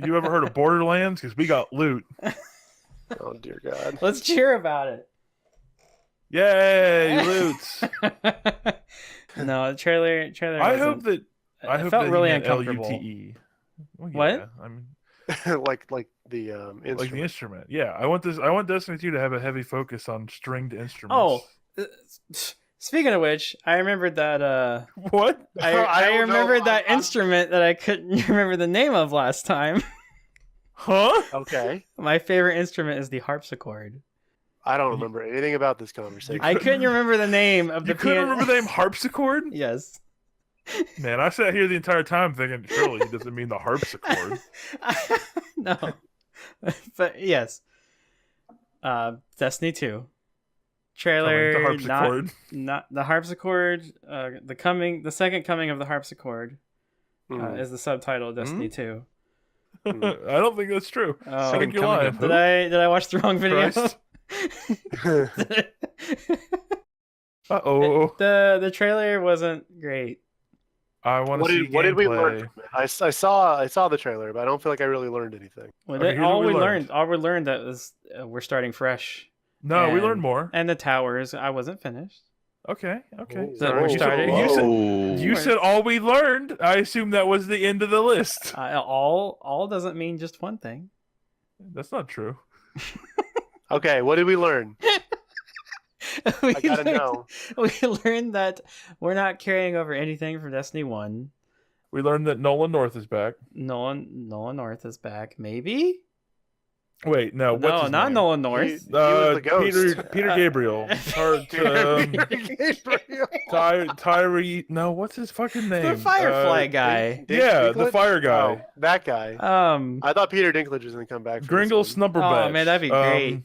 You ever heard of Borderlands? Because we got loot. Oh dear God. Let's cheer about it. Yay, loot! No, the trailer. I hope wasn't- that. I it hope felt that really he meant uncomfortable. LUTE. Well, What? yeah, I mean, like the instrument. like the instrument. Yeah, I want Destiny 2 to have a heavy focus on stringed instruments. Oh, speaking of which, I remembered that. What? I don't know. remembered that I'm- instrument that I couldn't remember the name of last time. Huh? Okay. My favorite instrument is the harpsichord. I don't remember anything about this conversation. I couldn't remember the name of the You couldn't piano. remember the name harpsichord? Yes. Man, I sat here the entire time thinking, surely he doesn't mean the harpsichord. No. But yes. Destiny 2. Trailer. The harpsichord. Not the harpsichord. The second coming of the harpsichord Hmm. is the subtitle of Destiny 2. I don't think that's true. Oh, I think you're coming lying. of did I watch the wrong video? Christ. Uh-oh. the trailer wasn't great. I want to what see did what did we learn gameplay. from it? I saw the trailer, but I don't feel like I really learned anything. Well, Okay, here's what all we we learned. learned that was we're starting fresh. No, we And- learned more. And the towers, I wasn't finished. Okay. Oh, So we're starting- You said all we learned. I assume that was the end of the list. All doesn't mean just one thing. That's not true. Okay, what did we learn? we I gotta know. We learned that we're not carrying over anything from Destiny 1. We learned that Nolan North is back. Nolan North is back, maybe? Wait, no. What's No, his not name? Nolan North. He was the ghost. Peter Gabriel. Tyree. No, what's his fucking name? The Firefly guy. Yeah, the Dinklage? fire guy. Oh, that guy. Um, I thought Peter Dinklage was gonna come back. for Gringle this one. Snubberbatch. Oh, man, that'd be great.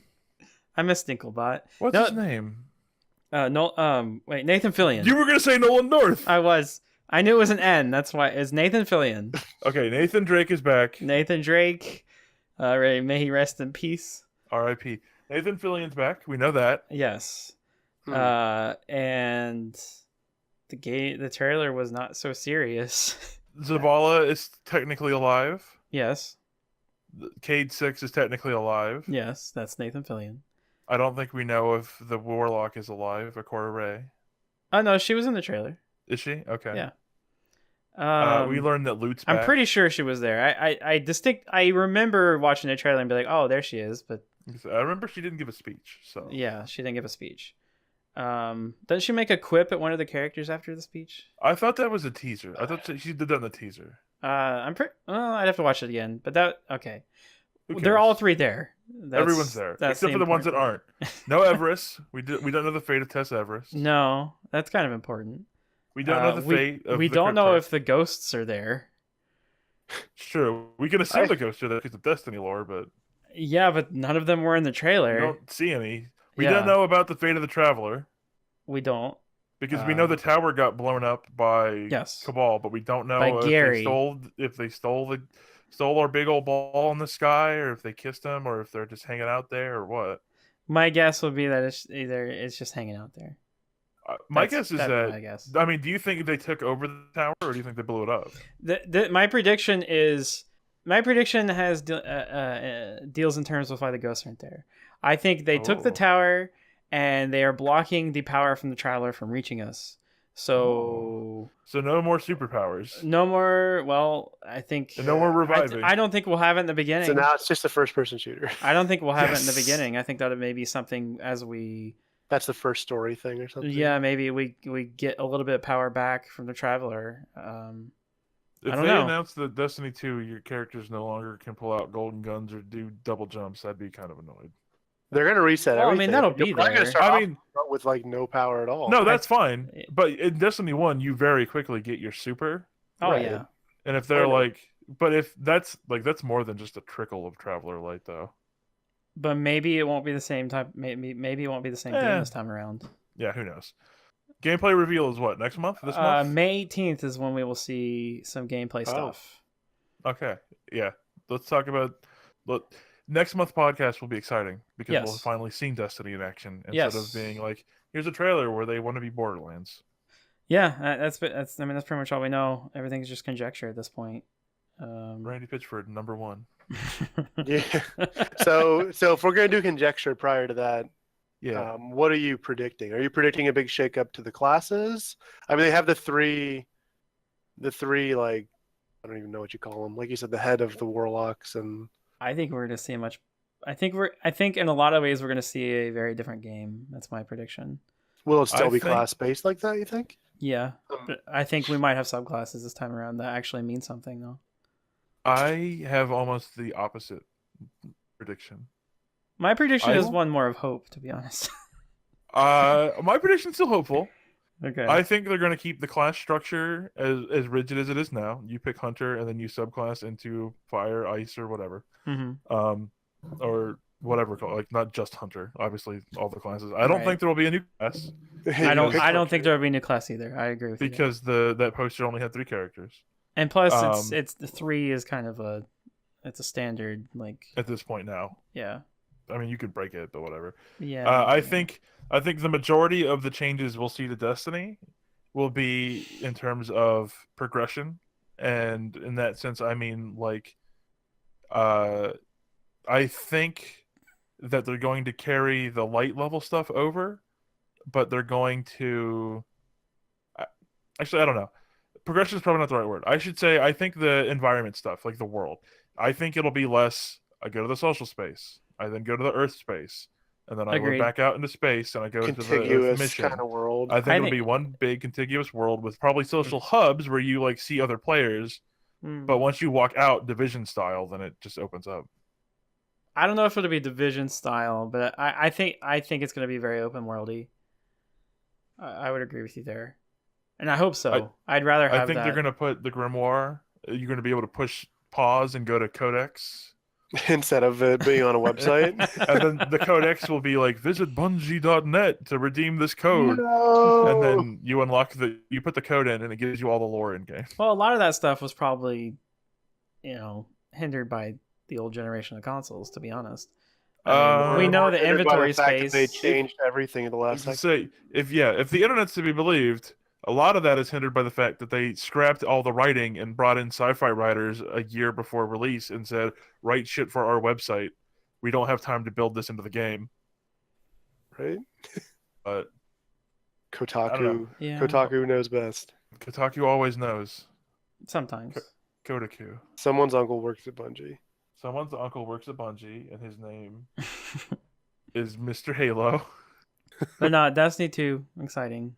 I miss Dinklebot. What's No- his name? Wait, Nathan Fillion. You were gonna say Nolan North. I was. I knew it was an N. That's why it's Nathan Fillion. Okay, Nathan Drake is back. Nathan Drake. May he rest in peace. R.I.P. Nathan Fillion's back. We know that. Yes. Hmm. And the trailer was not so serious. Zavala is technically alive. Yes. Cade 6 is technically alive. Yes, that's Nathan Fillion. I don't think we know if the Warlock is alive, Akora Ray. Oh no, she was in the trailer. Is she? Okay. Yeah. We learned that Loot's back. I'm pretty sure she was there. I remember watching the trailer and be like, oh, there she is. But I remember she didn't give a speech, so Yeah, she didn't give a speech. Doesn't she make a quip at one of the characters after the speech? I thought that was a teaser. I thought she did that in the teaser. I'm pretty. Well, I'd have to watch it again, but that okay. Who They're all cares? three there. Everyone's there, except for the ones that aren't. No Everest. We don't know the fate of Tess Everest. No, that's kind of important. We don't know the fate of we the don't know Cryptarch. if the ghosts are there. It's true. We can assume the ghosts are there because of Destiny lore, but Yeah, but none of them were in the we trailer. don't see any. We Yeah. don't know about the fate of the Traveler We don't. because we know the tower got blown up by Yes. Cabal, but we don't know By if Gary. they stole our big old ball in the sky, or if they kissed him, or if they're just hanging out there, or what. My guess would be that it's just hanging out there. My guess is that'd be that. my guess. I mean, do you think they took over the tower, or do you think they blew it up? My prediction has deals in terms with why the ghosts aren't there. I think they took the Oh. tower and they are blocking the power from the Traveler from reaching us. So So no more superpowers. no more. Well, I think And no more reviving. I don't think we'll have it in the beginning. So now it's just a first-person shooter. I don't think we'll have it in the Yes. beginning. I think that it may be something as we. That's the first story thing or something. Yeah, maybe we get a little bit of power back from the Traveler. If I don't they know. announced that Destiny 2, your characters no longer can pull out golden guns or do double jumps, I'd be kind of annoyed. They're gonna reset Well, I everything. mean, that'll You're be probably gonna there. start I off mean, with like no power at all. no, that's fine. But in Destiny 1, you very quickly get your super. Oh Right. yeah. And if they're know. like, but if that's more than just a trickle of Traveler Light, though. But maybe it won't be the same type. Maybe it won't be the same game this time around. Yeah, who knows? Gameplay reveal is what, next month? This month? May 18th is when we will see some gameplay stuff. Okay, yeah. Let's talk about. Next month podcast will be exciting because we'll have Yes. finally seen Destiny in action instead Yes. of being like, here's a trailer where they want to be Borderlands. Yeah, that's pretty much all we know. Everything's just conjecture at this point. Randy Pitchford, number 1. Yeah. So if we're gonna do conjecture prior to that, Yeah. what are you predicting? Are you predicting a big shakeup to the classes? I mean, they have the three like I don't even know what you call them. Like you said, the head of the Warlocks and I think we're gonna see I think in a lot of ways we're gonna see a very different game. That's my prediction. will it still I be think- class based like that? You think? Yeah, but I think we might have subclasses this time around that actually mean something though. I have almost the opposite prediction. My prediction I is don't- one more of hope, to be honest. My prediction's still hopeful. Okay. I think they're going to keep the class structure as rigid as it is now. You pick Hunter and then you subclass into Fire, Ice, or whatever. hmm Or whatever, like not just Hunter. Obviously, all the classes. I don't Right. think there will be a new class I don't think there will be a new class either. I agree with you. because that poster only had 3 characters And plus, Um, it's the 3 is kind of it's a standard like at this point now. yeah I mean, you could break it, but whatever. yeah. I yeah. think the majority of the changes we'll see to Destiny will be in terms of progression, and in that sense, I mean like, I think that they're going to carry the light level stuff over, but they're going to. Actually, I don't know. Progression is probably not the right word. I should say I think the environment stuff, like the world, I think it'll be less. I go to the social space, I then go to the Earth space, and then I go Agreed. back out into space, and I go to the Earth contiguous mission. kind of world. I think I it'll think- be one big contiguous world with probably social hubs where you like see other players, Mm. but once you walk out division style, then it just opens up. I don't know if it'll be division style, but I think it's going to be very open worldy. I would agree with you there, and I hope so. I'd rather have I think that. they're gonna put the grimoire. You're gonna be able to push pause and go to codex, Instead of it being on a website. and then the codex will be like visit bungie.net to redeem this code, No. and then you unlock you put the code in, and it gives you all the lore in game. Well, a lot of that stuff was probably, hindered by the old generation of consoles. To be honest, we know the Hindered by inventory fact that They space. changed everything in the I last was second. gonna say if the internet's to be believed, a lot of that is hindered by the fact that they scrapped all the writing and brought in sci-fi writers a year before release and said, write shit for our website. We don't have time to build this into the game. Right? But Kotaku. Yeah, Kotaku knows best. Kotaku always knows. sometimes. Kotaku. Someone's uncle works at Bungie. Someone's uncle works at Bungie, and his name is Mr. Halo. But no, Destiny 2, exciting.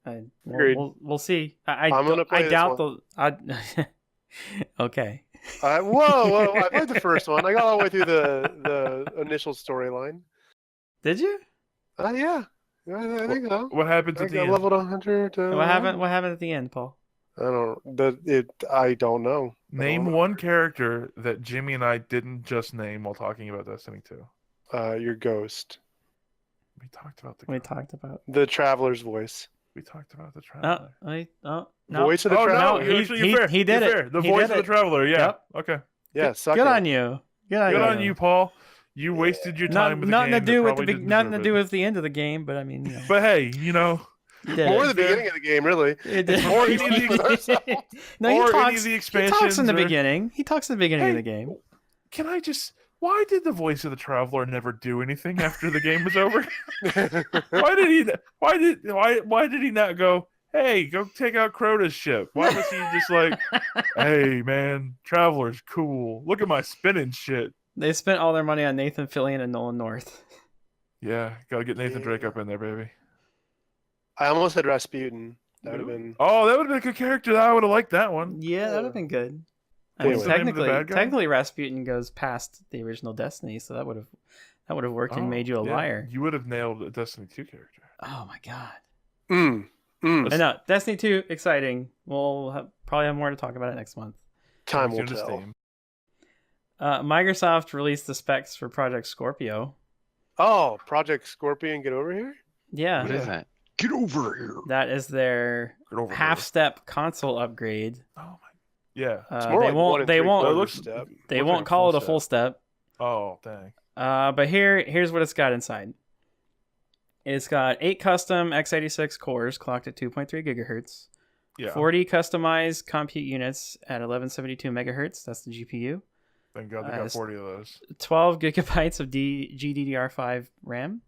Agreed. We'll see. I I'm gonna play I this doubt one. Okay. Whoa! I played the first one. I got all the way through the initial storyline. Did you? Yeah. I think so. What happens I at the got end? leveled 100. What happened? What happened at the end, Paul? I don't know. Name one character that Jimmy and I didn't just name while talking about Destiny 2. Your ghost. We talked about We talked about. The Traveler's voice. We talked about the Oh, Traveler. no. Voice of the Oh Traveler. no! he- Actually, he- you're fair. he did You're it. fair. The He voice did of the it. Traveler. Yeah. Yep. Okay. Yeah, suck Good it. on you. Good on Good you. on you, Paul. You wasted your time with the Nothing to game. do that with probably didn't nothing to deserve do it. with the end of the game, but I mean, But hey, you know, you did More it. the beginning of the game, really. It did. More easy with ourselves. No, or he any talks. of the He expansions. talks in the or- beginning. He talks in the beginning of Hey, the game. Can I just? Why did the voice of the Traveler never do anything after the game was over? Why did he? Why did he not go? Hey, go take out Crota's ship. Why was he just like, hey man, Traveler's cool. Look at my spinning shit. They spent all their money on Nathan Fillion and Nolan North. Yeah, gotta get Nathan Drake up in there, baby. I almost had Rasputin. That would have been. Oh, that would have been a good character. I would have liked that one. Yeah, that'd have been good. I What's mean, the name of the bad guy? technically, Rasputin goes past the original Destiny, so that would have worked and made you a yeah. liar. You would have nailed a Destiny 2 character. Oh my god! Mm. I know Destiny 2, exciting. We'll probably have more to talk about it next month. Time will Soon to tell. Steam. Microsoft released the specs for Project Scorpio. Oh, Project Scorpion, get over here. Yeah, What is that? Get over here. that is their Get over half-step console upgrade. here. Oh my. Yeah. It's more They like won't. one and They three won't. quarters looks- step. They looks won't like a call full it a full step. Oh dang. But here's what it's got inside. It's got 8 custom x86 cores clocked at 2.3 gigahertz, Yeah. 40 customized compute units at 1172 megahertz. That's the GPU. Thank God they got 40 of those. 12 gigabytes of GDDR5 RAM.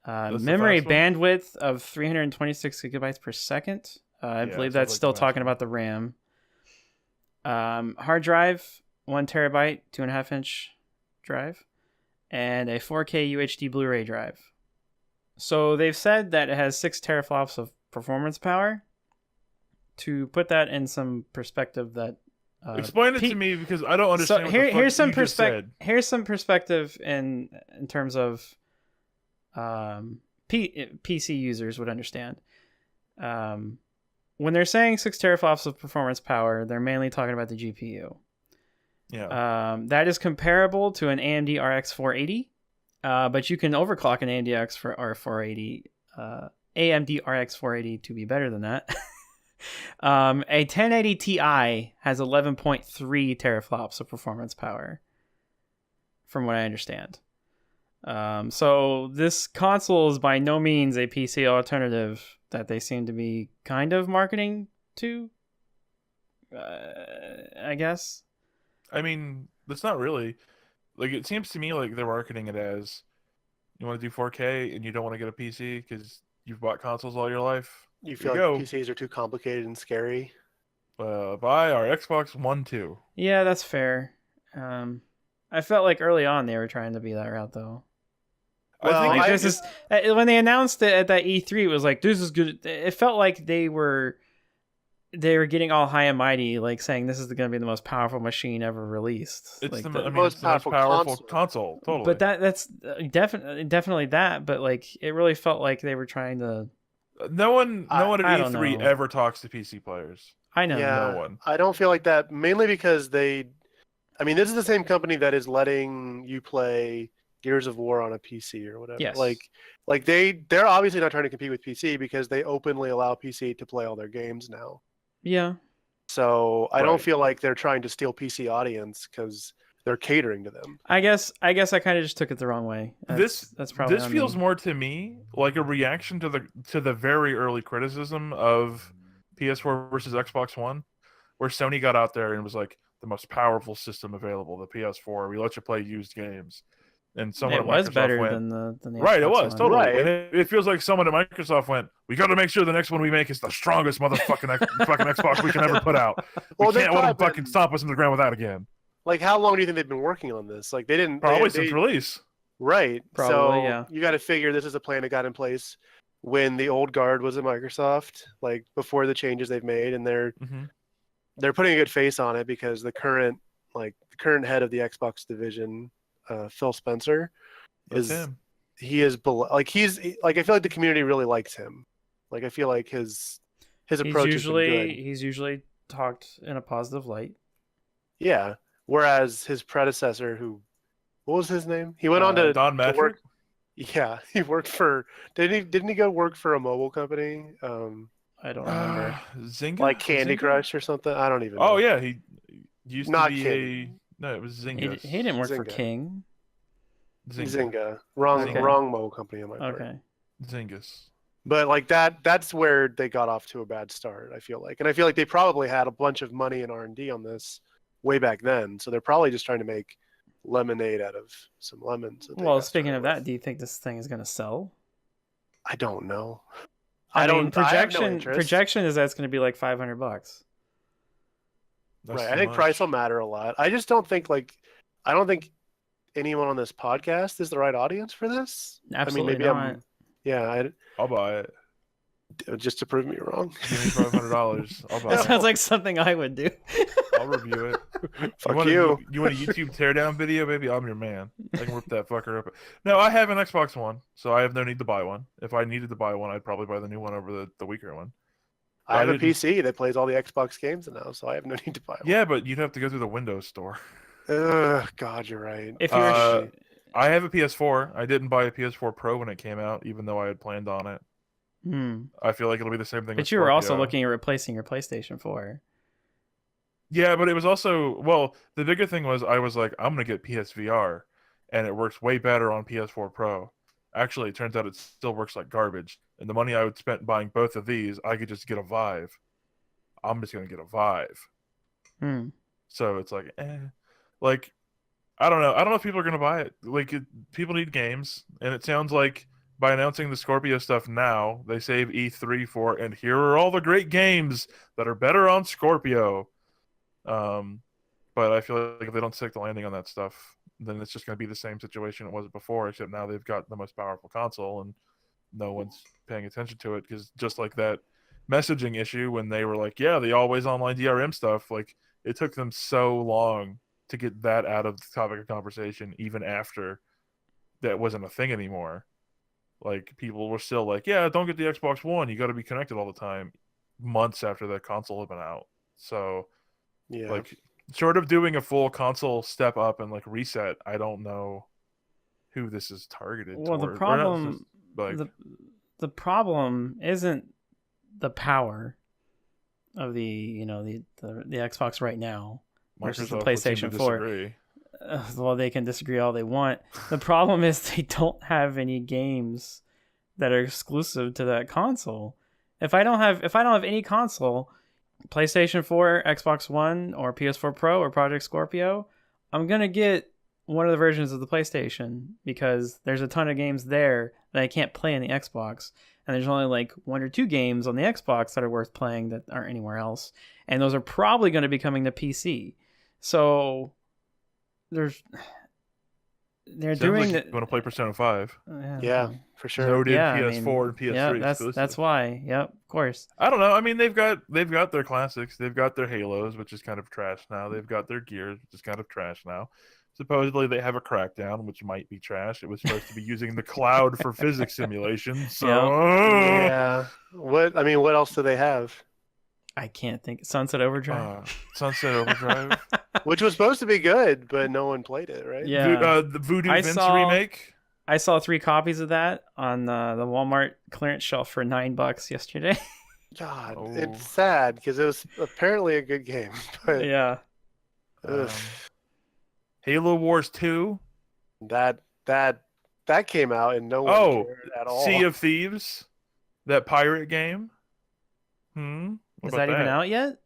That's the Memory fast one? bandwidth of 326 gigabytes per second. I Yeah, believe sounds that's like still the fast talking one. about the RAM. Hard drive, 1 terabyte, 2.5 inch drive, and a 4K UHD Blu-ray drive. So they've said that it has 6 teraflops of performance power. To put that in some perspective, that Explain it to me because I don't understand. What the fuck here's some you just perspective. said. Here's some perspective in terms of PC users would understand. When they're saying 6 teraflops of performance power, they're mainly talking about the GPU. Yeah. That is comparable to an AMD RX 480, but you can overclock an AMD RX for R480, AMD RX 480 to be better than that. A 1080 Ti has 11.3 teraflops of performance power, from what I understand. So this console is by no means a PC alternative that they seem to be kind of marketing to, I guess. I mean, that's not really. Like, it seems to me like they're marketing it as you want to do 4K and you don't want to get a PC because you've bought consoles all your life. You feel Here like you PCs are too complicated and scary. Buy our Xbox One 2. Yeah, that's fair. I felt like early on they were trying to be that route, though. Well, I think Like, it's this is when they announced it at that E3. It was like, this is good. It felt like they were getting all high and mighty, like saying this is going to be the most powerful machine ever released. It's like the, the- I mean, most it's the most powerful powerful console. Totally. But that's definitely that. But like, it really felt like they were trying to. no one I at don't E3 know. ever talks to PC players. I know. Yeah, no one. I don't feel like that, mainly because I mean, this is the same company that is letting you play Gears of War on a PC or whatever. Yes. Like they're obviously not trying to compete with PC because they openly allow PC to play all their games now. Yeah. So I don't Right. feel like they're trying to steal PC audience because they're catering to them. I guess I kind of just took it the wrong way. That's probably this on feels me. more to me like a reaction to the very early criticism of PS4 versus Xbox One, where Sony got out there and was like the most powerful system available, the PS4. We let you play used games, and someone It at was Microsoft better went, than the right. It Xbox was One. totally. Right. And it feels like someone at Microsoft went, "We got to make sure the next one we make is the strongest motherfucking fucking Xbox we can ever put out. We Well, they've can't let them probably fucking stomp us in the ground with that again." like how long do you think they've been working on this? Like they didn't Probably they, since release. right. Probably, So yeah. you got to figure this is a plan that got in place when the old guard was at Microsoft, like before the changes they've made, and Hmm. they're putting a good face on it because the current head of the Xbox division, Phil Spencer, That's is him. he's like I feel like the community really likes him. Like I feel like his approach has been good. He's usually talked in a positive light. Yeah. Whereas his predecessor, what was his name? He went on to Don Matrick? work. Yeah, he worked for. Didn't he go work for a mobile company? I don't remember. Zynga? Like Candy Zynga? Crush or something. I don't even know. Oh yeah, he used Not to be Candy. no, it was He Zynga. didn't work for Zynga. King. Zynga. Wrong Okay. wrong mobile company on my part. Okay. Zyngus. But like that's where they got off to a bad start, I feel like. And I feel like they probably had a bunch of money in R&D on this way back then. So they're probably just trying to make lemonade out of some lemons. that they Well, got speaking started of that, with. do you think this thing is going to sell? I don't know. I I mean, don't I have no interest. projection is that it's going to be like $500. That's Right. too I think much. price will matter a lot. I just don't think I don't think anyone on this podcast is the right audience for this. Absolutely I mean, maybe not. yeah, I'll buy it. just to prove me wrong. Give me $500. I'll buy That it. sounds like something I would do. I'll review it. Fuck you you. want a YouTube teardown video, baby? I'm your man. I can rip that fucker up. No, I have an Xbox One, so I have no need to buy one. If I needed to buy one, I'd probably buy the new one over the weaker one. I have a didn't- PC that plays all the Xbox games now, so I have no need to buy one. Yeah, but you'd have to go through the Windows Store. Ugh, God, you're right. If you're Uh, I have a PS4. I didn't buy a PS4 Pro when it came out, even though I had planned on it. I feel like it'll be the same thing. But with you were also Scorpio. looking at replacing your PlayStation 4. Yeah, but it was also the bigger thing was I was like, I'm gonna get PSVR, and it works way better on PS4 Pro. Actually, it turns out it still works like garbage. And the money I would spend buying both of these, I could just get a Vive. I'm just gonna get a Vive. So it's like, like I don't know. I don't know if people are gonna buy it. Like people need games, and it sounds like by announcing the Scorpio stuff now, they save E3 for, and here are all the great games that are better on Scorpio. But I feel like if they don't stick the landing on that stuff, then it's just going to be the same situation it was before, except now they've got the most powerful console and no one's paying attention to it. Because just like that messaging issue when they were like, yeah, the always online DRM stuff, like it took them so long to get that out of the topic of conversation, even after that wasn't a thing anymore. Like people were still like, yeah, don't get the Xbox One, you got to be connected all the time, months after the console had been out. So Yeah. like short of doing a full console step up and like reset, I don't know who this is targeted Well, the toward. problem, like the problem isn't the power of the Xbox right now versus the Microsoft would seem to PlayStation 4. disagree. Well, they can disagree all they want. The problem is they don't have any games that are exclusive to that console. If I don't have any console, PlayStation 4, Xbox One, or PS4 Pro or Project Scorpio, I'm gonna get one of the versions of the PlayStation because there's a ton of games there that I can't play on the Xbox, and there's only like 1 or 2 games on the Xbox that are worth playing that aren't anywhere else, and those are probably going to be coming to PC. So they're doing You want to play Persona 5? Yeah, for sure. Noted Yeah, I PS4 mean, and PS3 yeah, exclusive. that's why. Yep, of course. I don't know. I mean, they've got their classics. They've got their Halos, which is kind of trash now. They've got their Gears, which is kind of trash now. Supposedly they have a Crackdown, which might be trash. It was supposed to be using the cloud for physics simulation. So Yeah. What else do they have? I can't think. Sunset Overdrive. Sunset Overdrive. Which was supposed to be good, but no one played it, right? Yeah. The Voodoo I Vince saw- remake. I saw 3 copies of that on the Walmart clearance shelf for $9 yesterday. God, Oh. it's sad because it was apparently a good game, but Yeah. ugh, Halo Wars 2. that came out and no one Oh, cared at all. Sea of Thieves. That pirate game. What Is about that even out yet?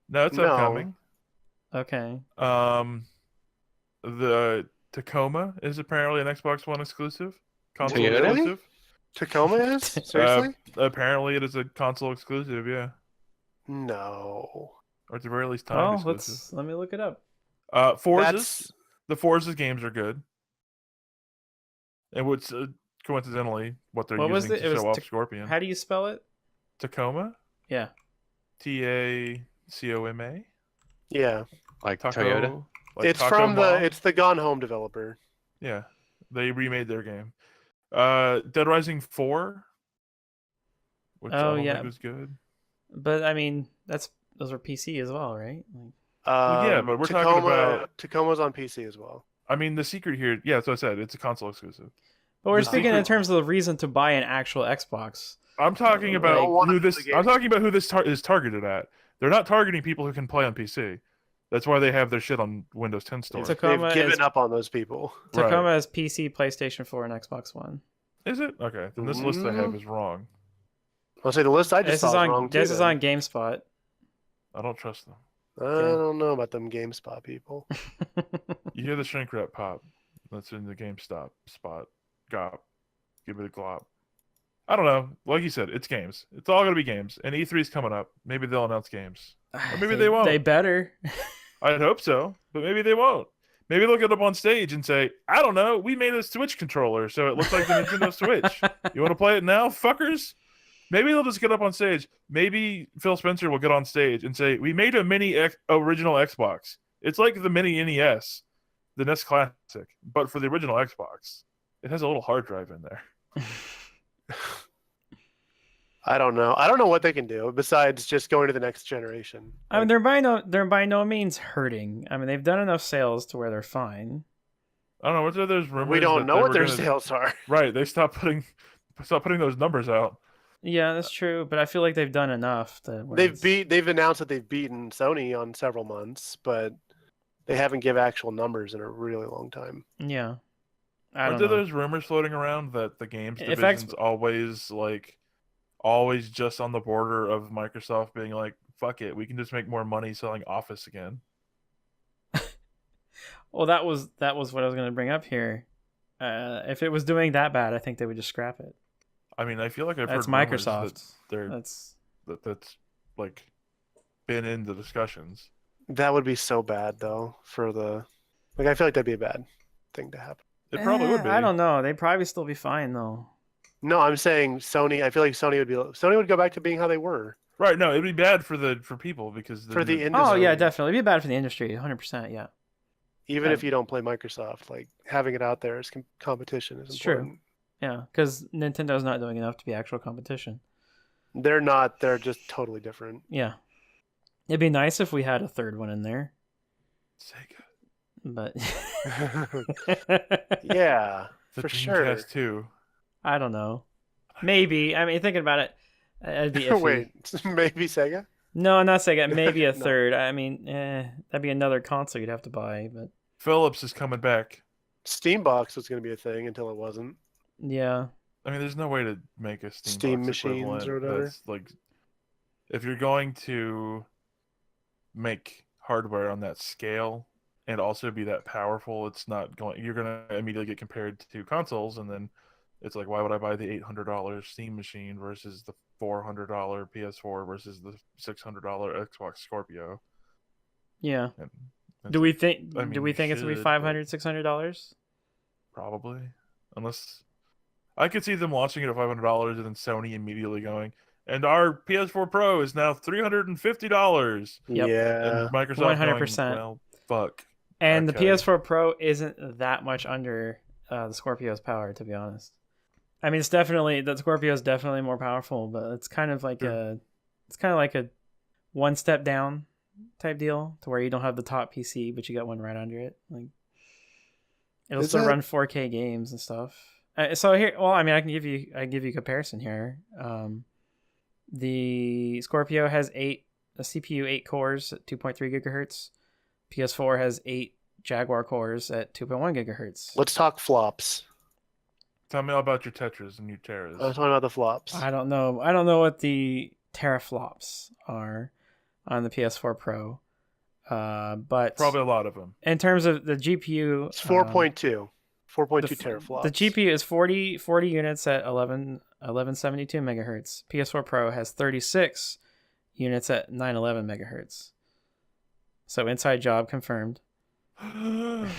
No, it's No. upcoming. Okay. The Tacoma is apparently an Xbox One exclusive. Console Toyota? exclusive. Tacoma is? Seriously? Apparently it is a console exclusive, yeah. No. Or at the very least time Well, exclusive. let me look it up. Forza's the Forza games are good, and what's coincidentally what they're What was using it? to It was show off Scorpion. How do you spell it? Tacoma, Yeah. Tacoma, Yeah, Like Taco. Toyota. Like it's Taco from Mom. it's the Gone Home developer. Yeah, they remade their game. Dead Rising 4, which I Oh don't yeah, think was good. but I mean those are PC as well, right? Like, Well, yeah, but we're talking about. Tacoma's on PC as well. I mean, the secret here. Yeah, that's what I said. It's a console exclusive. but we're The speaking in secret- terms of the reason to buy an actual Xbox. I'm talking Like, about one who of the this. games. I'm talking about who this is targeted at. They're not targeting people who can play on PC. That's why they have their shit on Windows 10 store. Tacoma They've given is up on those people. Tacoma is PC, PlayStation 4, and Xbox One. Is it? Okay, then this list I have is wrong. I'll say the list I just This saw is is on wrong too. this is then. on GameSpot. I don't trust them. I don't know about them GameSpot people. You hear the shrink wrap pop. That's in the GameStop spot. Gop. Give it a glop. I don't know. Like you said, it's games. It's all going to be games. And E3's coming up. Maybe they'll announce games. Or maybe they won't. They better. I'd hope so, but maybe they won't. Maybe they'll get up on stage and say, I don't know, we made a Switch controller, so it looks like the Nintendo Switch. You want to play it now, fuckers? Maybe they'll just get up on stage. Maybe Phil Spencer will get on stage and say, we made a original Xbox. It's like the mini NES, the NES Classic, but for the original Xbox. It has a little hard drive in there. I don't know. I don't know what they can do besides just going to the next generation. I mean, they're by no means hurting. I mean, they've done enough sales to where they're fine. I don't know. What's there's rumors We don't that know they what were their gonna- sales are. Right, they stopped putting those numbers out. Yeah, that's true, but I feel like they've done enough. They've announced that they've beaten Sony on several months, but they haven't given actual numbers in a really long time. Yeah, I Aren't don't there know. those rumors floating around that the games If division's always just on the border of Microsoft being like, fuck it, we can just make more money selling Office again. Well, that was what I was going to bring up here. If it was doing that bad, I think they would just scrap it. I mean, I feel like I've That's heard rumors Microsoft. that's like been in the discussions. That would be so bad though for the I feel like that'd be a bad thing to happen. It probably would be. I don't know. They'd probably still be fine though. No, I'm saying Sony. I feel like Sony would go back to being how they were. Right? No, it'd be bad for people because For the Oh industry. yeah, definitely. It'd be bad for the industry, 100%. Yeah. Even if you don't play Microsoft, like having it out there as competition is It's true. important. Yeah, because Nintendo's not doing enough to be actual competition. They're not. They're just totally different. Yeah. It'd be nice if we had a third one in there, Sega. but Yeah, The for sure. Dreamcast 2. I don't know. Maybe. I mean, thinking about it, it'd be iffy. Wait, maybe Sega? No, not Sega. Maybe a No. third. I mean, that'd be another console you'd have to buy. But Philips is coming back. Steambox was going to be a thing until it wasn't. yeah, I mean, there's no way to make a Steam Steambox machines equivalent or whatever. that's like, if you're going to make hardware on that scale and also be that powerful, it's not going. You're gonna immediately get compared to consoles, and then it's like, why would I buy the $800 Steam machine versus the $400 PS4 versus the $600 Xbox Scorpio? yeah. And Do we think? I mean, do we think it's gonna be should, but- $500, $600? Probably, unless I could see them launching it at $500 and then Sony immediately going, and our PS4 Pro is now $350. Yep. Yeah. And Microsoft 100%. going, well, fuck. And Okay. the PS4 Pro isn't that much under the Scorpio's power, to be honest. I mean, the Scorpio is definitely more powerful, but it's kind of like a one step down type deal, to where you don't have the top PC, but you got one right under it. Like, it'll Is still that- run 4K games and stuff. So here, well, I mean, I can give you a comparison here. The Scorpio has a CPU 8 cores at 2.3 gigahertz. PS4 has 8 Jaguar cores at 2.1 gigahertz. Let's talk flops. Tell me all about your Tetras and your Terras. I'm talking about the flops. I don't know. I don't know what the teraflops are on the PS4 Pro. But Probably a lot of them. in terms of the GPU, It's 4.2. 4.2 the teraflops. The GPU is 40 units at 1172 megahertz. PS4 Pro has 36 units at 911 megahertz. So inside job confirmed. And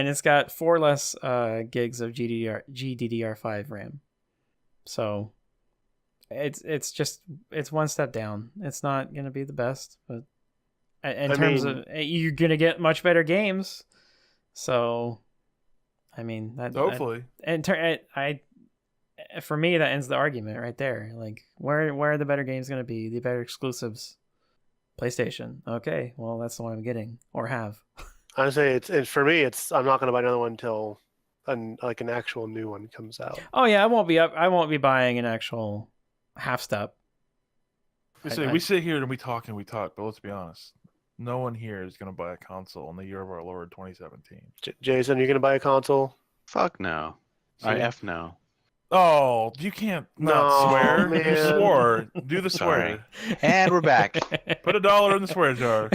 it's got 4 less gigs of GDDR5 RAM. So it's one step down. It's not gonna be the best, but in terms of you're gonna get much better games. So, I mean that Hopefully. For me that ends the argument right there. Like where are the better games gonna be? The better exclusives? PlayStation. Okay, well that's the one I'm getting or have. Honestly, it's for me. I'm not gonna buy another one until an actual new one comes out. Oh yeah, I won't be buying an actual half step. We sit here and we talk, but let's be honest. No one here is going to buy a console in the year of our Lord 2017. Jason, you're gonna buy a console? Fuck no. F no. Oh, you can't not swear. man. You swore. Do the swear. And we're back. Put $1 in the swear jar.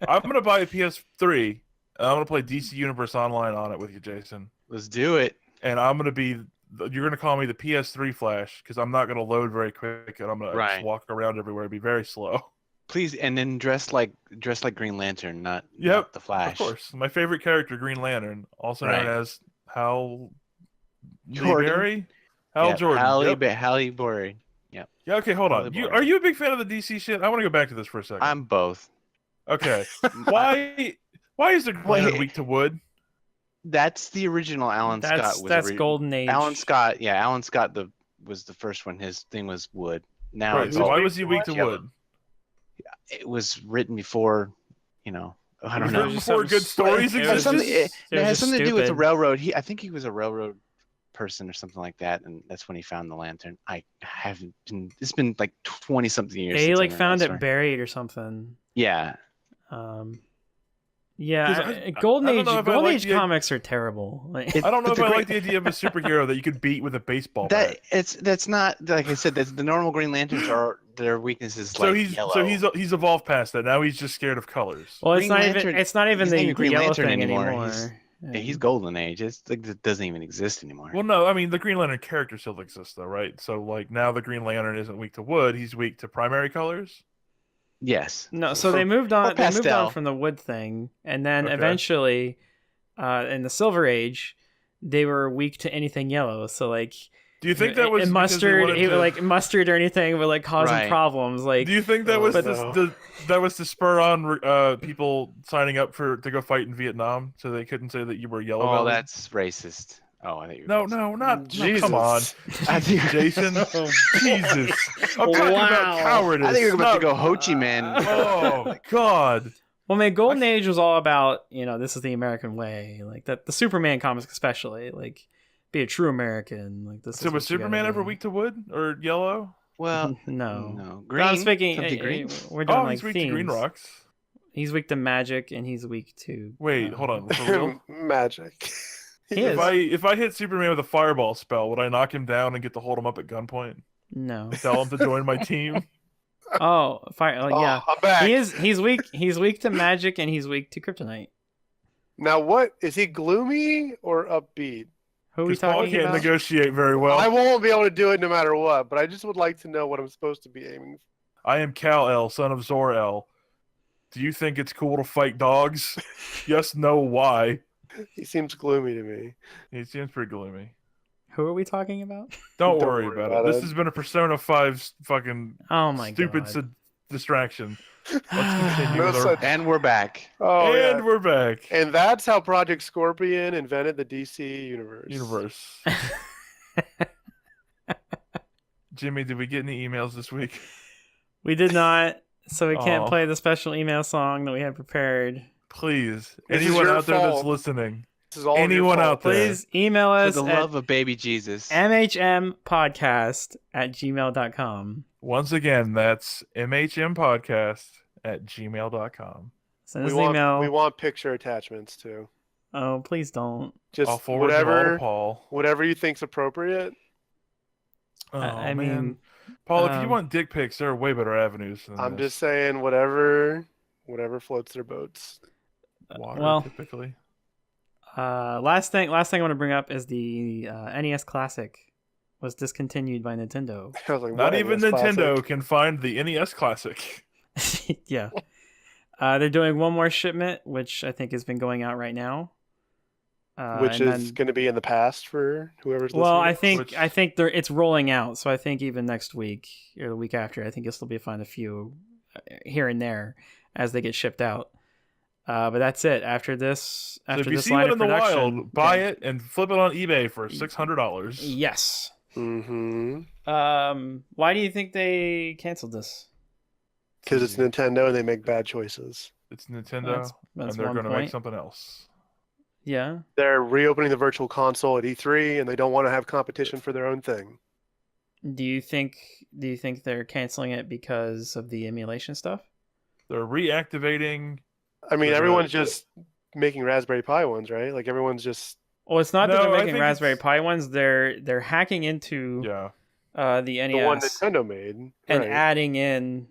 I'm going to buy a PS3. And I'm going to play DC Universe Online on it with you, Jason. Let's do it. And I'm going to be... You're going to call me the PS3 Flash because I'm not going to load very quick and I'm going to just walk around everywhere and be very slow. Please, and then dress like Green Lantern, not the Flash. Of course. My favorite character, Green Lantern, also known as Hal Jordan. Berry? Hal Jordan. Halle Berry. Yep. Yeah, okay, hold on. Are you a big fan of the DC shit? I want to go back to this for a second. I'm both. Okay. Why is the Green Lantern weak to wood? That's the original Alan Scott. That's Golden Age. Alan Scott was the first one. His thing was wood. Now so why was he weak to wood? It was written before, I don't know. Before good stories existed. It has something to do with the railroad. I think he was a railroad person or something like that, and that's when he found the lantern. I haven't been. It's been like 20-something years. He found it buried or something. Yeah. Golden Age comics are terrible. I don't know if I like the idea of a superhero that you could beat with a baseball bat. That's not, like I said. That's the normal Green Lanterns are their weaknesses. Yellow. So he's evolved past that. Now he's just scared of colors. Well, it's not even the Green yellow Lantern thing anymore. He's Golden Age. It doesn't even exist anymore. Well, no, I mean the Green Lantern character still exists though, right? So now the Green Lantern isn't weak to wood; he's weak to primary colors. Yes. No, so they moved on. They moved on from the wood thing, and then eventually, in the Silver Age, they were weak to anything yellow. So do you think that was mustard or anything would causing problems? Do you think that was that was to spur on people signing up to go fight in Vietnam, so they couldn't say that you were yellow? Oh, that's racist. Oh, I think not. No, come on, I think Jason. Jesus, I'm talking about cowardice. I think you're about to go Ho Chi Minh. Oh God. Well, man, Golden Age was all about this is the American way, the Superman comics especially, be a true American. So was Superman ever weak to wood or yellow? Well, no. Green. I'm speaking. Green. We're doing he's weak themes. to green rocks. He's weak to magic, and he's weak to. Wait, hold on. For real? Magic. If I hit Superman with a fireball spell, would I knock him down and get to hold him up at gunpoint? No. Tell him to join my team. Yeah. I'm back. He's weak. He's weak to magic, and he's weak to kryptonite. Now, what is he? Gloomy or upbeat? Who are we talking Paul can't about? negotiate very well. I won't be able to do it no matter what, but I just would like to know what I'm supposed to be aiming for. I am Kal-El, son of Zor-El. Do you think it's cool to fight dogs? Yes, no, why? He seems gloomy to me. He seems pretty gloomy. Who are we talking about? Don't worry about it. This has been a Persona 5 fucking stupid distraction. Let's continue. And we're back. Oh, and we're back. And that's how Project Scorpion invented the DC universe. Jimmy, did we get any emails this week? We did not, so we can't play the special email song that we had prepared. Please, anyone out there that's listening, anyone out there, please email us for the love of baby Jesus. mmmPodcast@gmail.com. Once again, that's mmmPodcast@gmail.com. Send us an email. We want picture attachments too. Oh, please don't. Just I'll forward them all to Paul. Whatever you think's appropriate. Oh, I man. mean, Paul, if you want dick pics, there are way better avenues than I'm this. just saying, whatever floats their boats. Water, typically. Last thing I want to bring up is the NES Classic was discontinued by Nintendo. Not even Nintendo can find the NES Classic. Yeah. They're doing one more shipment, which I think has been going out right now. Which and is then- going to be in the past for whoever's well, listening. I think it's rolling out. So I think even next week or the week after, I think you'll still be able to find a few here and there as they get shipped out. But that's it. After this, So if you this see line one of in the production, wild, buy it and flip it on eBay for $600. Yes. Mm-hmm. Why do you think they canceled this? Because it's Nintendo and they make bad choices. It's Nintendo, That's and they're one going to make point. something else. Yeah. They're reopening the virtual console at E3, and they don't want to have competition for their own thing. Do you think they're canceling it because of the emulation stuff? They're reactivating. I mean, For the- everyone's just making Raspberry Pi ones, right? Like everyone's just Well, it's not that No, they're I making think Raspberry it's- Pi ones. They're hacking into Yeah. the NES the one Nintendo made, and right? adding in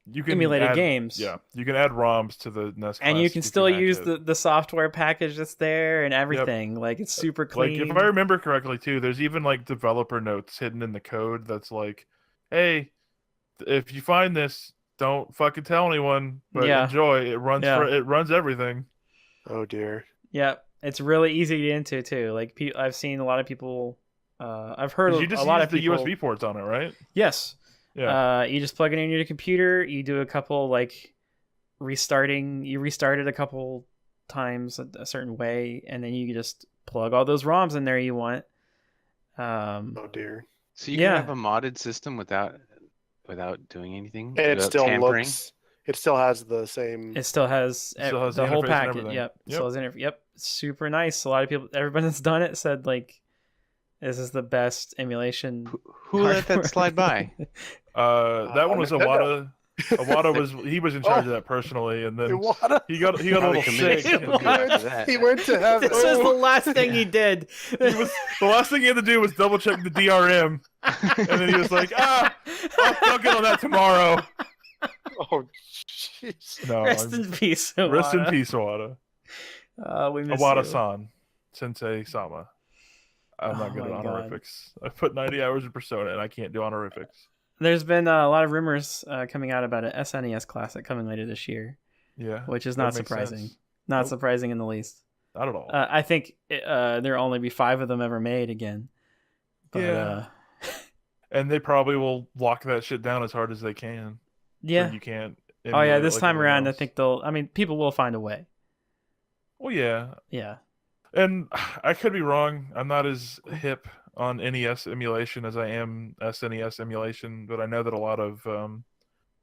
You can emulated add, games. Yeah, you can add ROMs to the NES And you Classic can if still hack use it. the software package that's there and everything. Like it's super clean. Like if I remember correctly too, there's even like developer notes hidden in the code that's like, "Hey, if you find this, don't fucking tell anyone, but Yeah. enjoy. It runs Yeah. it runs everything." Oh dear. Yep, it's really easy to get into too. Like I've seen a lot of people. I've heard 'Cause a you just lot use of the people. USB ports on it, right? Yes. Yeah. You just plug it in your computer. You do a couple like restarting. You restart it a couple times a certain way, and then you just plug all those ROMs in there you want. Oh dear. So you Yeah. can have a modded system without doing anything. And it without still tampering? looks. It still has the same. It still has, Still has the the whole interface and package. everything. Yep. Yep. Still has yep. Super nice. A lot of people, everybone that's done it said like, this is the best emulation. Who let hardware. that slide by? That one was Nintendo. Iwata he was in charge Oh. of that personally, and then Iwata. he got a Probably little committed sick. to and go after that. He went to heaven. This is the last thing he did. The last thing he had to do was double check the DRM, and then he was like, I'll get on that tomorrow. Oh, jeez. No, Rest in peace. rest in Iwata. peace, Iwata. We miss you. Iwata-san, Sensei Sama. I'm not Oh good at my God. honorifics. I put 90 hours in Persona, and I can't do honorifics. There's been a lot of rumors coming out about an SNES Classic coming later this year, Yeah, which is that not makes surprising. sense. Not Nope. surprising in the least. Not at all. I think there'll only be 5 of them ever made again. But, Yeah. And they probably will lock that shit down as hard as they can. yeah. So you can't. Oh yeah, emulate it this like time everyone around, I else. think people will find a way. Well, yeah, Yeah. and I could be wrong. I'm not as hip on NES emulation as I am SNES emulation, but I know that a lot of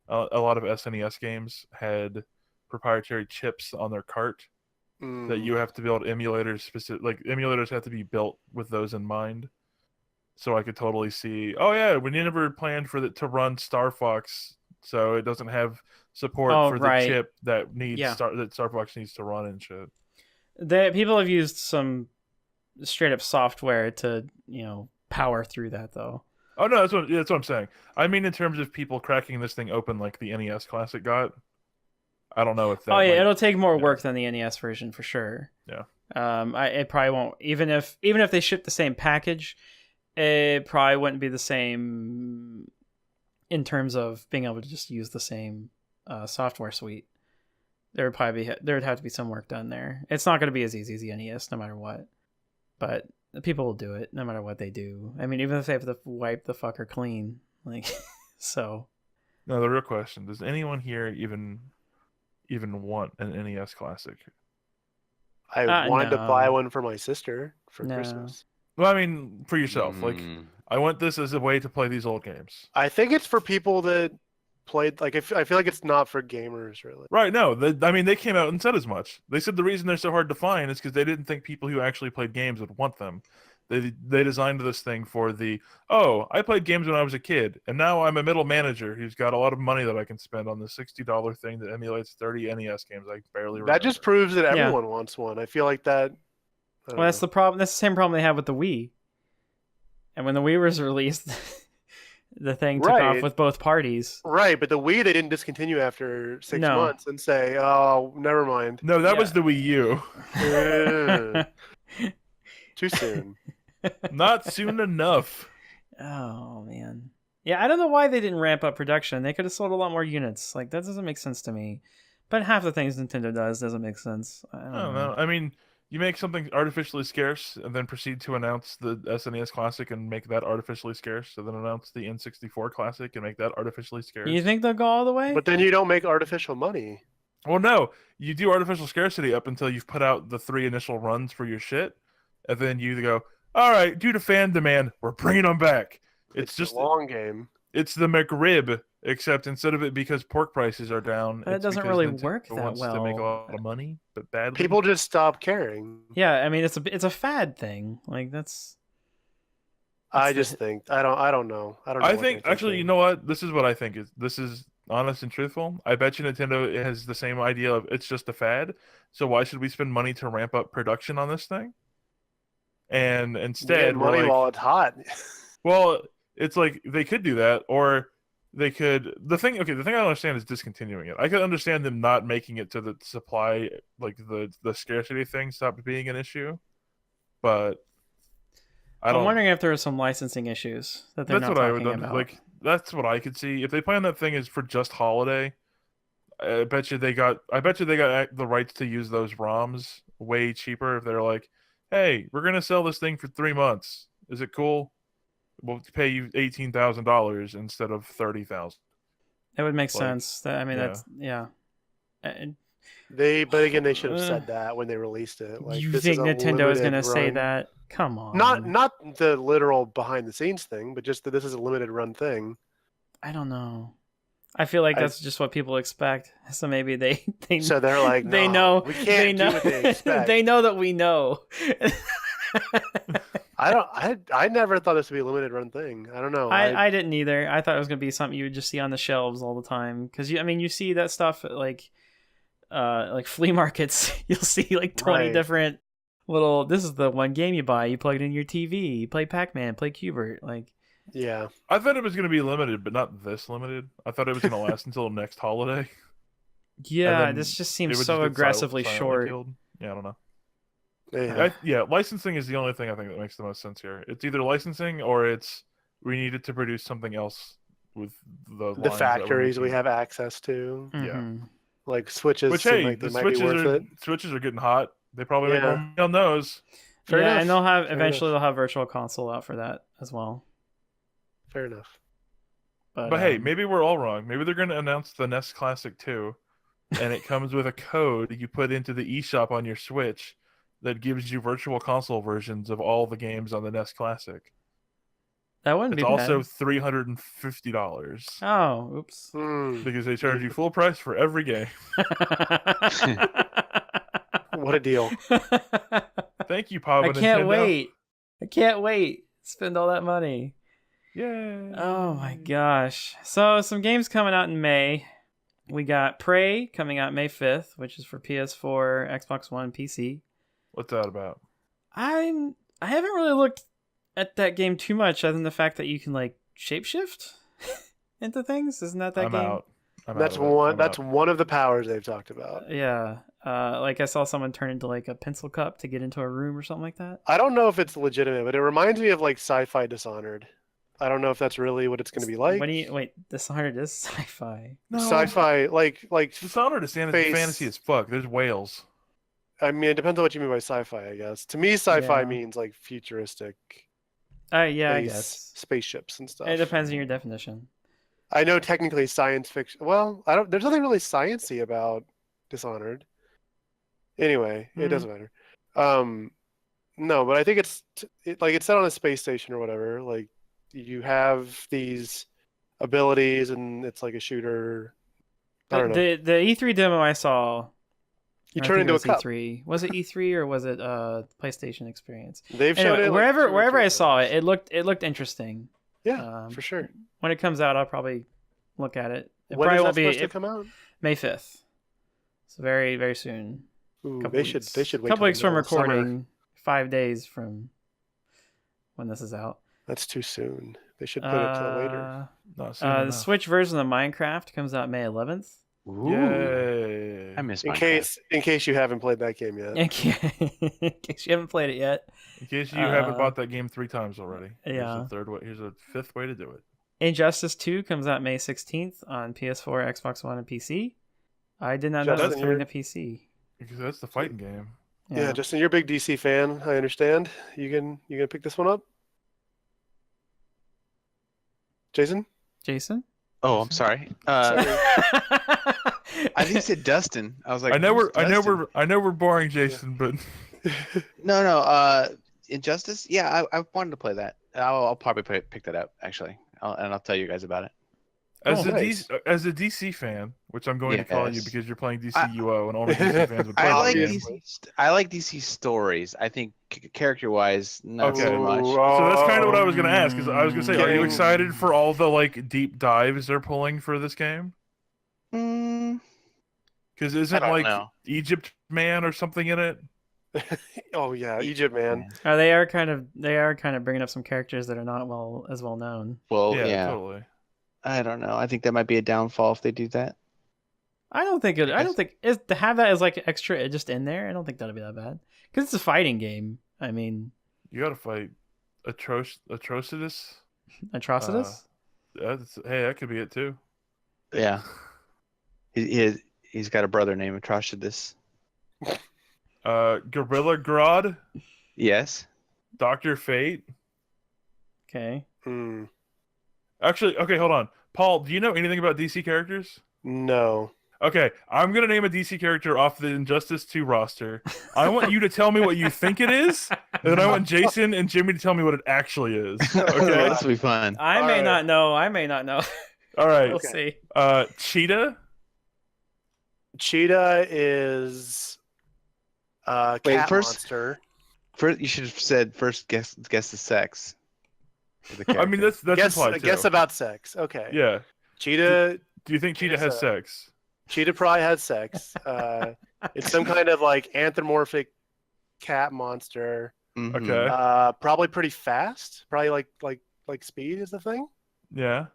SNES games had proprietary chips on their cart that you have to build emulators specific. Like emulators have to be built with those in mind. So I could totally see. Oh yeah, we never planned for it to run Star Fox, so it doesn't have support Oh, for right. the chip that needs Yeah. that Star Fox needs to run and shit. People have used some straight up software to, power through that though. Oh no, that's what I'm saying. I mean, in terms of people cracking this thing open like the NES Classic got. I don't know if that. Oh yeah, might- it'll take more yeah. work than the NES version for sure. Yeah. It probably won't. Even if they ship the same package, it probably wouldn't be the same in terms of being able to just use the same software suite. There would have to be some work done there. It's not going to be as easy as the NES, no matter what. But the people will do it, no matter what they do. I mean, even if they have to wipe the fucker clean, like so. No, the real question: does anyone here even want an NES Classic? I wanted to no. buy one for my sister for No. Christmas. Well, I mean, for yourself. Like, Mm. I want this as a way to play these old games. I think it's for people that played. Like, I feel like it's not for gamers really. Right? No, they came out and said as much. They said the reason they're so hard to find is because they didn't think people who actually played games would want them. They designed this thing for I played games when I was a kid, and now I'm a middle manager who's got a lot of money that I can spend on this $60 thing that emulates 30 NES games I barely remember. That just proves that Yeah. everyone wants one. I feel like that. I don't Well, that's know. the problem. That's the same problem they have with the Wii. And when the Wii was released, the thing took off Right. with both parties. Right, but the Wii they didn't discontinue after 6 No. months and say, "Oh, never mind." No, that Yeah. was the Wii U. Ugh. Too soon. Not soon enough. Oh man. Yeah, I don't know why they didn't ramp up production. They could have sold a lot more units. Like, that doesn't make sense to me. But half the things Nintendo does doesn't make sense. I I don't don't know. I mean, you make something artificially scarce and then proceed to announce the SNES Classic and make that artificially scarce, and then announce the N64 Classic and make that artificially scarce. You think they'll go all the way? But then you don't make artificial money. Well, no, you do artificial scarcity up until you've put out the 3 initial runs for your shit, and then you go, all right, due to fan demand, we're bringing them back. It's just a long game. It's the McRib, except instead of it because pork prices are down, But it it's doesn't because really Nintendo work that wants to make a well. lot of money, but badly. People just stop caring. Yeah, I mean, it's a fad thing. Like, that's I the- just think I don't know. I don't know. I what think they're actually, you thinking. know what? This is what I think is. This is honest and truthful. I bet you Nintendo has the same idea of it's just a fad. So why should we spend money to ramp up production on this thing? And You instead, get we're money like, while it's hot. well, it's like they could do that, or they could. The thing I don't understand is discontinuing it. I could understand them not making it to the supply, like the scarcity thing, stop being an issue, but I I'm don't. wondering if there are some licensing issues that they're That's not what I would talking done. about. Like that's what I could see. If they plan that thing is for just holiday, I bet you they got the rights to use those ROMs way cheaper. If they're like, hey, we're gonna sell this thing for 3 months. Is it cool? We'll pay you $18,000 instead of $30,000. It would make like, sense. That I mean, yeah. that's yeah. And But again, they should have Uh, said that when they released it. Like, you this think is a Nintendo is going to limited say run. that? Come on. Not the literal behind the scenes thing, but just that this is a limited run thing. I don't know. I feel like I- that's just what people expect. So maybe they So they're like, they "No, know we can't they do know what they expect." they know that we know. I never thought this would be a limited run thing. I don't know. I didn't either. I thought it was going to be something you would just see on the shelves all the time because you see that stuff at like flea markets. You'll see like 20 Right. different little. This is the one game you buy. You plug it in your TV. You play Pac-Man. Play Cubert. Like Yeah. I thought it was going to be limited, but not this limited. I thought it was going to last until next holiday. yeah, then this just It seems would so just get aggressively silently short. killed. Yeah, I don't know. Yeah. Licensing is the only thing I think that makes the most sense here. It's either licensing or it's we needed to produce something else with the lines The that we're factories we making. have access to, Yeah. Mhm. like switches, Which seem hey, like they the might be worth it. switches are getting hot. They probably make Yeah. more money on those. Fair yeah, enough. and they'll have Fair eventually enough. they'll have Virtual Console out for that as well. Fair enough. But hey, maybe we're all wrong. Maybe they're going to announce the NES Classic 2, and it comes with a code you put into the eShop on your Switch that gives you Virtual Console versions of all the games on the NES Classic. that wouldn't It's be also bad. $350 Oh, oops. Hmm. because they charge you full price for every game. What a deal. Thank you, Papa I can't Nintendo. wait. I can't wait. Spend all that money. Yay! Oh my gosh. So some games coming out in May. We got Prey coming out May 5th, which is for PS4, Xbox One, PC. What's that about? I haven't really looked at that game too much other than the fact that you can like shapeshift into things. Isn't that I'm game? out. I'm That's out of it. one. I'm That's out. one of the powers they've talked about. Yeah. Like I saw someone turn into like a pencil cup to get into a room or something like that. I don't know if it's legitimate, but it reminds me of like sci-fi Dishonored. I don't know if that's really what it's going to be like. What do you wait? Dishonored is sci-fi. No, Sci-fi, like Dishonored is Space. fantasy as fuck. There's whales. I mean, it depends on what you mean by sci-fi. I guess to me, sci-fi Yeah. means like futuristic. Yeah, I space- guess spaceships and stuff. it depends on your definition. I know technically science fiction. Well, I don't. There's nothing really sciencey about Dishonored. Anyway, it doesn't matter. No, but I think it's set on a space station or whatever. Like you have these abilities, and it's like a shooter. I don't know. The E3 demo I saw. You I turn think into it a was cup. E3. Was it E3 or was it PlayStation Experience? They've shown Anyway, it like, wherever 2 or 3 I saw times. it looked interesting. Yeah, for sure. When it comes out, I'll probably look at it. It When probably is that won't be supposed to come out? May 5th. So very very soon. Ooh, Couple they weeks. should wait. Couple till the weeks from middle of summer. recording. 5 days from when this is out. That's too soon. They should put it till later. Not soon The enough. Switch version of Minecraft comes out May 11th. Ooh, Yay! I miss In Minecraft. case you haven't played that game yet. In case you haven't played it yet. In case you haven't Uh, bought that game 3 times already. yeah. Here's a fifth way to do it. Injustice 2 comes out May 16th on PS4, Xbox One, and PC. I did not know that was Justin, coming to you're- PC. Because that's the fighting game. Yeah, Justin, you're a big DC fan. I understand. You gonna pick this one up, Jason? Jason? Oh, I'm sorry. Sorry. I think you said Dustin. I was like, I know "Who's Dustin?" I know we're boring, Jason, but No. Injustice. Yeah, I wanted to play that. I'll probably pick that up actually, and I'll tell you guys about it. as Oh, a nice. DC fan, which I'm going to call you Yes. because you're playing DCUO and only DC fans would play I that like game. Obviously. I like DC stories. I think character-wise, not Okay. so much. So that's kind of what I was going to ask. Because I was going to say, are you Getting- excited for all the like deep dives they're pulling for this game? Mm, Because I isn't don't like know. Egypt Man or something in it? Oh yeah, Egypt man. They are kind of bringing up some characters that are not as well known. Well, yeah, yeah. totally. I don't know. I think that might be a downfall if they do that. I don't think to have that as like extra just in there. I don't think that'll be that bad because it's a fighting game. I mean, You got to fight Atrocitus. Atrocitus. Hey, that could be it too. Yeah. He's got a brother named Atrocitus. Gorilla Grodd, Yes. Doctor Fate. Okay. Hmm. Actually, okay, hold on. Paul, do you know anything about DC characters? No. Okay, I'm gonna name a DC character off the Injustice 2 roster. I want you to tell me what you think it is, and then I want Jason and Jimmy to tell me what it actually is. Okay. This will be fun. I All may right. not know. I may not know. All right. We'll Okay. see. Cheetah. Cheetah is Wait, cat first- monster. First, you should have said first. Guess the sex. of the I mean, character. that's implied too. Guess about sex. Okay. Yeah. Cheetah Do you think Cheetah has sex? Cheetah probably has sex. It's some kind of like anthropomorphic cat monster. Mhm. Okay. Probably pretty fast. Probably like speed is the thing. Yeah.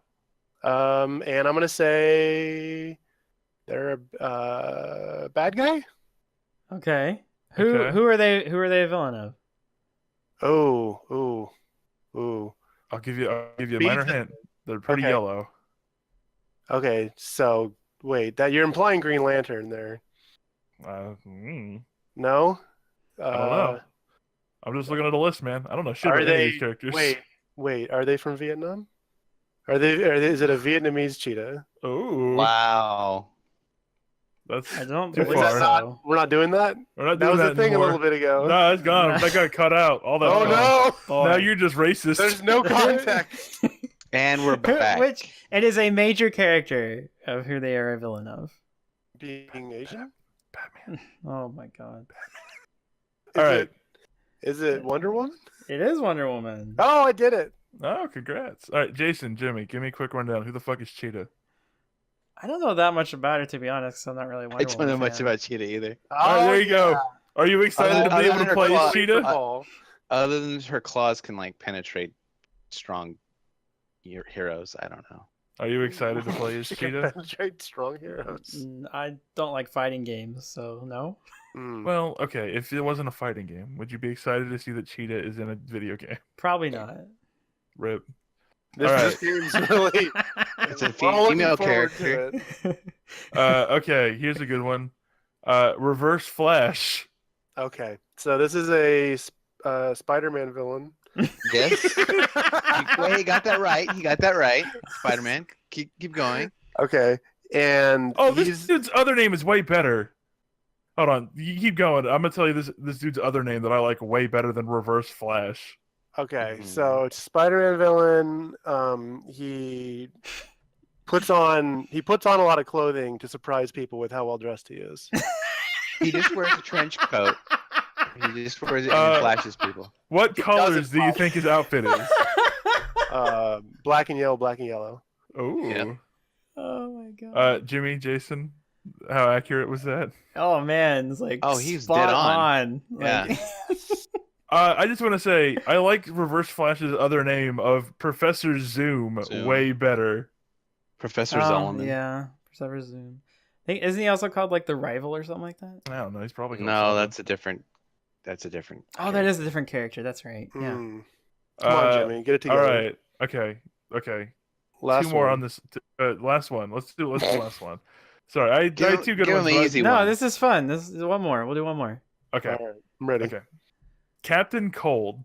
And I'm gonna say they're a bad guy. Okay. Okay. Who are they? Who are they a villain of? Ooh. I'll give you a Speed's minor the- hint. They're pretty Okay. yellow. Okay, so wait, that you're implying Green Lantern there? No. I don't know. I'm just looking at a list, man. I don't know shit Are about any of they? these characters. Wait. Are they from Vietnam? Are they? Is it a Vietnamese cheetah? Oh. Wow. That's I don't too believe Is that far. not? so. We're not doing that. We're not That doing was that the thing anymore. a little bit ago. No, it's gone. That got cut out. All that. Oh no! Boy. Now you're just racist. There's no context. And we're back. Which it is a major character of who they are a villain of. Being Asian? Batman. Oh my god. Is All right. it- Is it Wonder Woman? It is Wonder Woman. Oh, I did it. Oh, congrats. All right, Jason, Jimmy, give me a quick rundown. Who the fuck is Cheetah? I don't know that much about her to be honest. 'Cause I'm not really a I Wonder don't Woman know much fan. about Cheetah either. All right, there you go. Are you excited to be other able than to her play claw- as Cheetah? Football. Other than her claws can like penetrate strong heroes. I don't know. Are you excited to play as She can Cheetah? penetrate strong heroes. I don't like fighting games, so no. Mm. Well, okay. If it wasn't a fighting game, would you be excited to see that Cheetah is in a video game? Probably not. Rip. This game's really. It's a we're all looking female forward to character. it. Okay, here's a good one. Reverse Flash. Okay, so this is a Spider-Man villain. Yes. Wait, he got that right. He got that right. Spider-Man. Keep going. Okay, and Oh, this he's dude's other name is way better. Hold on, you keep going. I'm gonna tell you this dude's other name that I like way better than Reverse Flash. okay. Mhm. So it's Spider-Man villain. He puts on a lot of clothing to surprise people with how well dressed he is. He just wears a trench coat. He just wears it and flashes people. What colors doesn't do you flash. think his outfit is? Black and yellow. Ooh. Yeah. Oh my god. Jimmy, Jason, how accurate was that? Oh man, it's like Oh, he's spot dead on. Like, I just want to say I like Reverse Flash's other name of Professor Zoom, Zoom. way better. Professor Oh, Zolman. yeah, Professor Zoom. Isn't he also called like the Rival or something like that? I don't know. He's probably called No, something. that's a different. Oh, that is a different character. That's right. Yeah. Hmm. Come on, Jimmy, get it All together. right. Okay. Last two more one. on this. Last one. Let's do the last one. Sorry, I Give had two good him ones. the but I- easy No, one. this is fun. This is one more. We'll do one more. Okay. All right, I'm ready. Okay. Captain Cold.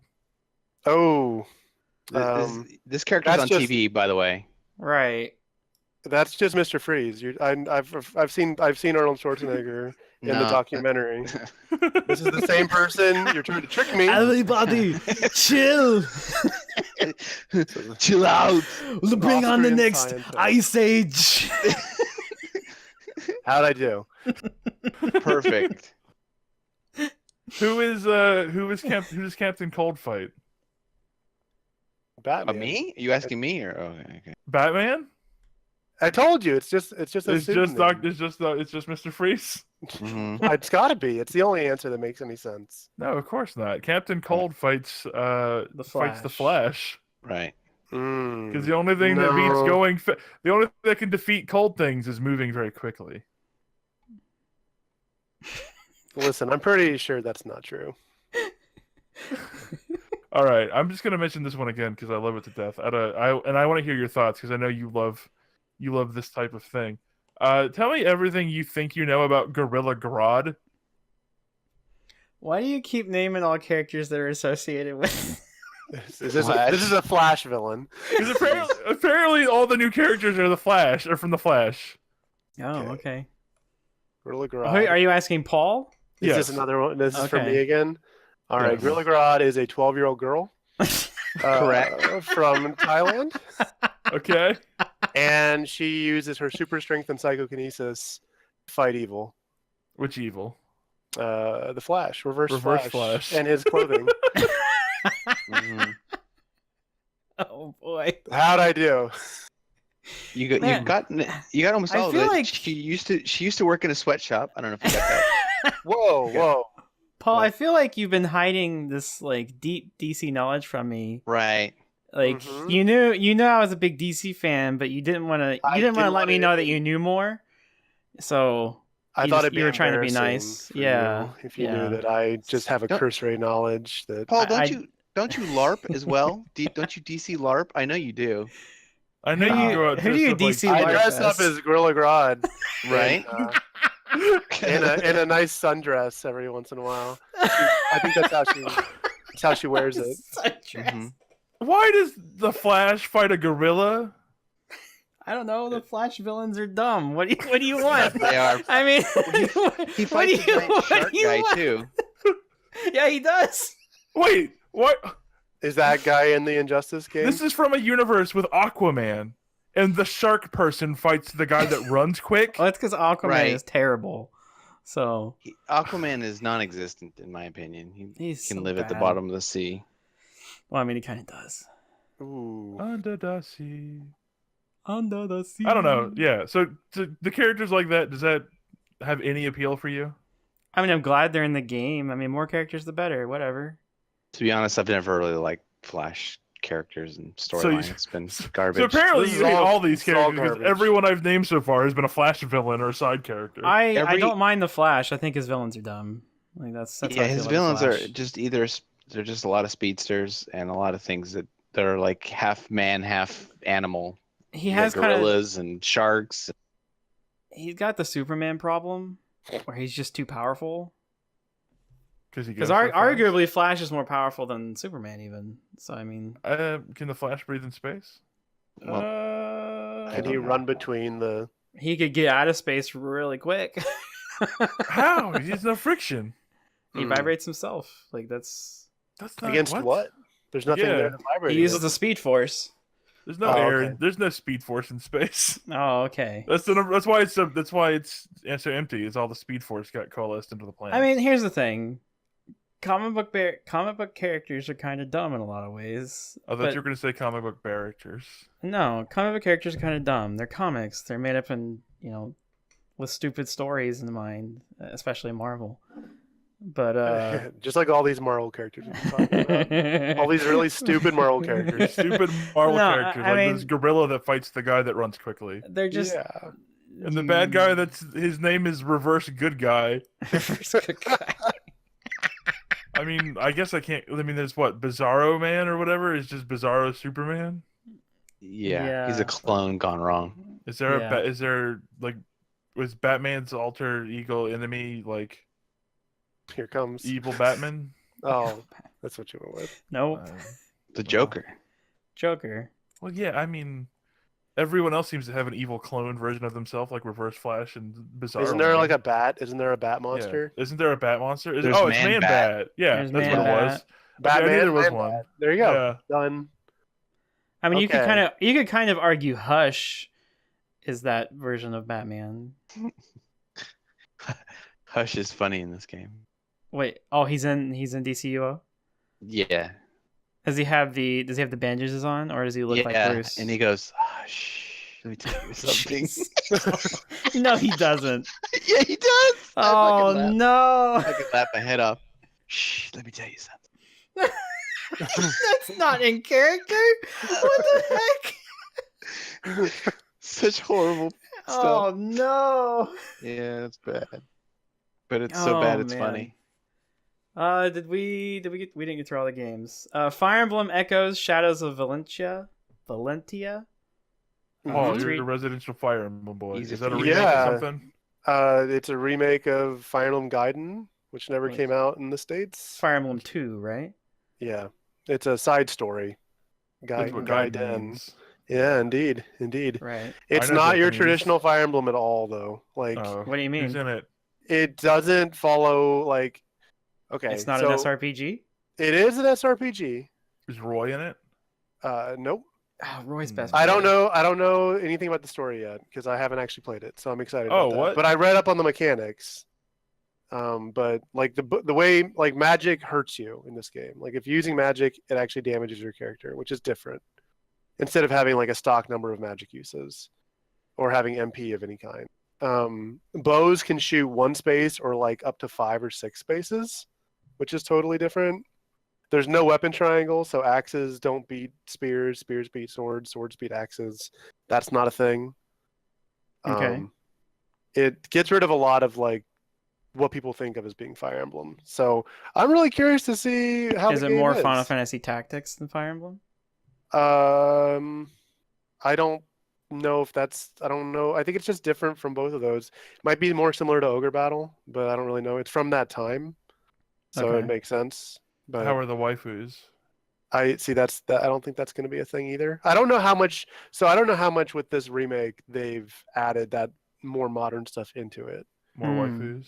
Oh, This character's that's on just- TV, by the way. Right. that's just Mr. Freeze. I've seen Arnold Schwarzenegger in the No. documentary. This is the same person. You're trying to trick me. Everybody, chill. Chill out. Bring on the Austrian next scientist. Ice Age. How'd I do? Perfect. Who does Captain Cold fight? Batman. Me? Are you asking me or? Oh, okay. Batman? I told you. It's just a It's just pseudonym. it's just Mr. Freeze. Mhm. It's got to be. It's the only answer that makes any sense. No, of course not. Captain Cold fights the Flash. Flash. Right. Because the only thing that beats going, the only thing that can defeat cold things is moving very quickly. Listen, I'm pretty sure that's not true. All right, I'm just gonna mention this one again because I love it to death. I want to hear your thoughts because I know you love this type of thing. Tell me everything you think you know about Gorilla Grodd. Why do you keep naming all characters that are associated with? This is a Flash villain. Because apparently all the new characters are from the Flash. Oh, okay. Gorilla Oh, Grodd. are you asking Paul? Is Yes. this another one? This is for Okay. me again. All right, Yes. Gorilla Grodd is a 12-year-old girl. Correct. From Thailand, Okay. and she uses her super strength and psychokinesis to fight evil. Which evil? The Flash, Reverse Flash. and his clothing. Mhm. Oh boy. How'd I do? You Man. got almost I all of feel it. like- She used to work in a sweatshop. I don't know if you got that. Whoa. Paul, I feel like you've been hiding this like deep DC knowledge from me. Right. Like Mhm. you knew I was a big DC fan, but you didn't want to I let didn't me know wanna- that you knew more. So I You thought just- it'd be you were trying to be embarrassing nice. for Yeah, you if you yeah. knew that I just have a Don't- cursory knowledge that. Paul, I- don't you LARP as well? Don't you DC LARP? I know you do. I know Who do you you- go out who do you dressed up DC I LARP dress up as? as Gorilla Grodd, Right? in a nice sundress every once in a while. I think that's how she wears it. Mhm. Why does the Flash fight a gorilla? I don't know. The Flash villains are dumb. What do you want? They are. I mean, He what fights a do you- giant what shark do you guy want? too. Yeah, he does. Wait, what? Is that guy in the Injustice game? This is from a universe with Aquaman, and the shark person fights the guy that runs quick. Well, that's because Aquaman Right. is terrible. So Aquaman is non-existent in my opinion. He he's can so live at the bad. bottom of the sea. Well, I mean, he kind of does. Ooh. Under the sea. Under the sea. I don't know. Yeah. So the characters like that, does that have any appeal for you? I mean, I'm glad they're in the game. I mean, more characters the better. Whatever. To be honest, I've never really liked Flash characters and So storyline. you- It's been So garbage. apparently This you is hate all- all these it's all characters because garbage. everyone I've named so far has been a Flash villain or a side character. I Every- don't mind the Flash. I think his villains are dumb. Like that's how I Yeah, feel his about villains Flash. are just they're just a lot of speedsters and a lot of things that are like half man, half animal. He You has got kind of. gorillas and sharks. He's got the Superman problem, where he's just too powerful. Because Because arguably, Flash is more powerful than Superman, even. So I mean, can the Flash breathe in space? Can he run between the? he could get out of space really quick. How? There's no friction. He Hmm. vibrates himself. Like that's. That's not Against what? There's nothing Yeah. there to vibrate. He uses against. the Speed Force. There's no Oh, air. okay. There's no speed force in space. Oh, okay. That's why it's so empty. It's all the speed force got coalesced into the planet. I mean, here's the thing. Comic book characters are kind of dumb in a lot of ways. I thought but you were going to say comic book characters. no, comic book characters are kind of dumb. They're comics. They're made up in with stupid stories in mind, especially Marvel. But Just like all these Marvel characters we've been talking about. All these really stupid Marvel characters. Stupid Marvel No, characters, I like this mean- gorilla that fights the guy that runs quickly, they're just Yeah. and the bad guy that's his name is Reverse Good Guy. I mean, I guess I can't. I mean, there's what Bizarro Man or whatever is just Bizarro Superman. Yeah, he's Yeah. a clone gone wrong. Is there Yeah. is there like was Batman's alter ego enemy like Here comes. evil Batman? Oh, that's what you went with. Nope. The Joker. Joker. Well, yeah, I mean, everyone else seems to have an evil clone version of themselves, like Reverse Flash and Bizarro. Isn't there like a bat? Isn't there a bat Yeah. monster? Isn't there a Bat monster? There's Oh, it's Man Man Bat. Bat. Yeah, There's that's Man what it Bat. was. Okay, I Batman. knew there was Man one. Bat. There you go. Yeah. Done. I mean, Okay. you could kind of argue Hush is that version of Batman. Hush is funny in this game. Wait, oh, he's in DCUO. Yeah. Does he have the bandages on, or does he look like Bruce? And he goes, "Hush, let me tell you something." No, he doesn't. Yeah, he does. Oh no, I could laugh my head off. Shh, let me tell you something. that's not in character. What the heck? Such horrible stuff. Oh no. Yeah, it's bad. But it's so bad it's man. funny. We didn't get through all the games. Fire Emblem Echoes: Shadows of Valentia. Oh, Let's you're read- a residential Fire Emblem boy. Easy Is that a for remake you. Yeah. or something? It's a remake of Fire Emblem Gaiden, which never Wait. came out in the States. Fire Emblem 2, right? Yeah, it's a side story. That's what Gaiden Gaiden. means. Yeah, indeed. Right. It's know not your Japanese. traditional Fire Emblem at all, though. Like, Oh, What do you who's mean? in it? it doesn't follow like. Okay, It's not so an SRPG. it is an SRPG. Is Roy in it? Nope. Oh, Roy's best. I don't friend. know. I don't know anything about the story yet because I haven't actually played it. So I'm excited. Oh, about that. what? But I read up on the mechanics. But like the way like magic hurts you in this game. Like if you're using magic, it actually damages your character, which is different. Instead of having like a stock number of magic uses, or having MP of any kind. Bows can shoot one space or like up to 5 or 6 spaces, which is totally different. There's no weapon triangle, so axes don't beat spears, spears beat swords, swords beat axes. That's not a thing. Okay. It gets rid of a lot of like what people think of as being Fire Emblem. So I'm really curious to see how Is the it game more is. Final Fantasy Tactics than Fire Emblem? I don't know if that's. I don't know. I think it's just different from both of those. Might be more similar to Ogre Battle, but I don't really know. It's from that time, so Okay. it makes sense. But How are the waifus? I see that. I don't think that's going to be a thing either. I don't know how much. So I don't know how much with this remake they've added that more modern stuff into it. More waifus?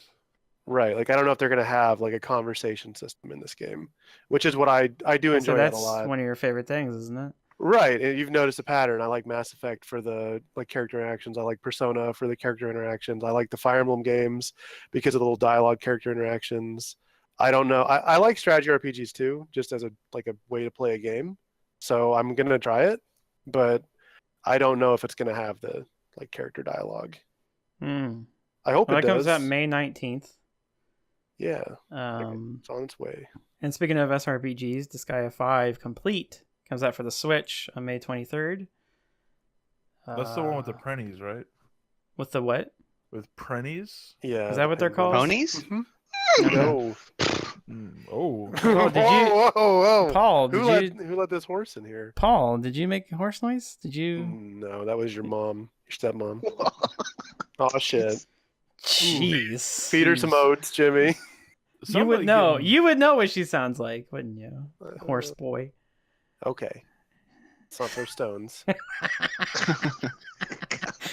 Right. Like I don't know if they're going to have like a conversation system in this game, which is what I do So enjoy that that's a lot. one of your favorite things, isn't it? Right, and you've noticed a pattern. I like Mass Effect for the like character interactions. I like Persona for the character interactions. I like the Fire Emblem games because of the little dialogue character interactions. I don't know. I like strategy RPGs too, just as a like a way to play a game. So I'm gonna try it, but I don't know if it's gonna have the like character dialogue. Hmm. I hope Well, it that does. comes out May 19th. Yeah, Um, it's on its way. and speaking of SRPGs, Disgaea 5 Complete comes out for the Switch on May 23rd. That's the one with the Prennies, right? With the what? With Prennies? Yeah. Is that what they're called? Ponies? Mhm. No. Oh. Oh, did you, Whoa, whoa, whoa. Paul? Who Did let who let this horse in here? Paul? Did you make a horse noise? Did you? No, that was your mom, your stepmom. Oh shit! Jeez. Feed her some oats, Jimmy. You Somebody would know. give- You would know what she sounds like, wouldn't you? Horse boy. Okay. Let's not throw stones.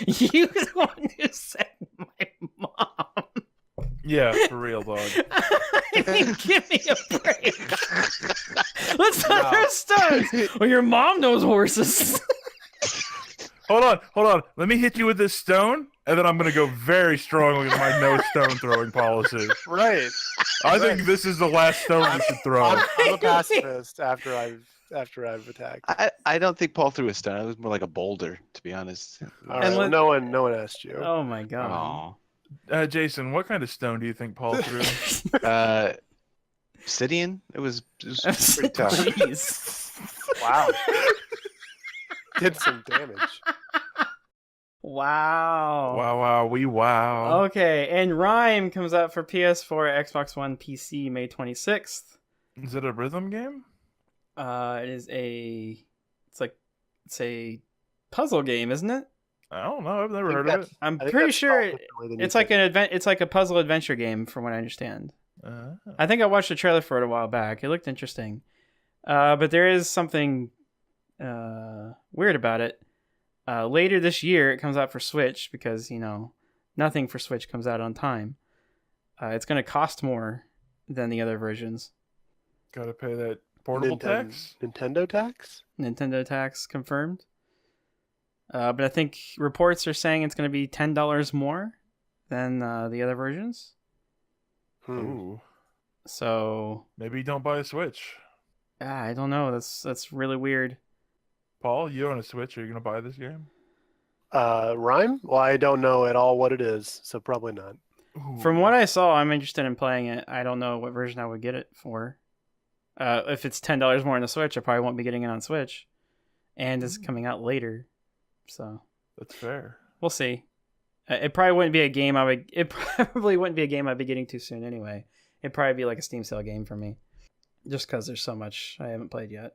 You the one who said my mom. Yeah, for real, dog. I mean, give me a break. Let's not No. throw stones. Well, your mom knows horses. Hold on. Let me hit you with this stone, and then I'm gonna go very strongly with my no stone throwing policy. Right. I think this is the last stone you should throw. I'm a pacifist after I've attacked. I don't think Paul threw a stone. It was more like a boulder, to be honest. All right, well, no one asked you. Oh my god. Oh. Jason, what kind of stone do you think Paul threw? Obsidian? It was pretty tough. Jeez. Wow. Did some damage. Wow. Wow. Okay, and Rhyme comes out for PS4, Xbox One, PC May 26th. Is it a rhythm game? It's a puzzle game, isn't it? I don't know. I've never I think heard of it. that's- I'm I think pretty that's sure spelled differently than you it's like think. it's like a puzzle adventure game, from what I understand. Uh, I think I watched a trailer for it a while back. It looked interesting, but there is something weird about it. Later this year, it comes out for Switch because nothing for Switch comes out on time. It's going to cost more than the other versions. gotta pay that portable tax. Nintendo tax? Nintendo tax confirmed. But I think reports are saying it's going to be $10 more than the other versions. Ooh, So maybe don't buy a Switch. I don't know. That's really weird. Paul, you own a Switch. Are you gonna buy this game? Rhyme? Well, I don't know at all what it is, so probably not. From what I saw, I'm interested in playing it. I don't know what version I would get it for. If it's $10 more on the Switch, I probably won't be getting it on Switch, and it's coming out later, so That's fair. we'll see. It probably wouldn't be a game I would. It probably wouldn't be a game I'd be getting too soon anyway. It'd probably be like a Steam sale game for me, just because there's so much I haven't played yet.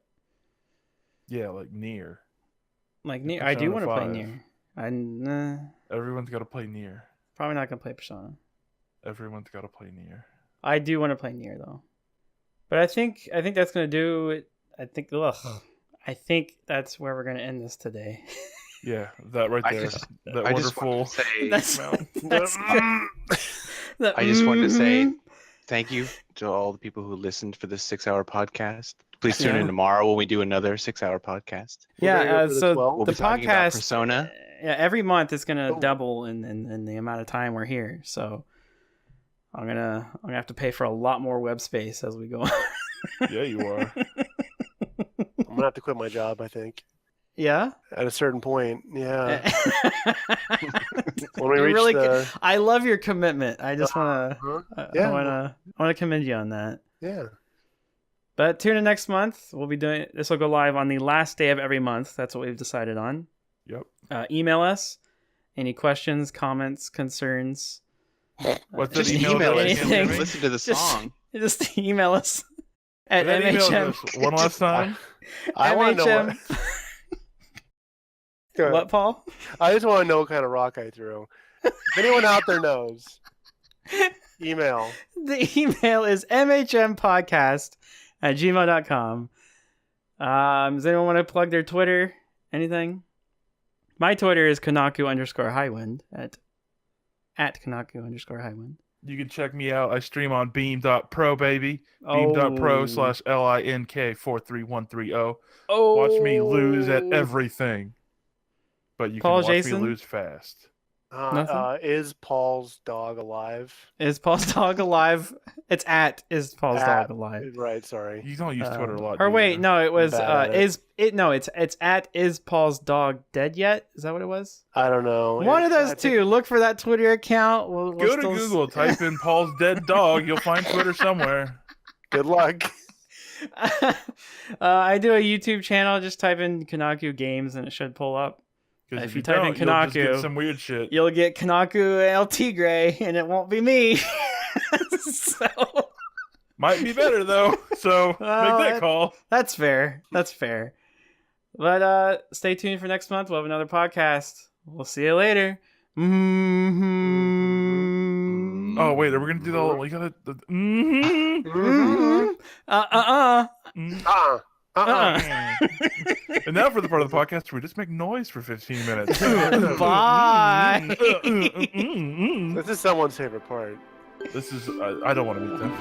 Yeah, like Nier. Like Yeah, Nier, I do Persona want to play 5. Nier. Nah, Everyone's got to play Nier. probably not gonna play Persona. Everyone's got to play Nier. I do want to play Nier though, but I think that's gonna do it. I think that's where we're gonna end this today. Yeah, that right there. That I just wonderful. wanted to say, That's good. I just wanted to say Mhm. thank you to all the people who listened for this 6-hour podcast. Please tune Yeah. in tomorrow when we do another 6-hour podcast. Yeah, We're gonna go for the so 12? We'll the be talking about podcast Persona. Yeah, every month it's gonna Oh. double in the amount of time we're here. So I'm gonna have to pay for a lot more web space as we go on. Yeah, you are. I'm gonna have to quit my job, I think. Yeah. At a certain point, yeah. When we You reach really the, I love your commitment. I just wanna Huh? I Yeah. wanna commend you on that. yeah. But tune in next month. We'll be doing this. Will go live on the last day of every month. That's what we've decided on. Yep. Email us any questions, comments, concerns. What's Just that email email address? anything. Can you Listen to the Just- song. Just email us at That email MHM. address one last time. I want to know what, MHM. Go ahead. What, Paul? I just want to know what kind of rock I threw. If anyone out there knows, email. The email is mhmpodcast@gmail.com. Does anyone want to plug their Twitter? Anything? My Twitter is Kanaku_Highwind at Kanaku_Highwind. You can check me out. I stream on beam.pro, baby. Beam.pro/LINK43130. Watch me lose at everything. But you Paul can watch Jason? me lose fast. Nothing? Is Paul's dog alive? Is Paul's dog alive? It's at is Paul's dog alive. Right, sorry. You don't use Twitter a lot. Or do wait, you? no, it was Bad at it. it's at is Paul's dog dead yet? Is that what it was? I don't know. One of those I think- two. Look for that Twitter account. We'll Go to still- Google, type in Paul's dead dog. You'll find Twitter somewhere. Good luck. I do a YouTube channel. Just type in Kanaku Games and it should pull up. Because If if you you type in don't, you'll just get Kanaku, some weird shit. You'll get Kanaku El Tigre, and it won't be me. So Might be better though. So Well, make that call. that's fair. That's fair. But stay tuned for next month. We'll have another podcast. We'll see you later. Mm-hmm. Oh wait, are we gonna do the? We gotta. Mm-hmm. Mm-hmm. Mm-hmm. Uh-uh. And now for the part of the podcast where we just make noise for 15 minutes. Bye. This is someone's favorite part. This is. I don't want to meet them.